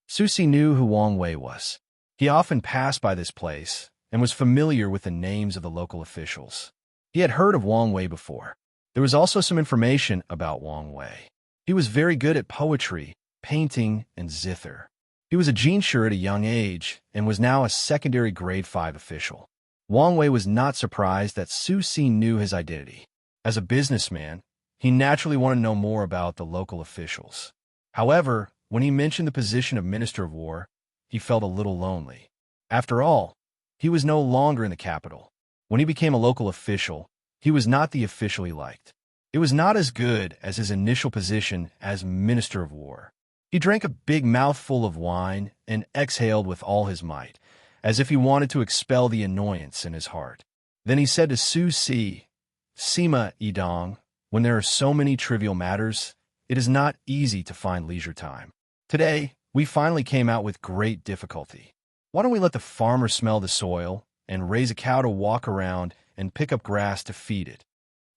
S1: Susie knew who Wang Wei was. He often passed by this place and was familiar with the names of the local officials. He had heard of Wang Wei before. There was also some information about Wang Wei. He was very good at poetry, painting, and zither. He was a Jinsher at a young age and was now a secondary grade 5 official. Wang Wei was not surprised that Susie knew his identity. As a businessman, he naturally wanted to know more about the local officials. However, when he mentioned the position of Minister of War, he felt a little lonely. After all, he was no longer in the capital. When he became a local official, he was not the official he liked. It was not as good as his initial position as Minister of War. He drank a big mouthful of wine and exhaled with all his might, as if he wanted to expel the annoyance in his heart. Then he said to Susie, "Sima Idong, when there are so many trivial matters, it is not easy to find leisure time. Today, we finally came out with great difficulty. Why don't we let the farmer smell the soil and raise a cow to walk around and pick up grass to feed it?"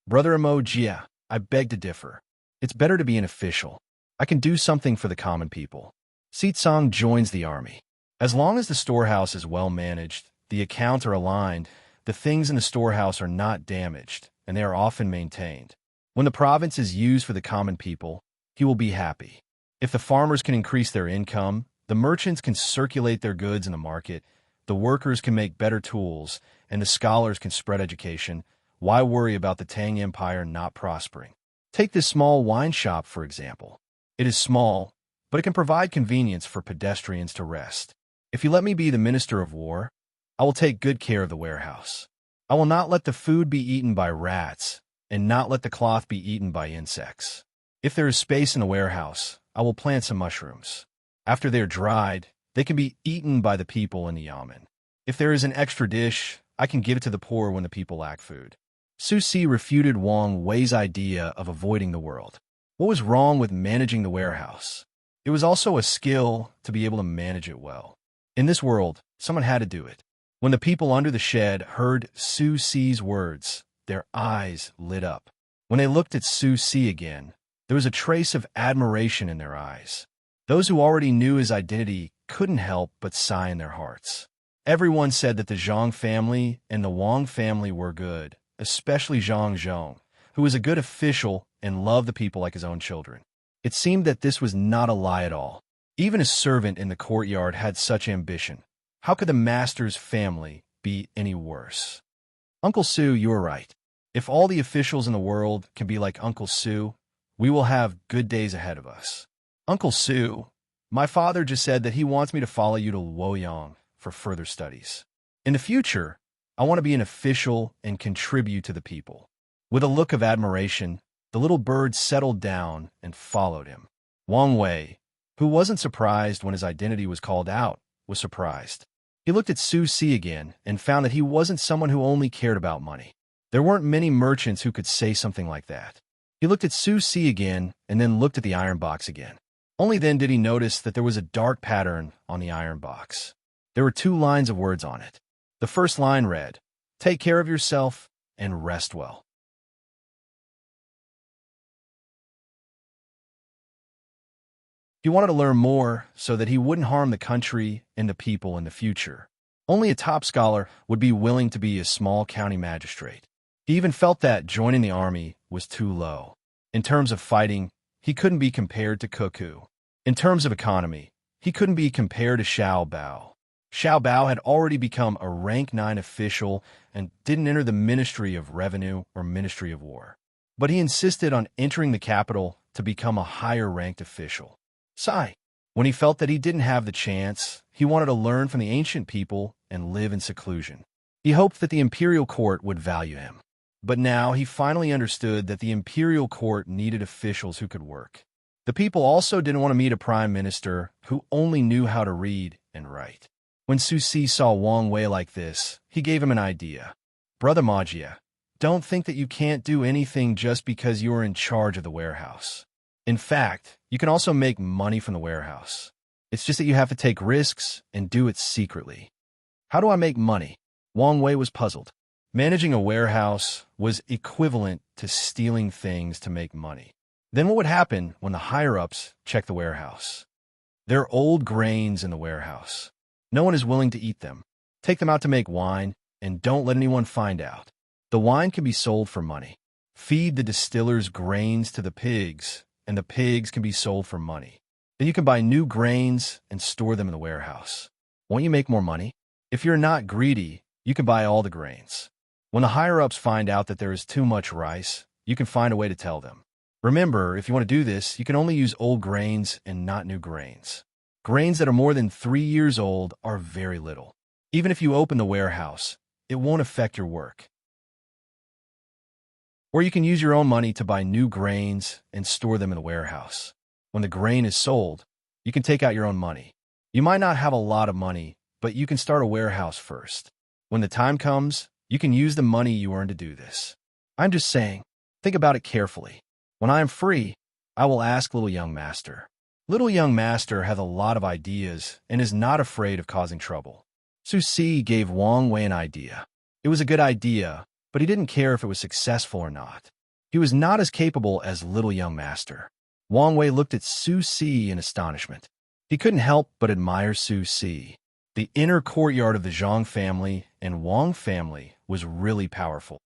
S1: Brother Jia, I beg to differ. It's better to be an official. I can do something for the common people. Sitsang joins the army. As long as the storehouse is well managed, the accounts are aligned, the things in the storehouse are not damaged, and they are often maintained. When the province is used for the common people, he will be happy. If the farmers can increase their income, the merchants can circulate their goods in the market, the workers can make better tools, and the scholars can spread education, why worry about the Tang Empire not prospering? Take this small wine shop, for example. It is small, but it can provide convenience for pedestrians to rest. If you let me be the Minister of War, I will take good care of the warehouse. I will not let the food be eaten by rats, and not let the cloth be eaten by insects. If there is space in the warehouse, I will plant some mushrooms. After they are dried, they can be eaten by the people in the yamen. If there is an extra dish, I can give it to the poor when the people lack food. Su Si refuted Wang Wei's idea of avoiding the world. What was wrong with managing the warehouse? It was also a skill to be able to manage it well. In this world, someone had to do it. When the people under the shed heard Su Si's words, their eyes lit up. When they looked at Su Si again, there was a trace of admiration in their eyes. Those who already knew his identity couldn't help but sigh in their hearts. Everyone said that the Zhang family and the Wang family were good, especially Zhang Zhong, who was a good official and loved the people like his own children. It seemed that this was not a lie at all. Even a servant in the courtyard had such ambition. How could the master's family be any worse? Uncle Su, you are right. If all the officials in the world can be like Uncle Su, we will have good days ahead of us. Uncle Su, my father just said that he wants me to follow you to Luoyang for further studies. In the future, I want to be an official and contribute to the people. With a look of admiration, the little bird settled down and followed him. Wang Wei, who wasn't surprised when his identity was called out, was surprised. He looked at Su Si again and found that he wasn't someone who only cared about money. There weren't many merchants who could say something like that. He looked at Su Si again and then looked at the iron box again. Only then did he notice that there was a dark pattern on the iron box. There were 2 lines of words on it. The first line read, "Take care of yourself and rest well." He wanted to learn more so that he wouldn't harm the country and the people in the future. Only a top scholar would be willing to be a small county magistrate. He even felt that joining the army was too low. In terms of fighting, he couldn't be compared to Cuckoo. In terms of economy, he couldn't be compared to Xiao Bao. Xiao Bao had already become a rank 9 official and didn't enter the Ministry of Revenue or Ministry of War. But he insisted on entering the capital to become a higher-ranked official. Sigh. When he felt that he didn't have the chance, he wanted to learn from the ancient people and live in seclusion. He hoped that the imperial court would value him. But now he finally understood that the imperial court needed officials who could work. The people also didn't want to meet a prime minister who only knew how to read and write. When Su Si saw Wang Wei like this, he gave him an idea. Brother Magia, don't think that you can't do anything just because you are in charge of the warehouse. In fact, you can also make money from the warehouse. It's just that you have to take risks and do it secretly. How do I make money? Wang Wei was puzzled. Managing a warehouse was equivalent to stealing things to make money. Then what would happen when the higher-ups check the warehouse? There are old grains in the warehouse. No one is willing to eat them. Take them out to make wine, and don't let anyone find out. The wine can be sold for money. Feed the distillers grains to the pigs, and the pigs can be sold for money. Then you can buy new grains and store them in the warehouse. Won't you make more money? If you're not greedy, you can buy all the grains. When the higher-ups find out that there is too much rice, you can find a way to tell them. Remember, if you want to do this, you can only use old grains and not new grains. Grains that are more than 3 years old are very little. Even if you open the warehouse, it won't affect your work. Or you can use your own money to buy new grains and store them in the warehouse. When the grain is sold, you can take out your own money. You might not have a lot of money, but you can start a warehouse first. When the time comes, you can use the money you earn to do this. I'm just saying, think about it carefully. When I am free, I will ask Little Young Master. Little Young Master has a lot of ideas and is not afraid of causing trouble. Su Si gave Wang Wei an idea. It was a good idea, but he didn't care if it was successful or not. He was not as capable as Little Young Master. Wang Wei looked at Su Si in astonishment. He couldn't help but admire Su Si. The inner courtyard of the Zhang family and Wang family was really powerful.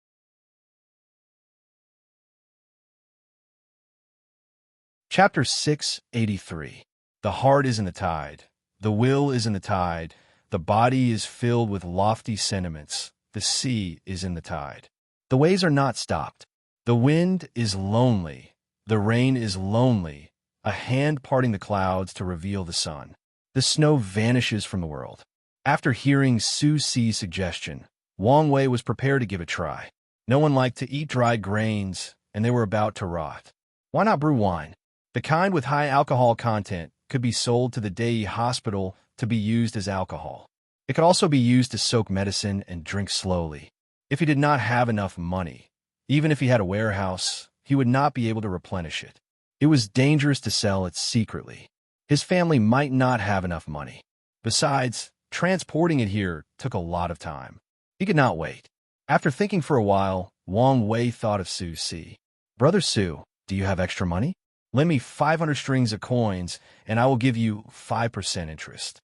S1: Chapter 683. The heart is in the tide. The will is in the tide. The body is filled with lofty sentiments. The sea is in the tide. The waves are not stopped. The wind is lonely. The rain is lonely. A hand parting the clouds to reveal the sun. The snow vanishes from the world. After hearing Su Si's suggestion, Wang Wei was prepared to give it a try. No one liked to eat dried grains, and they were about to rot. Why not brew wine? The kind with high alcohol content could be sold to the Dei hospital to be used as alcohol. It could also be used to soak medicine and drink slowly. If he did not have enough money, even if he had a warehouse, he would not be able to replenish it. It was dangerous to sell it secretly. His family might not have enough money. Besides, transporting it here took a lot of time. He could not wait. After thinking for a while, Wang Wei thought of Su Si. "Brother Su, do you have extra money? Lend me 500 strings of coins, and I will give you 5% interest."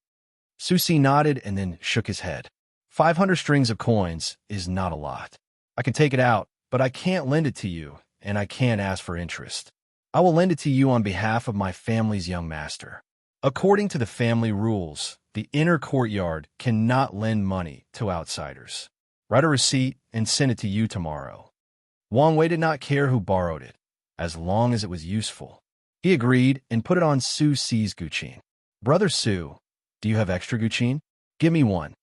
S1: Su Si nodded and then shook his head. 500 strings of coins is not a lot. I can take it out, but I can't lend it to you, and I can't ask for interest. I will lend it to you on behalf of my family's young master. According to the family rules, the inner courtyard cannot lend money to outsiders. Write a receipt and send it to you tomorrow. Wang Wei did not care who borrowed it, as long as it was useful. He agreed and put it on Su Si's guqin. "Brother Su, do you have extra guqin? Give me one."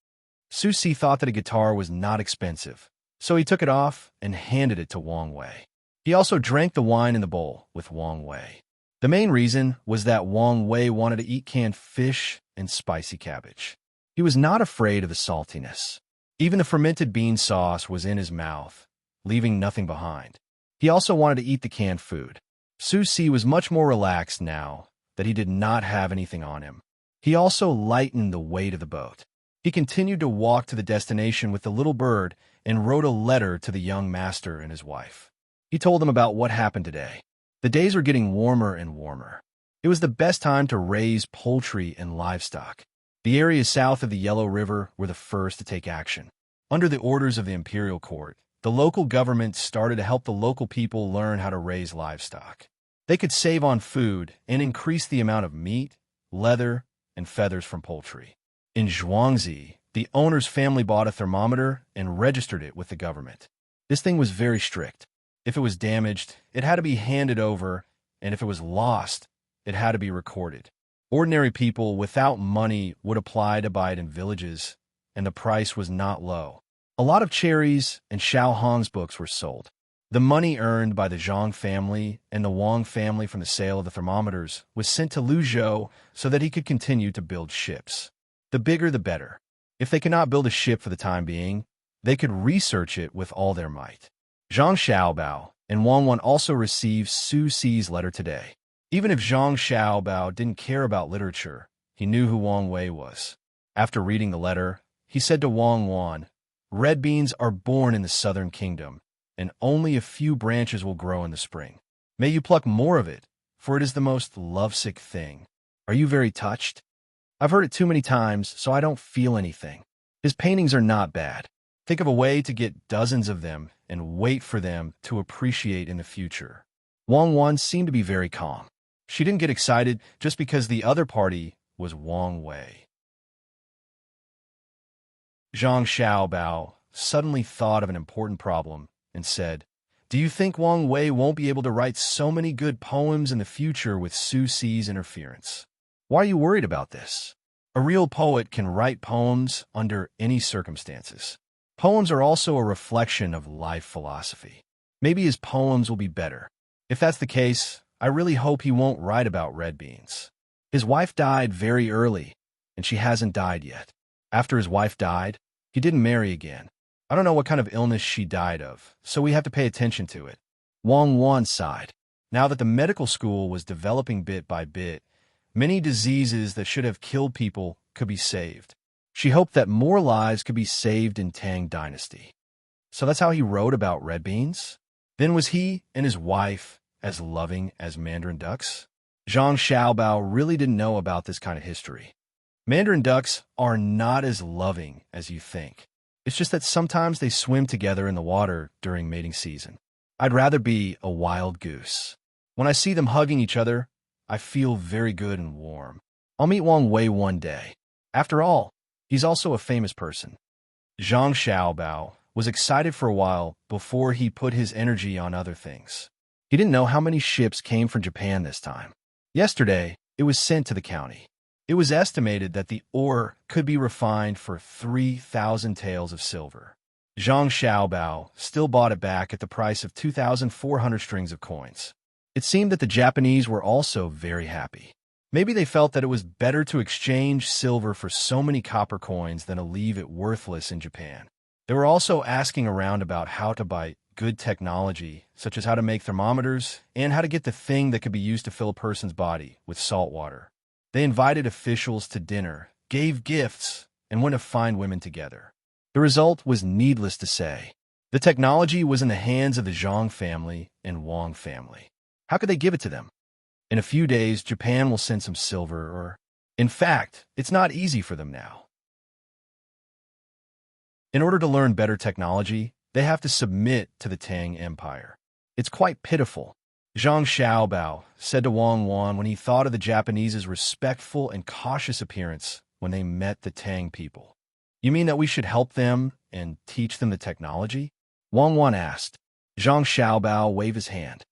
S1: Su Si thought that a guitar was not expensive, so he took it off and handed it to Wang Wei. He also drank the wine in the bowl with Wang Wei. The main reason was that Wang Wei wanted to eat canned fish and spicy cabbage. He was not afraid of the saltiness. Even the fermented bean sauce was in his mouth, leaving nothing behind. He also wanted to eat the canned food. Su Si was much more relaxed now that he did not have anything on him. He also lightened the weight of the boat. He continued to walk to the destination with the little bird and wrote a letter to the young master and his wife. He told them about what happened today. The days were getting warmer and warmer. It was the best time to raise poultry and livestock. The areas south of the Yellow River were the first to take action. Under the orders of the imperial court, the local government started to help the local people learn how to raise livestock. They could save on food and increase the amount of meat, leather, and feathers from poultry. In Zhuangzi, the owner's family bought a thermometer and registered it with the government. This thing was very strict. If it was damaged, it had to be handed over, and if it was lost, it had to be recorded. Ordinary people without money would apply to buy it in villages, and the price was not low. A lot of cherries and Xiao Hong's books were sold. The money earned by the Zhang family and the Wang family from the sale of the thermometers was sent to Lu Zhou so that he could continue to build ships. The bigger, the better. If they could not build a ship for the time being, they could research it with all their might. Zhang Xiaobao and Wang Wan also received Su Si's letter today. Even if Zhang Xiaobao didn't care about literature, he knew who Wang Wei was. After reading the letter, he said to Wang Wan, "Red beans are born in the southern kingdom, and only a few branches will grow in the spring. May you pluck more of it, for it is the most lovesick thing. Are you very touched?" I've heard it too many times, so I don't feel anything. His paintings are not bad. Think of a way to get dozens of them and wait for them to appreciate in the future. Wang Wan seemed to be very calm. She didn't get excited just because the other party was Wang Wei. Zhang Xiaobao suddenly thought of an important problem and said, "Do you think Wang Wei won't be able to write so many good poems in the future with Su Si's interference? Why are you worried about this? A real poet can write poems under any circumstances. Poems are also a reflection of life philosophy. Maybe his poems will be better. If that's the case, I really hope he won't write about red beans." His wife died very early, and she hasn't died yet. After his wife died, he didn't marry again. I don't know what kind of illness she died of, so we have to pay attention to it. Wang Wan sighed. Now that the medical school was developing bit by bit, many diseases that should have killed people could be saved. She hoped that more lives could be saved in Tang Dynasty. So that's how he wrote about red beans? Then was he and his wife as loving as mandarin ducks? Zhang Xiaobao really didn't know about this kind of history. Mandarin ducks are not as loving as you think. It's just that sometimes they swim together in the water during mating season. I'd rather be a wild goose. When I see them hugging each other, I feel very good and warm. I'll meet Wang Wei one day. After all, he's also a famous person. Zhang Xiaobao was excited for a while before he put his energy on other things. He didn't know how many ships came from Japan this time. Yesterday, it was sent to the county. It was estimated that the ore could be refined for 3,000 taels of silver. Zhang Xiaobao still bought it back at the price of 2,400 strings of coins. It seemed that the Japanese were also very happy. Maybe they felt that it was better to exchange silver for so many copper coins than to leave it worthless in Japan. They were also asking around about how to buy good technology, such as how to make thermometers and how to get the thing that could be used to fill a person's body with salt water. They invited officials to dinner, gave gifts, and went to find women together. The result was needless to say. The technology was in the hands of the Zhang family and Wang family. How could they give it to them? In a few days, Japan will send some silver, or... In fact, it's not easy for them now. In order to learn better technology, they have to submit to the Tang Empire. It's quite pitiful. Zhang Xiaobao said to Wang Wan when he thought of the Japanese's respectful and cautious appearance when they met the Tang people. You mean that we should help them and teach them the technology? Wang Wan asked. Zhang Xiaobao waved his hand.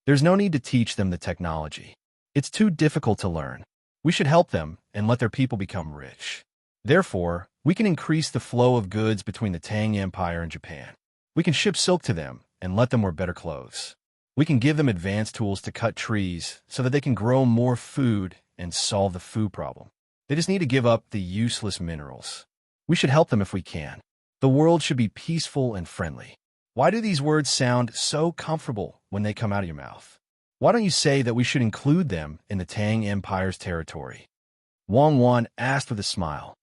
S1: There's no need to teach them the technology. It's too difficult to learn. We should help them and let their people become rich. Therefore, we can increase the flow of goods between the Tang Empire and Japan. We can ship silk to them and let them wear better clothes. We can give them advanced tools to cut trees so that they can grow more food and solve the food problem. They just need to give up the useless minerals. We should help them if we can. The world should be peaceful and friendly. Why do these words sound so comfortable when they come out of your mouth? Why don't you say that we should include them in the Tang Empire's territory? Wang Wan asked with a smile.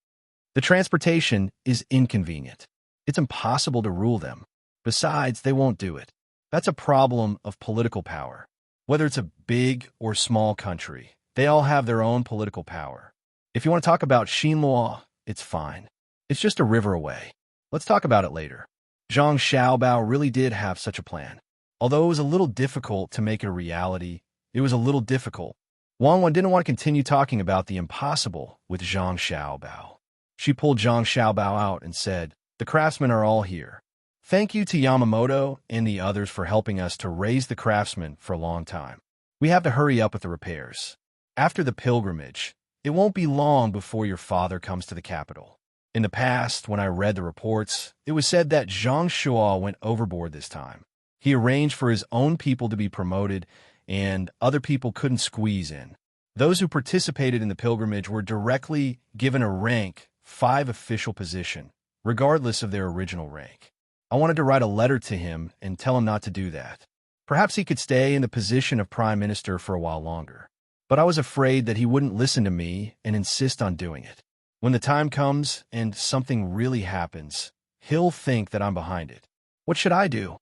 S1: The transportation is inconvenient. It's impossible to rule them. Besides, they won't do it. That's a problem of political power. Whether it's a big or small country, they all have their own political power. If you want to talk about Xinluo, it's fine. It's just a river away. Let's talk about it later. Zhang Xiaobao really did have such a plan. Although it was a little difficult to make it a reality, it was a little difficult. Wang Wan didn't want to continue talking about the impossible with Zhang Xiaobao. She pulled Zhang Xiaobao out and said, "The craftsmen are all here. Thank you to Yamamoto and the others for helping us to raise the craftsmen for a long time. We have to hurry up with the repairs. After the pilgrimage, it won't be long before your father comes to the capital." In the past, when I read the reports, it was said that Zhang Shuo went overboard this time. He arranged for his own people to be promoted, and other people couldn't squeeze in. Those who participated in the pilgrimage were directly given a rank 5 official position, regardless of their original rank. I wanted to write a letter to him and tell him not to do that. Perhaps he could stay in the position of prime minister for a while longer. But I was afraid that he wouldn't listen to me and insist on doing it. When the time comes and something really happens, he'll think that I'm behind it. What should I do?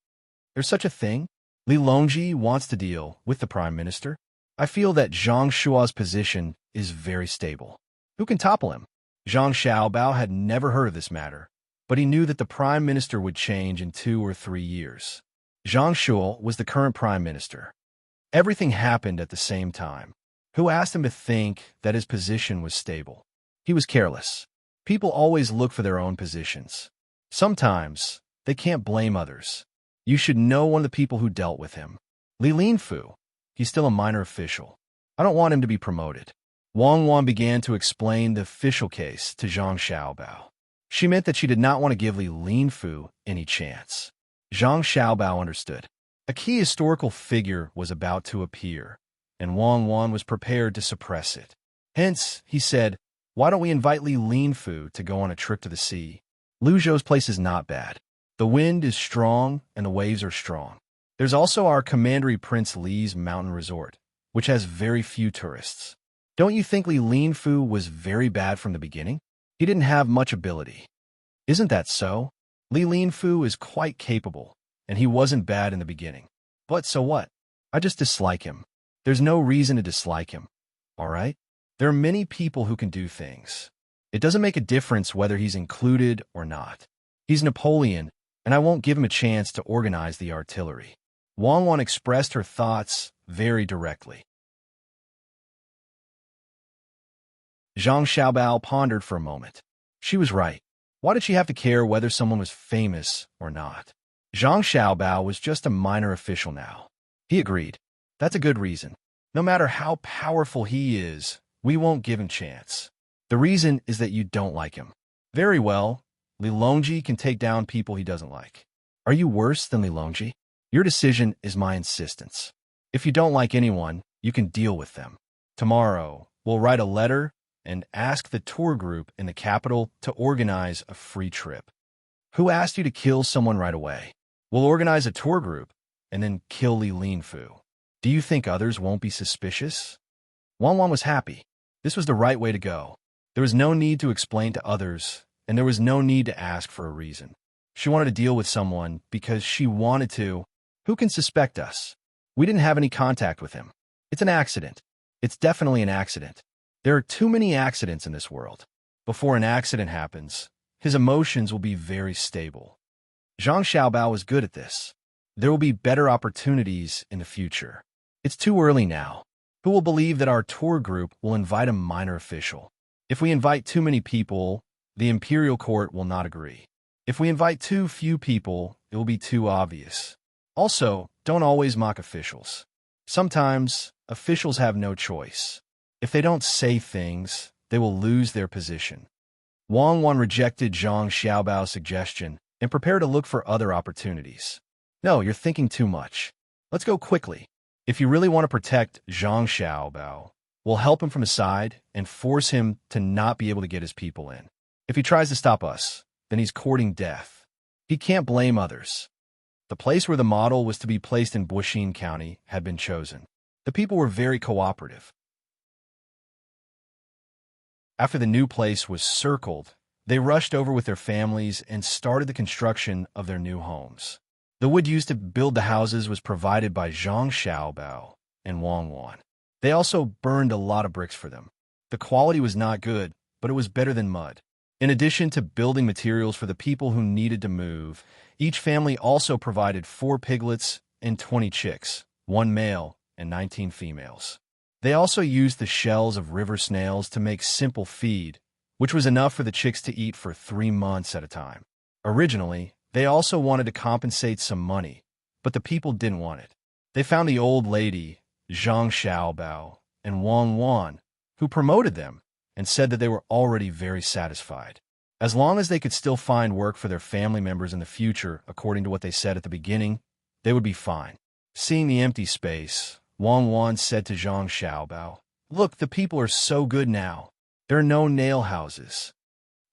S1: There's such a thing? Li Longji wants to deal with the prime minister. I feel that Zhang Shua's position is very stable. Who can topple him? Zhang Xiaobao had never heard of this matter, but he knew that the prime minister would change in 2 or 3 years. Zhang Shua was the current prime minister. Everything happened at the same time. Who asked him to think that his position was stable? He was careless. People always look for their own positions. Sometimes, they can't blame others. You should know one of the people who dealt with him. Li Linfu. He's still a minor official. I don't want him to be promoted. Wang Wan began to explain the official case to Zhang Xiaobao. She meant that she did not want to give Li Linfu any chance. Zhang Xiaobao understood. A key historical figure was about to appear, and Wang Wan was prepared to suppress it. Hence, he said, "Why don't we invite Li Linfu to go on a trip to the sea? Lu Zhou's place is not bad. The wind is strong and the waves are strong. There's also our Commandery Prince Li's mountain resort, which has very few tourists. Don't you think Li Linfu was very bad from the beginning? He didn't have much ability. Isn't that so? Li Linfu is quite capable, and he wasn't bad in the beginning. But so what? I just dislike him. There's no reason to dislike him. All right? There are many people who can do things. It doesn't make a difference whether he's included or not. He's Napoleon, and I won't give him a chance to organize the artillery." Wang Wan expressed her thoughts very directly. Zhang Xiaobao pondered for a moment. She was right. Why did she have to care whether someone was famous or not? Zhang Xiaobao was just a minor official now. He agreed. That's a good reason. No matter how powerful he is, we won't give him chance. The reason is that you don't like him. Very well, Li Longji can take down people he doesn't like. Are you worse than Li Longji? Your decision is my insistence. If you don't like anyone, you can deal with them. Tomorrow, we'll write a letter and ask the tour group in the capital to organize a free trip. Who asked you to kill someone right away? We'll organize a tour group and then kill Li Linfu. Do you think others won't be suspicious? Wan Wan was happy. This was the right way to go. There was no need to explain to others, and there was no need to ask for a reason. She wanted to deal with someone because she wanted to. Who can suspect us? We didn't have any contact with him. It's an accident. It's definitely an accident. There are too many accidents in this world. Before an accident happens, his emotions will be very stable. Zhang Xiaobao was good at this. There will be better opportunities in the future. It's too early now. Who will believe that our tour group will invite a minor official? If we invite too many people, the imperial court will not agree. If we invite too few people, it will be too obvious. Also, don't always mock officials. Sometimes, officials have no choice. If they don't say things, they will lose their position. Wang Wan rejected Zhang Xiaobao's suggestion and prepared to look for other opportunities. No, you're thinking too much. Let's go quickly. If you really want to protect Zhang Xiaobao, we'll help him from the side and force him to not be able to get his people in. If he tries to stop us, then he's courting death. He can't blame others. The place where the model was to be placed in Buxin County had been chosen. The people were very cooperative. After the new place was circled, they rushed over with their families and started the construction of their new homes. The wood used to build the houses was provided by Zhang Xiaobao and Wang Wan. They also burned a lot of bricks for them. The quality was not good, but it was better than mud. In addition to building materials for the people who needed to move, each family also provided 4 piglets and 20 chicks, 1 male and 19 females. They also used the shells of river snails to make simple feed, which was enough for the chicks to eat for 3 months at a time. Originally, they also wanted to compensate some money, but the people didn't want it. They found the old lady, Zhang Xiaobao, and Wang Wan, who promoted them and said that they were already very satisfied. As long as they could still find work for their family members in the future, according to what they said at the beginning, they would be fine. Seeing the empty space, Wang Wan said to Zhang Xiaobao, "Look, the people are so good now. There are no nail houses.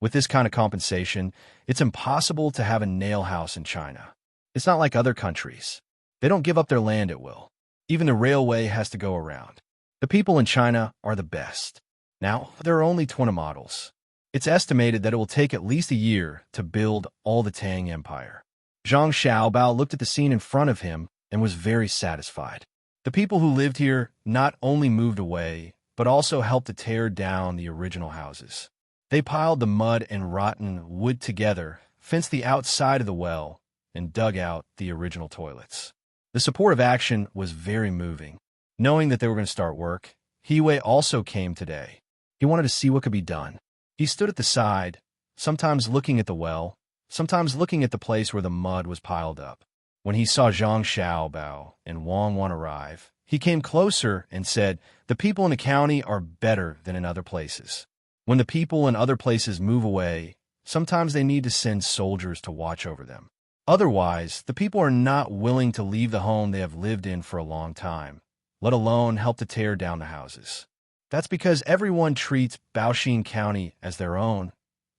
S1: With this kind of compensation, it's impossible to have a nail house in China. It's not like other countries. They don't give up their land at will. Even the railway has to go around. The people in China are the best. Now, there are only 20 models. It's estimated that it will take at least a year to build all the Tang Empire." Zhang Xiaobao looked at the scene in front of him and was very satisfied. The people who lived here not only moved away, but also helped to tear down the original houses. They piled the mud and rotten wood together, fenced the outside of the well, and dug out the original toilets. The support of action was very moving. Knowing that they were going to start work, Hiwei also came today. He wanted to see what could be done. He stood at the side, sometimes looking at the well, sometimes looking at the place where the mud was piled up. When he saw Zhang Xiaobao and Wang Wan arrive, he came closer and said, "The people in the county are better than in other places. When the people in other places move away, sometimes they need to send soldiers to watch over them. Otherwise, the people are not willing to leave the home they have lived in for a long time, let alone help to tear down the houses. That's because everyone treats Baoxin County as their own,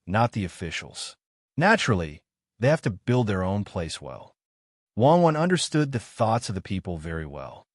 S1: not the officials. Naturally, they have to build their own place well." Wang Wan understood the thoughts of the people very well.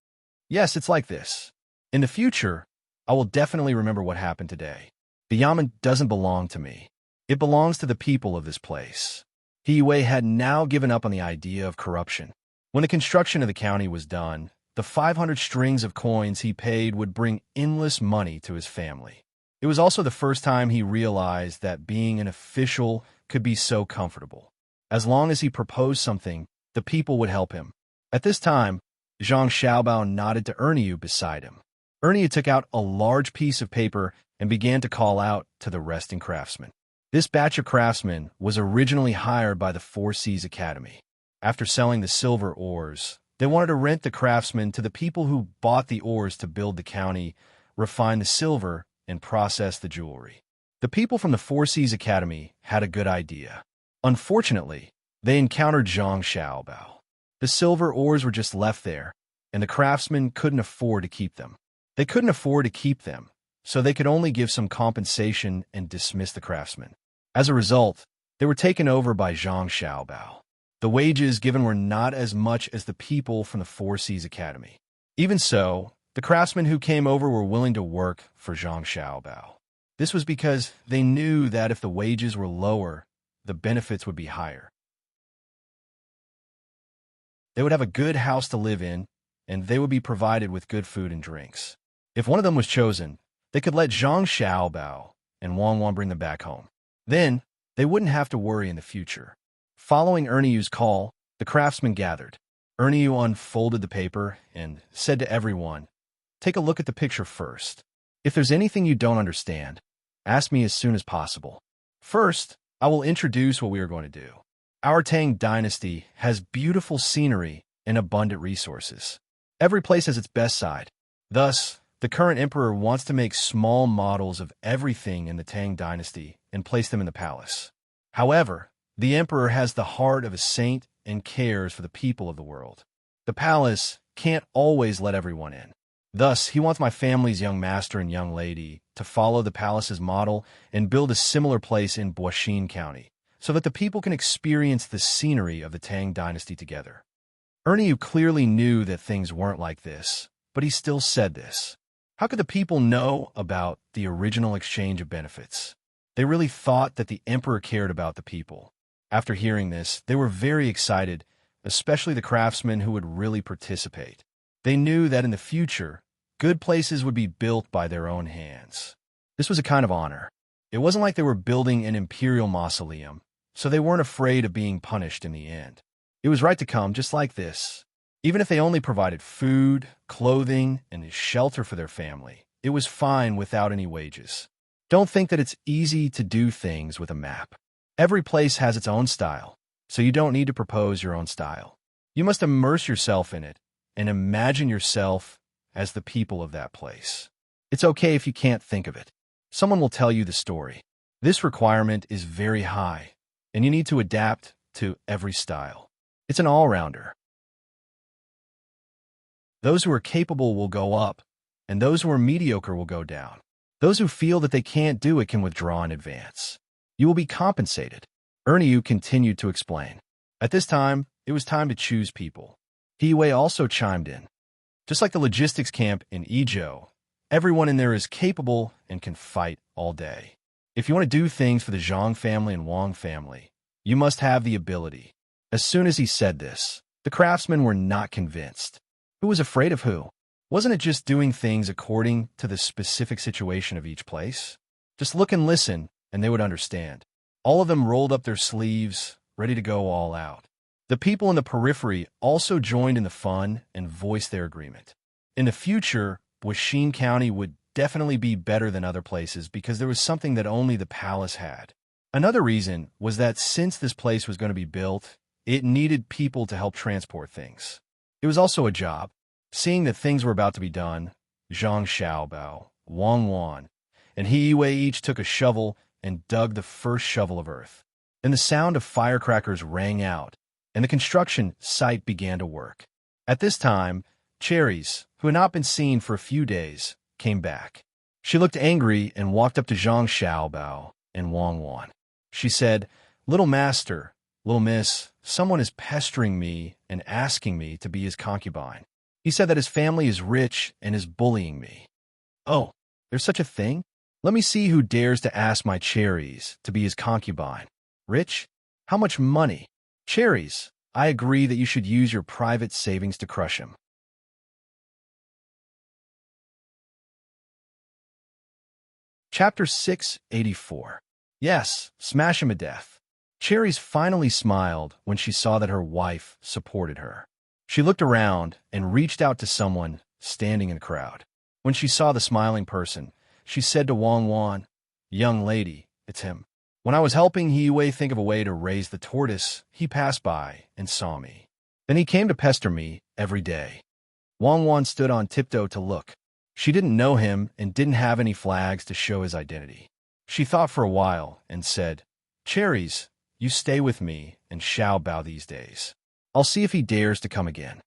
S1: Yes, it's like this. In the future, I will definitely remember what happened today. The yamen doesn't belong to me. It belongs to the people of this place. Hiwei had now given up on the idea of corruption. When the construction of the county was done, the 500 strings of coins he paid would bring endless money to his family. It was also the first time he realized that being an official could be so comfortable. As long as he proposed something, the people would help him. At this time, Zhang Xiaobao nodded to Erniu beside him. Erniu took out a large piece of paper and began to call out to the resting craftsmen. This batch of craftsmen was originally hired by the Four Seas Academy. After selling the silver ores, they wanted to rent the craftsmen to the people who bought the ores to build the county, refine the silver, and process the jewelry. The people from the Four Seas Academy had a good idea. Unfortunately, they encountered Zhang Xiaobao. The silver ores were just left there, and the craftsmen couldn't afford to keep them. They couldn't afford to keep them, so they could only give some compensation and dismiss the craftsmen. As a result, they were taken over by Zhang Xiaobao. The wages given were not as much as the people from the Four Seas Academy. Even so, the craftsmen who came over were willing to work for Zhang Xiaobao. This was because they knew that if the wages were lower, the benefits would be higher. They would have a good house to live in, and they would be provided with good food and drinks. If one of them was chosen, they could let Zhang Xiaobao and Wang bring them back home. Then, they wouldn't have to worry in the future. Following Erneu's call, the craftsmen gathered. Erneu unfolded the paper and said to everyone, "Take a look at the picture first. If there's anything you don't understand, ask me as soon as possible. First, I will introduce what we are going to do. Our Tang dynasty has beautiful scenery and abundant resources. Every place has its best side. Thus, the current emperor wants to make small models of everything in the Tang dynasty and place them in the palace. However, the emperor has the heart of a saint and cares for the people of the world. The palace can't always let everyone in. Thus, he wants my family's young master and young lady to follow the palace's model and build a similar place in Boishin County, so that the people can experience the scenery of the Tang dynasty together." Erneu clearly knew that things weren't like this, but he still said this. How could the people know about the original exchange of benefits? They really thought that the emperor cared about the people. After hearing this, they were very excited, especially the craftsmen who would really participate. They knew that in the future, good places would be built by their own hands. This was a kind of honor. It wasn't like they were building an imperial mausoleum, so they weren't afraid of being punished in the end. It was right to come just like this. Even if they only provided food, clothing, and shelter for their family, it was fine without any wages. Don't think that it's easy to do things with a map. Every place has its own style, so you don't need to propose your own style. You must immerse yourself in it and imagine yourself as the people of that place. It's okay if you can't think of it. Someone will tell you the story. This requirement is very high, and you need to adapt to every style. It's an all-rounder. Those who are capable will go up, and those who are mediocre will go down. Those who feel that they can't do it can withdraw in advance. You will be compensated. Erneu continued to explain. At this time, it was time to choose people. He also chimed in. Just like the logistics camp in Idyll, everyone in there is capable and can fight all day. If you want to do things for the Zhang family and Wang family, you must have the ability. As soon as he said this, the craftsmen were not convinced. Who was afraid of who? Wasn't it just doing things according to the specific situation of each place? Just look and listen, and they would understand. All of them rolled up their sleeves, ready to go all out. The people in the periphery also joined in the fun and voiced their agreement. In the future, Boishin County would definitely be better than other places because there was something that only the palace had. Another reason was that since this place was going to be built, it needed people to help transport things. It was also a job. Seeing that things were about to be done, Zhang Xiaobao, Wang, and He each took a shovel and dug the first shovel of earth. Then the sound of firecrackers rang out, and the construction site began to work. At this time, Cherries, who had not been seen for a few days, came back. She looked angry and walked up to Zhang Xiaobao and Wang. She said, "Little master, little miss, someone is pestering me and asking me to be his concubine. He said that his family is rich and is bullying me." "Oh, there's such a thing? Let me see who dares to ask my Cherries to be his concubine. Rich? How much money? Cherries, I agree that you should use your private savings to crush him." Chapter 684. Yes, smash him to death. Cherries finally smiled when she saw that her wife supported her. She looked around and reached out to someone standing in the crowd. When she saw the smiling person, she said to Wang Wan. Young lady, it's him. When I was helping He think of a way to raise the tortoise, he passed by and saw me. Then he came to pester me every day. Wang Wan stood on tiptoe to look. She didn't know him and didn't have any flags to show his identity. She thought for a while and said, Cherries, you stay with me and Xiao Bao these days. I'll see if he dares to come again.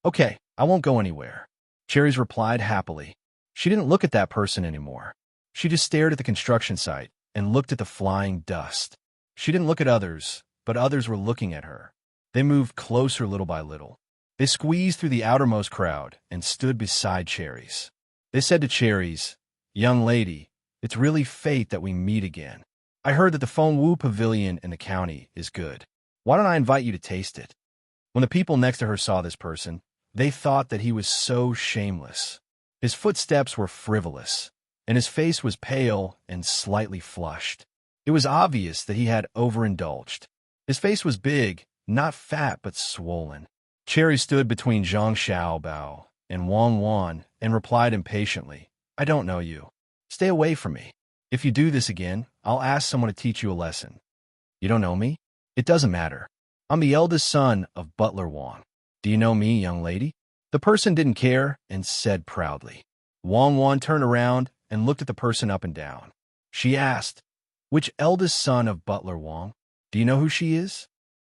S1: Okay, I won't go anywhere. Cherries replied happily. She didn't look at that person anymore. She just stared at the construction site and looked at the flying dust. She didn't look at others, but others were looking at her. They moved closer little by little. They squeezed through the outermost crowd and stood beside Cherries. They said to Cherries, Young lady, it's really fate that we meet again. I heard that the Feng Wu Pavilion in the county is good. Why don't I invite you to taste it? When the people next to her saw this person, they thought that he was so shameless. His footsteps were frivolous, and his face was pale and slightly flushed. It was obvious that he had overindulged. His face was big, not fat but swollen. Cherry stood between Zhang Xiaobao and Wang Wan and replied impatiently, I don't know you. Stay away from me. If you do this again, I'll ask someone to teach you a lesson. You don't know me? It doesn't matter. I'm the eldest son of Butler Wang. Do you know me, young lady? The person didn't care and said proudly. Wang Wan turned around and looked at the person up and down. She asked, Which eldest son of Butler Wang? Do you know who she is?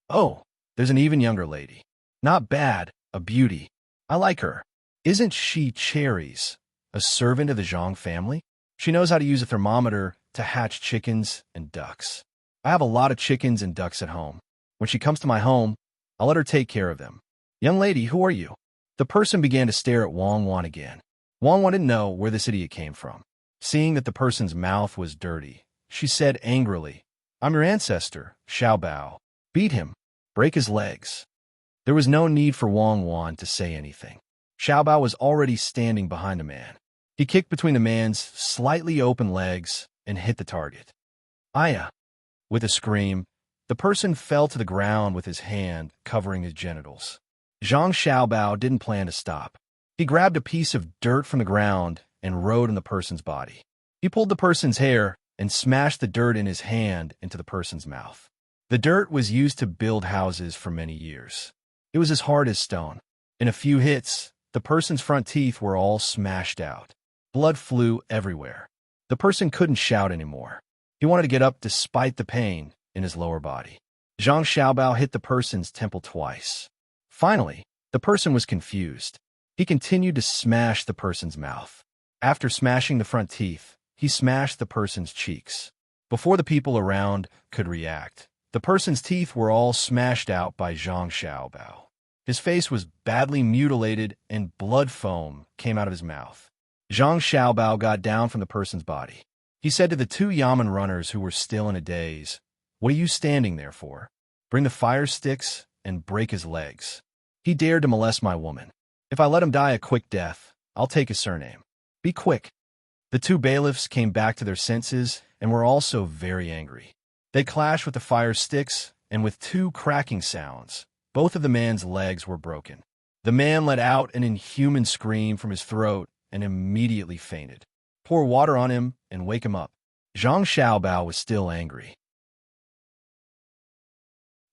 S1: Oh, there's an even younger lady. Not bad, a beauty. I like her. Isn't she Cherries, a servant of the Zhang family? She knows how to use a thermometer to hatch chickens and ducks. I have a lot of chickens and ducks at home. When she comes to my home, I'll let her take care of them. Young lady, who are you? The person began to stare at Wang Wan again. Wang Wan didn't know where this idiot came from. Seeing that the person's mouth was dirty, she said angrily, I'm your ancestor, Xiao Bao. Beat him. Break his legs. There was no need for Wang Wan to say anything. Xiao Bao was already standing behind the man. He kicked between the man's slightly open legs and hit the target. Aya! With a scream, the person fell to the ground with his hand covering his genitals. Zhang Xiaobao didn't plan to stop. He grabbed a piece of dirt from the ground and rode on the person's body. He pulled the person's hair and smashed the dirt in his hand into the person's mouth. The dirt was used to build houses for many years. It was as hard as stone. In a few hits, the person's front teeth were all smashed out. Blood flew everywhere. The person couldn't shout anymore. He wanted to get up despite the pain in his lower body. Zhang Xiaobao hit the person's temple twice. Finally, the person was confused. He continued to smash the person's mouth. After smashing the front teeth, he smashed the person's cheeks. Before the people around could react, the person's teeth were all smashed out by Zhang Xiaobao. His face was badly mutilated and blood foam came out of his mouth. Zhang Xiaobao got down from the person's body. He said to the two Yamen runners who were still in a daze, What are you standing there for? Bring the fire sticks and break his legs. He dared to molest my woman. If I let him die a quick death, I'll take his surname. Be quick. The two bailiffs came back to their senses and were also very angry. They clashed with the fire sticks, and with two cracking sounds, both of the man's legs were broken. The man let out an inhuman scream from his throat and immediately fainted. Pour water on him and wake him up. Zhang Xiaobao was still angry.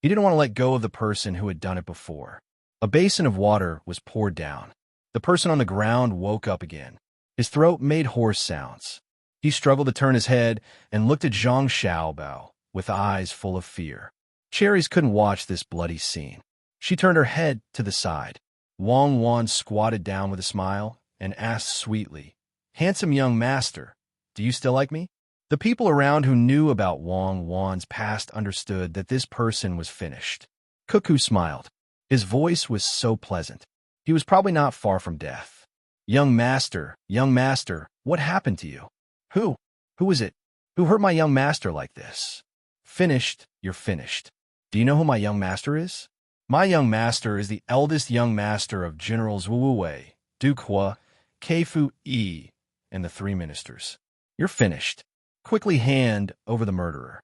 S1: He didn't want to let go of the person who had done it before. A basin of water was poured down. The person on the ground woke up again. His throat made hoarse sounds. He struggled to turn his head and looked at Zhang Xiaobao with eyes full of fear. Cherries couldn't watch this bloody scene. She turned her head to the side. Wang Wan squatted down with a smile and asked sweetly, Handsome young master, do you still like me? The people around who knew about Wang Wan's past understood that this person was finished. Cuckoo smiled. His voice was so pleasant. He was probably not far from death. Young master, what happened to you? Who was it? Who hurt my young master like this? Finished, you're finished. Do you know who my young master is? My young master is the eldest young master of Generals Wu Wei, Duke Hua, Keifu Yi, and the three ministers. You're finished. Quickly hand over the murderer.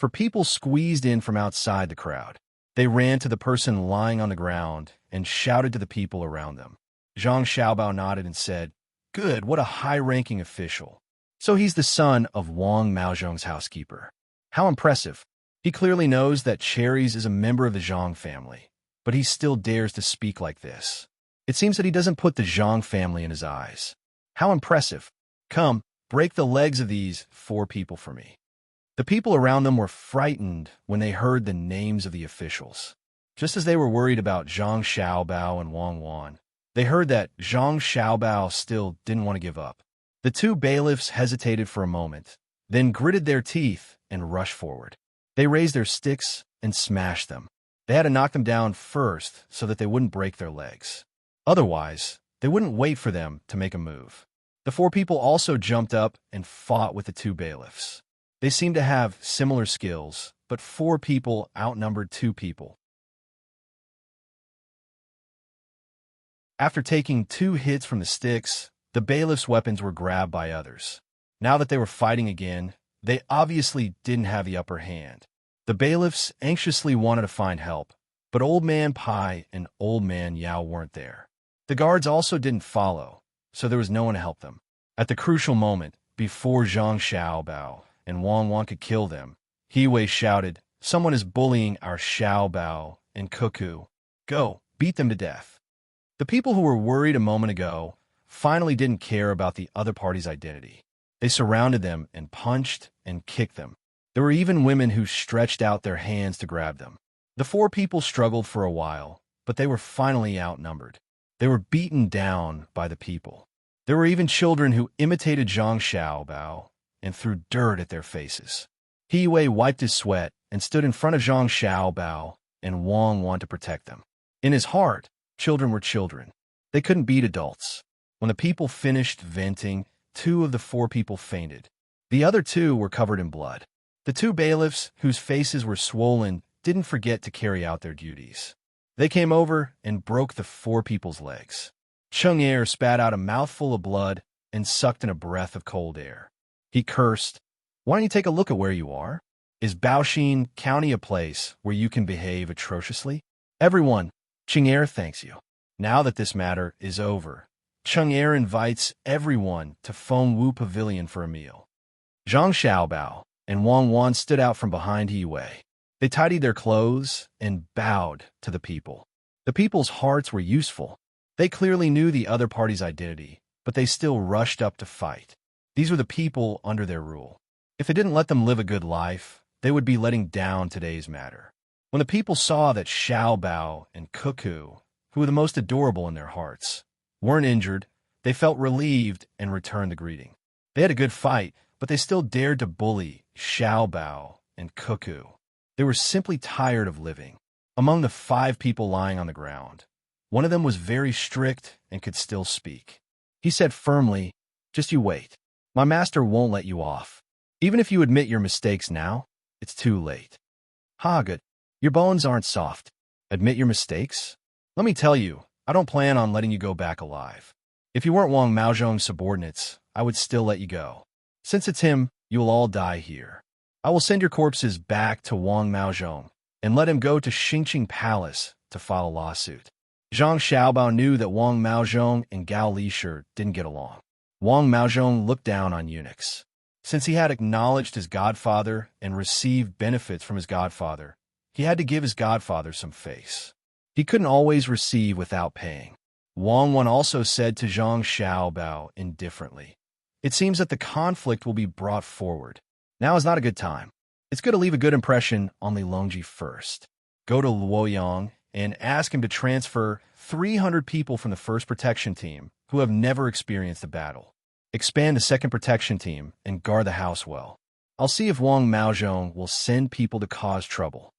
S1: For people squeezed in from outside the crowd. They ran to the person lying on the ground and shouted to the people around them. Zhang Xiaobao nodded and said, Good, what a high-ranking official. So he's the son of Wang Maozhong's housekeeper. How impressive. He clearly knows that Cherries is a member of the Zhang family, but he still dares to speak like this. It seems that he doesn't put the Zhang family in his eyes. How impressive. Come, break the legs of these 4 people for me. The people around them were frightened when they heard the names of the officials. Just as they were worried about Zhang Xiaobao and Wang Wan, they heard that Zhang Xiaobao still didn't want to give up. The 2 bailiffs hesitated for a moment, then gritted their teeth and rushed forward. They raised their sticks and smashed them. They had to knock them down first so that they wouldn't break their legs. Otherwise, they wouldn't wait for them to make a move. The 4 people also jumped up and fought with the 2 bailiffs. They seemed to have similar skills, but 4 people outnumbered 2 people. After taking 2 hits from the sticks, the bailiffs' weapons were grabbed by others. Now that they were fighting again, they obviously didn't have the upper hand. The bailiffs anxiously wanted to find help, but Old Man Pai and Old Man Yao weren't there. The guards also didn't follow, so there was no one to help them. At the crucial moment, before Zhang Xiaobao and Wang Wan could kill them, He Wei shouted, "Someone is bullying our Xiaobao and Cuckoo. Go, beat them to death." The people who were worried a moment ago finally didn't care about the other party's identity. They surrounded them and punched and kicked them. There were even women who stretched out their hands to grab them. The 4 people struggled for a while, but they were finally outnumbered. They were beaten down by the people. There were even children who imitated Zhang Xiaobao and threw dirt at their faces. He Wei wiped his sweat and stood in front of Zhang Xiaobao and Wang Wan to protect them. In his heart, children were children. They couldn't beat adults. When the people finished venting, 2 of the 4 people fainted. The other 2 were covered in blood. The 2 bailiffs, whose faces were swollen, didn't forget to carry out their duties. They came over and broke the 4 people's legs. Cheng Er spat out a mouthful of blood and sucked in a breath of cold air. He cursed, "Why don't you take a look at where you are? Is Baoxin County a place where you can behave atrociously? Everyone, Cheng Er thanks you." Now that this matter is over, Cheng Er invites everyone to Feng Wu Pavilion for a meal. Zhang Xiaobao and Wang Wan stood out from behind He Wei. They tidied their clothes and bowed to the people. The people's hearts were useful. They clearly knew the other party's identity, but they still rushed up to fight. These were the people under their rule. If they didn't let them live a good life, they would be letting down today's matter. When the people saw that Xiaobao and Cuckoo, who were the most adorable in their hearts, weren't injured, they felt relieved and returned the greeting. They had a good fight, but they still dared to bully Xiaobao and Cuckoo. They were simply tired of living. Among the 5 people lying on the ground, one of them was very strict and could still speak. He said firmly, "Just you wait. My master won't let you off. Even if you admit your mistakes now, it's too late." "Ha, good. Your bones aren't soft. Admit your mistakes? Let me tell you, I don't plan on letting you go back alive. If you weren't Wang Maozhong's subordinates, I would still let you go. Since it's him, you will all die here. I will send your corpses back to Wang Maozhong and let him go to Xingqing Palace to file a lawsuit." Zhang Xiaobao knew that Wang Maozhong and Gao Lishir didn't get along. Wang Maozhong looked down on eunuchs. Since he had acknowledged his godfather and received benefits from his godfather, he had to give his godfather some face. He couldn't always receive without paying. Wang Wan also said to Zhang Xiaobao indifferently, "It seems that the conflict will be brought forward. Now is not a good time. It's good to leave a good impression on Li Longji first. Go to Luoyang and ask him to transfer 300 people from the first protection team who have never experienced a battle. Expand the second protection team and guard the house well. I'll see if Wang Maozhong will send people to cause trouble."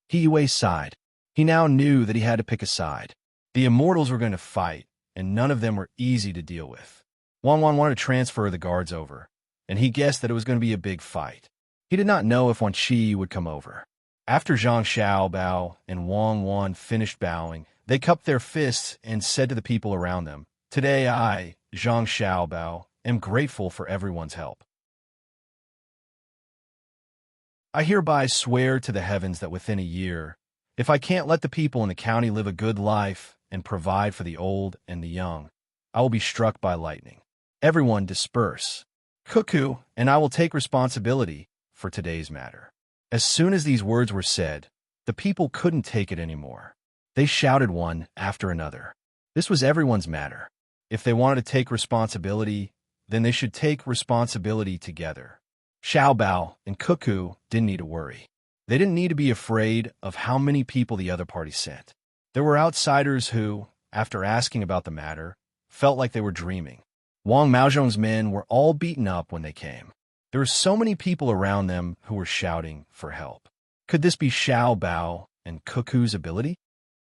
S1: He Wei sighed. He now knew that he had to pick a side. The immortals were going to fight, and none of them were easy to deal with. Wang Wan wanted to transfer the guards over, and he guessed that it was going to be a big fight. He did not know if Wan Qi would come over. After Zhang Xiaobao and Wang Wan finished bowing, they cupped their fists and said to the people around them, "Today I, Zhang Xiaobao, am grateful for everyone's help. I hereby swear to the heavens that within a year, if I can't let the people in the county live a good life and provide for the old and the young, I will be struck by lightning. Everyone disperse." Cuckoo, and I will take responsibility for today's matter." As soon as these words were said, the people couldn't take it anymore. They shouted one after another. This was everyone's matter. If they wanted to take responsibility, then they should take responsibility together. Xiao Bao and Cuckoo didn't need to worry. They didn't need to be afraid of how many people the other party sent. There were outsiders who, after asking about the matter, felt like they were dreaming. Wang Maozhong's men were all beaten up when they came. There were so many people around them who were shouting for help. Could this be Xiao Bao and Cuckoo's ability?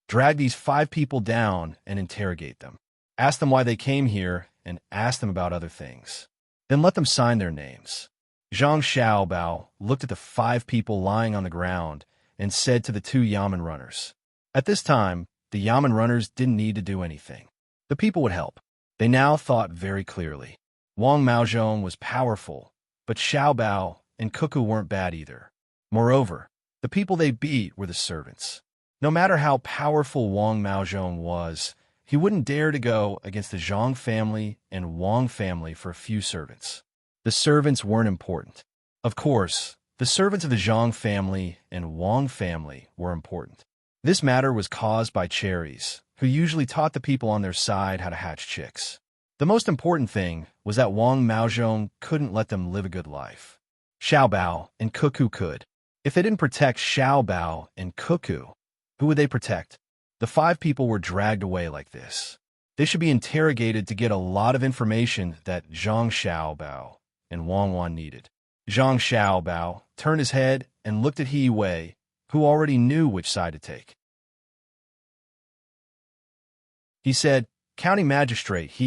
S1: Drag these 5 people down and interrogate them. Ask them why they came here and ask them about other things. Then let them sign their names. Zhang Xiaobao looked at the 5 people lying on the ground and said to the 2 Yamen runners. At this time, the Yamen runners didn't need to do anything. The people would help. They now thought very clearly. Wang Maozhong was powerful, but Xiaobao and Cuckoo weren't bad either. Moreover, the people they beat were the servants. No matter how powerful Wang Maozhong was, he wouldn't dare to go against the Zhang family and Wang family for a few servants. The servants weren't important. Of course, the servants of the Zhang family and Wang family were important. This matter was caused by cherries, who usually taught the people on their side how to hatch chicks. The most important thing was that Wang Maozhong couldn't let them live a good life. Xiao Bao and Cuckoo could. If they didn't protect Xiao Bao and Cuckoo, who would they protect? The 5 people were dragged away like this. They should be interrogated to get a lot of information that Zhang Xiaobao and Wang Wan needed. Zhang Xiaobao turned his head and looked at He Wei, who already knew which side to take. He said, "County Magistrate,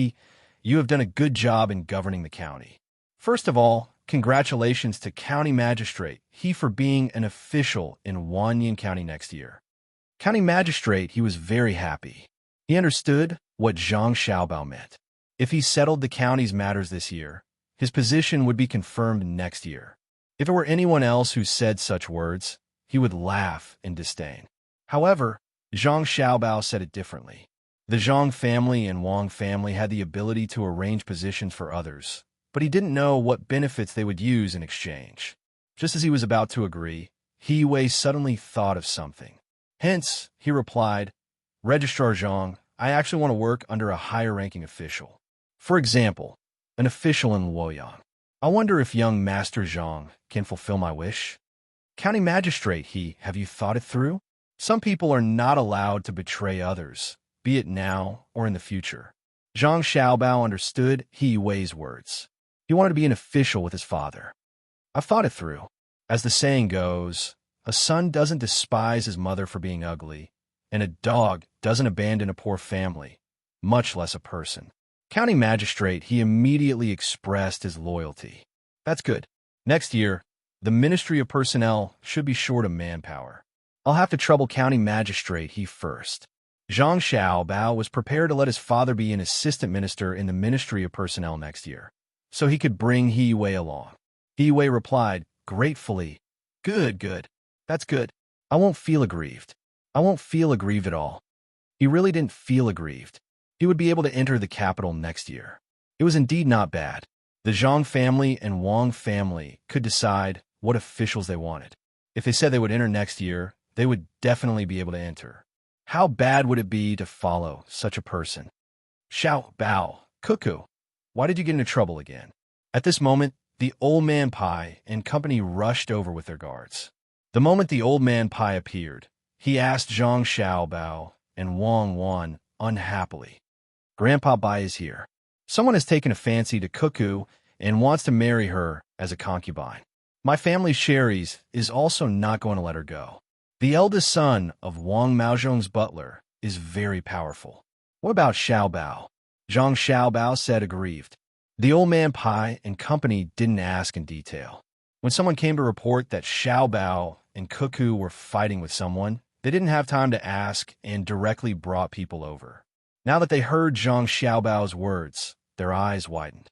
S1: you have done a good job in governing the county. First of all, congratulations to County Magistrate He for being an official in Wanyan County next year." County Magistrate, he was very happy. He understood what Zhang Xiaobao meant. If he settled the county's matters this year, his position would be confirmed next year. If it were anyone else who said such words, he would laugh in disdain. However, Zhang Xiaobao said it differently. The Zhang family and Wang family had the ability to arrange positions for others, but he didn't know what benefits they would use in exchange. Just as he was about to agree, He Wei suddenly thought of something. Hence, he replied, "Registrar Zhang, I actually want to work under a higher-ranking official. For example, an official in Luoyang. I wonder if young Master Zhang can fulfill my wish." County Magistrate, have you thought it through? Some people are not allowed to betray others, be it now or in the future. Zhang Xiaobao understood He Wei's words. He wanted to be an official with his father. "I've thought it through. As the saying goes, a son doesn't despise his mother for being ugly, and a dog doesn't abandon a poor family, much less a person." County Magistrate, he immediately expressed his loyalty. "That's good. Next year, the Ministry of Personnel should be short of manpower. I'll have to trouble County Magistrate first." Zhang Xiaobao was prepared to let his father be an assistant minister in the Ministry of Personnel next year, so he could bring He Wei along. He Wei replied gratefully, Good. That's good. I won't feel aggrieved. I won't feel aggrieved at all." He really didn't feel aggrieved. He would be able to enter the capital next year. It was indeed not bad. The Zhang family and Wang family could decide what officials they wanted. If they said they would enter next year, they would definitely be able to enter. How bad would it be to follow such a person? Xiao Bao, Cuckoo, why did you get into trouble again? At this moment, the old man Pai and company rushed over with their guards. The moment the old man Pai appeared, he asked Zhang Xiaobao and Wang Wan unhappily, "Grandpa Bai is here. Someone has taken a fancy to Cuckoo and wants to marry her as a concubine. My family's Sherry's is also not going to let her go. The eldest son of Wang Maozhong's butler is very powerful. What about Xiao Bao?" Zhang Xiaobao said aggrieved. The old man Pai and company didn't ask in detail. When someone came to report that Xiao Bao and Cuckoo were fighting with someone, they didn't have time to ask and directly brought people over. Now that they heard Zhang Xiaobao's words, their eyes widened.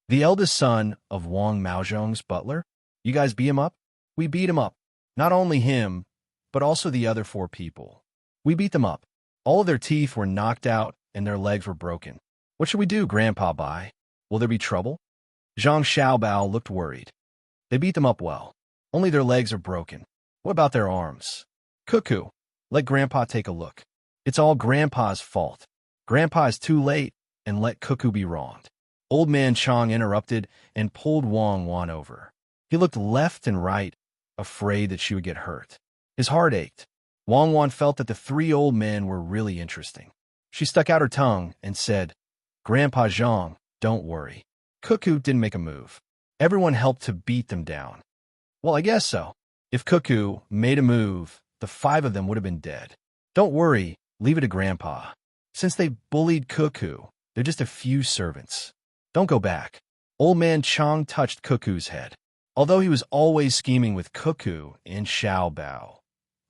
S1: "The eldest son of Wang Maozhong's butler? You guys beat him up?" "We beat him up. Not only him, but also the other 4 people. We beat them up. All of their teeth were knocked out and their legs were broken. What should we do, Grandpa Bai? Will there be trouble?" Zhang Xiaobao looked worried. They beat them up well. Only their legs are broken. What about their arms? Cuckoo, let Grandpa take a look. It's all Grandpa's fault. Grandpa is too late and let Cuckoo be wronged. Old Man Chang interrupted and pulled Wang Wan over. He looked left and right, afraid that she would get hurt. His heart ached. Wang Wan felt that the three old men were really interesting. She stuck out her tongue and said, Grandpa Zhang, don't worry. Cuckoo didn't make a move. Everyone helped to beat them down. Well, I guess so. If Cuckoo made a move, the five of them would have been dead. Don't worry, leave it to Grandpa. Since they bullied Cuckoo, they're just a few servants. Don't go back. Old Man Chang touched Cuckoo's head. Although he was always scheming with Cuckoo and Xiaobao,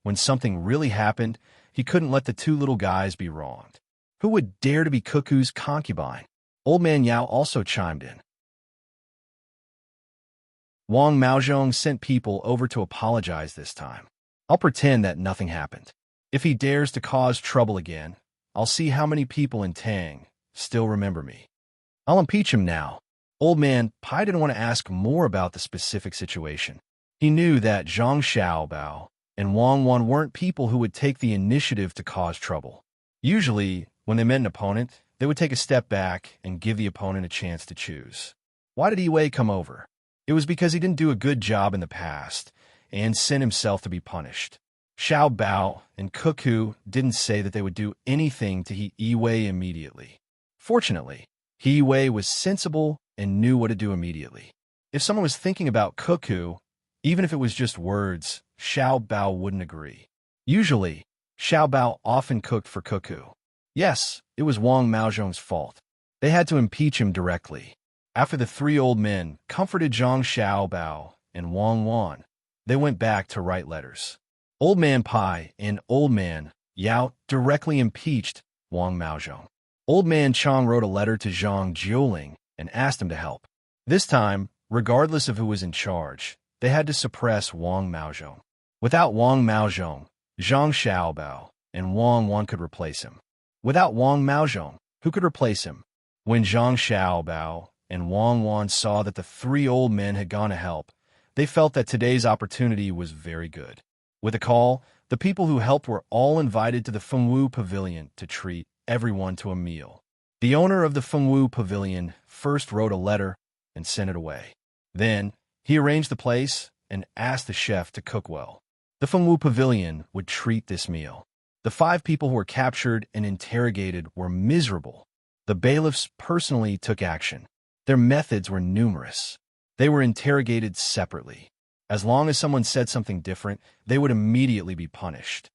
S1: when something really happened, he couldn't let the two little guys be wronged. Who would dare to be Cuckoo's concubine? Old Man Yao also chimed in. Wang Maozhong sent people over to apologize this time. I'll pretend that nothing happened. If he dares to cause trouble again, I'll see how many people in Tang still remember me. I'll impeach him now. Old Man Pai didn't want to ask more about the specific situation. He knew that Zhang Xiaobao and Wang Wan weren't people who would take the initiative to cause trouble. Usually, when they met an opponent, they would take a step back and give the opponent a chance to choose. Why did Yi come over? It was because he didn't do a good job in the past and sent himself to be punished. Xiao Bao and Cuckoo didn't say that they would do anything to Yi immediately. Fortunately, Yi was sensible and knew what to do immediately. If someone was thinking about Cuckoo, even if it was just words, Xiao Bao wouldn't agree. Usually, Xiao Bao often cooked for Cuckoo. Yes, it was Wang Maozhong's fault. They had to impeach him directly. After the three old men comforted Zhang Xiaobao and Wang Wan, they went back to write letters. Old Man Pai and Old Man Yao directly impeached Wang Maozhong. Old Man Chang wrote a letter to Zhang Jiuling and asked him to help. This time, regardless of who was in charge, they had to suppress Wang Maozhong. Without Wang Maozhong, Zhang Xiaobao and Wang Wan could replace him. Without Wang Maozhong, who could replace him? When Zhang Xiaobao and Wang Wan saw that the three old men had gone to help, they felt that today's opportunity was very good. With a call, the people who helped were all invited to the Fengwu Pavilion to treat everyone to a meal. The owner of the Fengwu Pavilion first wrote a letter and sent it away. Then, he arranged the place and asked the chef to cook well. The Fengwu Pavilion would treat this meal. The five people who were captured and interrogated were miserable. The bailiffs personally took action. Their methods were numerous. They were interrogated separately. As long as someone said something different, they would immediately be punished.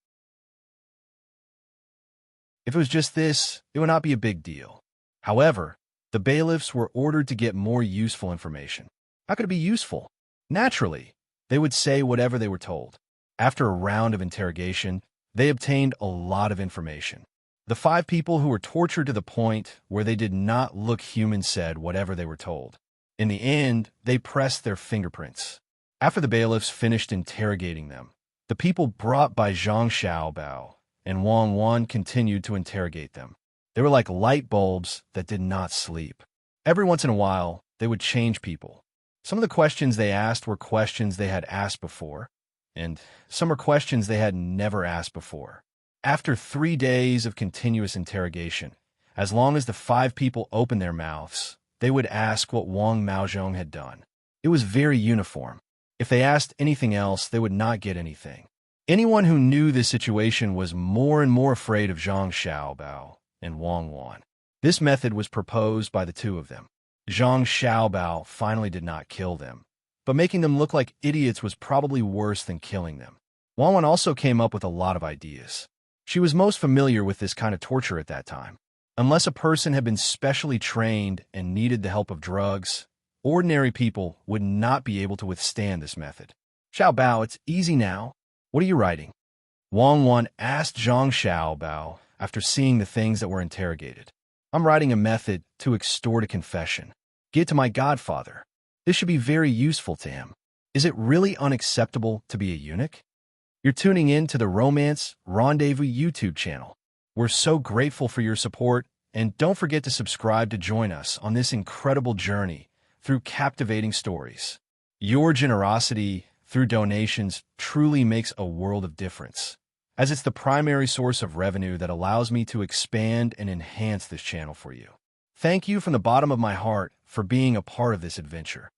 S1: If it was just this, it would not be a big deal. However, the bailiffs were ordered to get more useful information. How could it be useful? Naturally, they would say whatever they were told. After a round of interrogation, they obtained a lot of information. The five people who were tortured to the point where they did not look human said whatever they were told. In the end, they pressed their fingerprints. After the bailiffs finished interrogating them, the people brought by Zhang Xiaobao and Wang Wan continued to interrogate them. They were like light bulbs that did not sleep. Every once in a while, they would change people. Some of the questions they asked were questions they had asked before, and some were questions they had never asked before. After 3 days of continuous interrogation, as long as the five people opened their mouths, they would ask what Wang Maozhong had done. It was very uniform. If they asked anything else, they would not get anything. Anyone who knew this situation was more and more afraid of Zhang Xiaobao and Wang Wan. This method was proposed by the two of them. Zhang Xiaobao finally did not kill them, but making them look like idiots was probably worse than killing them. Wang Wan also came up with a lot of ideas. She was most familiar with this kind of torture at that time. Unless a person had been specially trained and needed the help of drugs, ordinary people would not be able to withstand this method. Xiao Bao, it's easy now. What are you writing? Wang Wan asked Zhang Xiaobao after seeing the things that were interrogated. I'm writing a method to extort a confession. Give it to my godfather. This should be very useful to him. Is it really unacceptable to be a eunuch? You're tuning in to the Romance Rendezvous YouTube channel. We're so grateful for your support, and don't forget to subscribe to join us on this incredible journey through captivating stories. Your generosity through donations truly makes a world of difference, as it's the primary source of revenue that allows me to expand and enhance this channel for you. Thank you from the bottom of my heart for being a part of this adventure.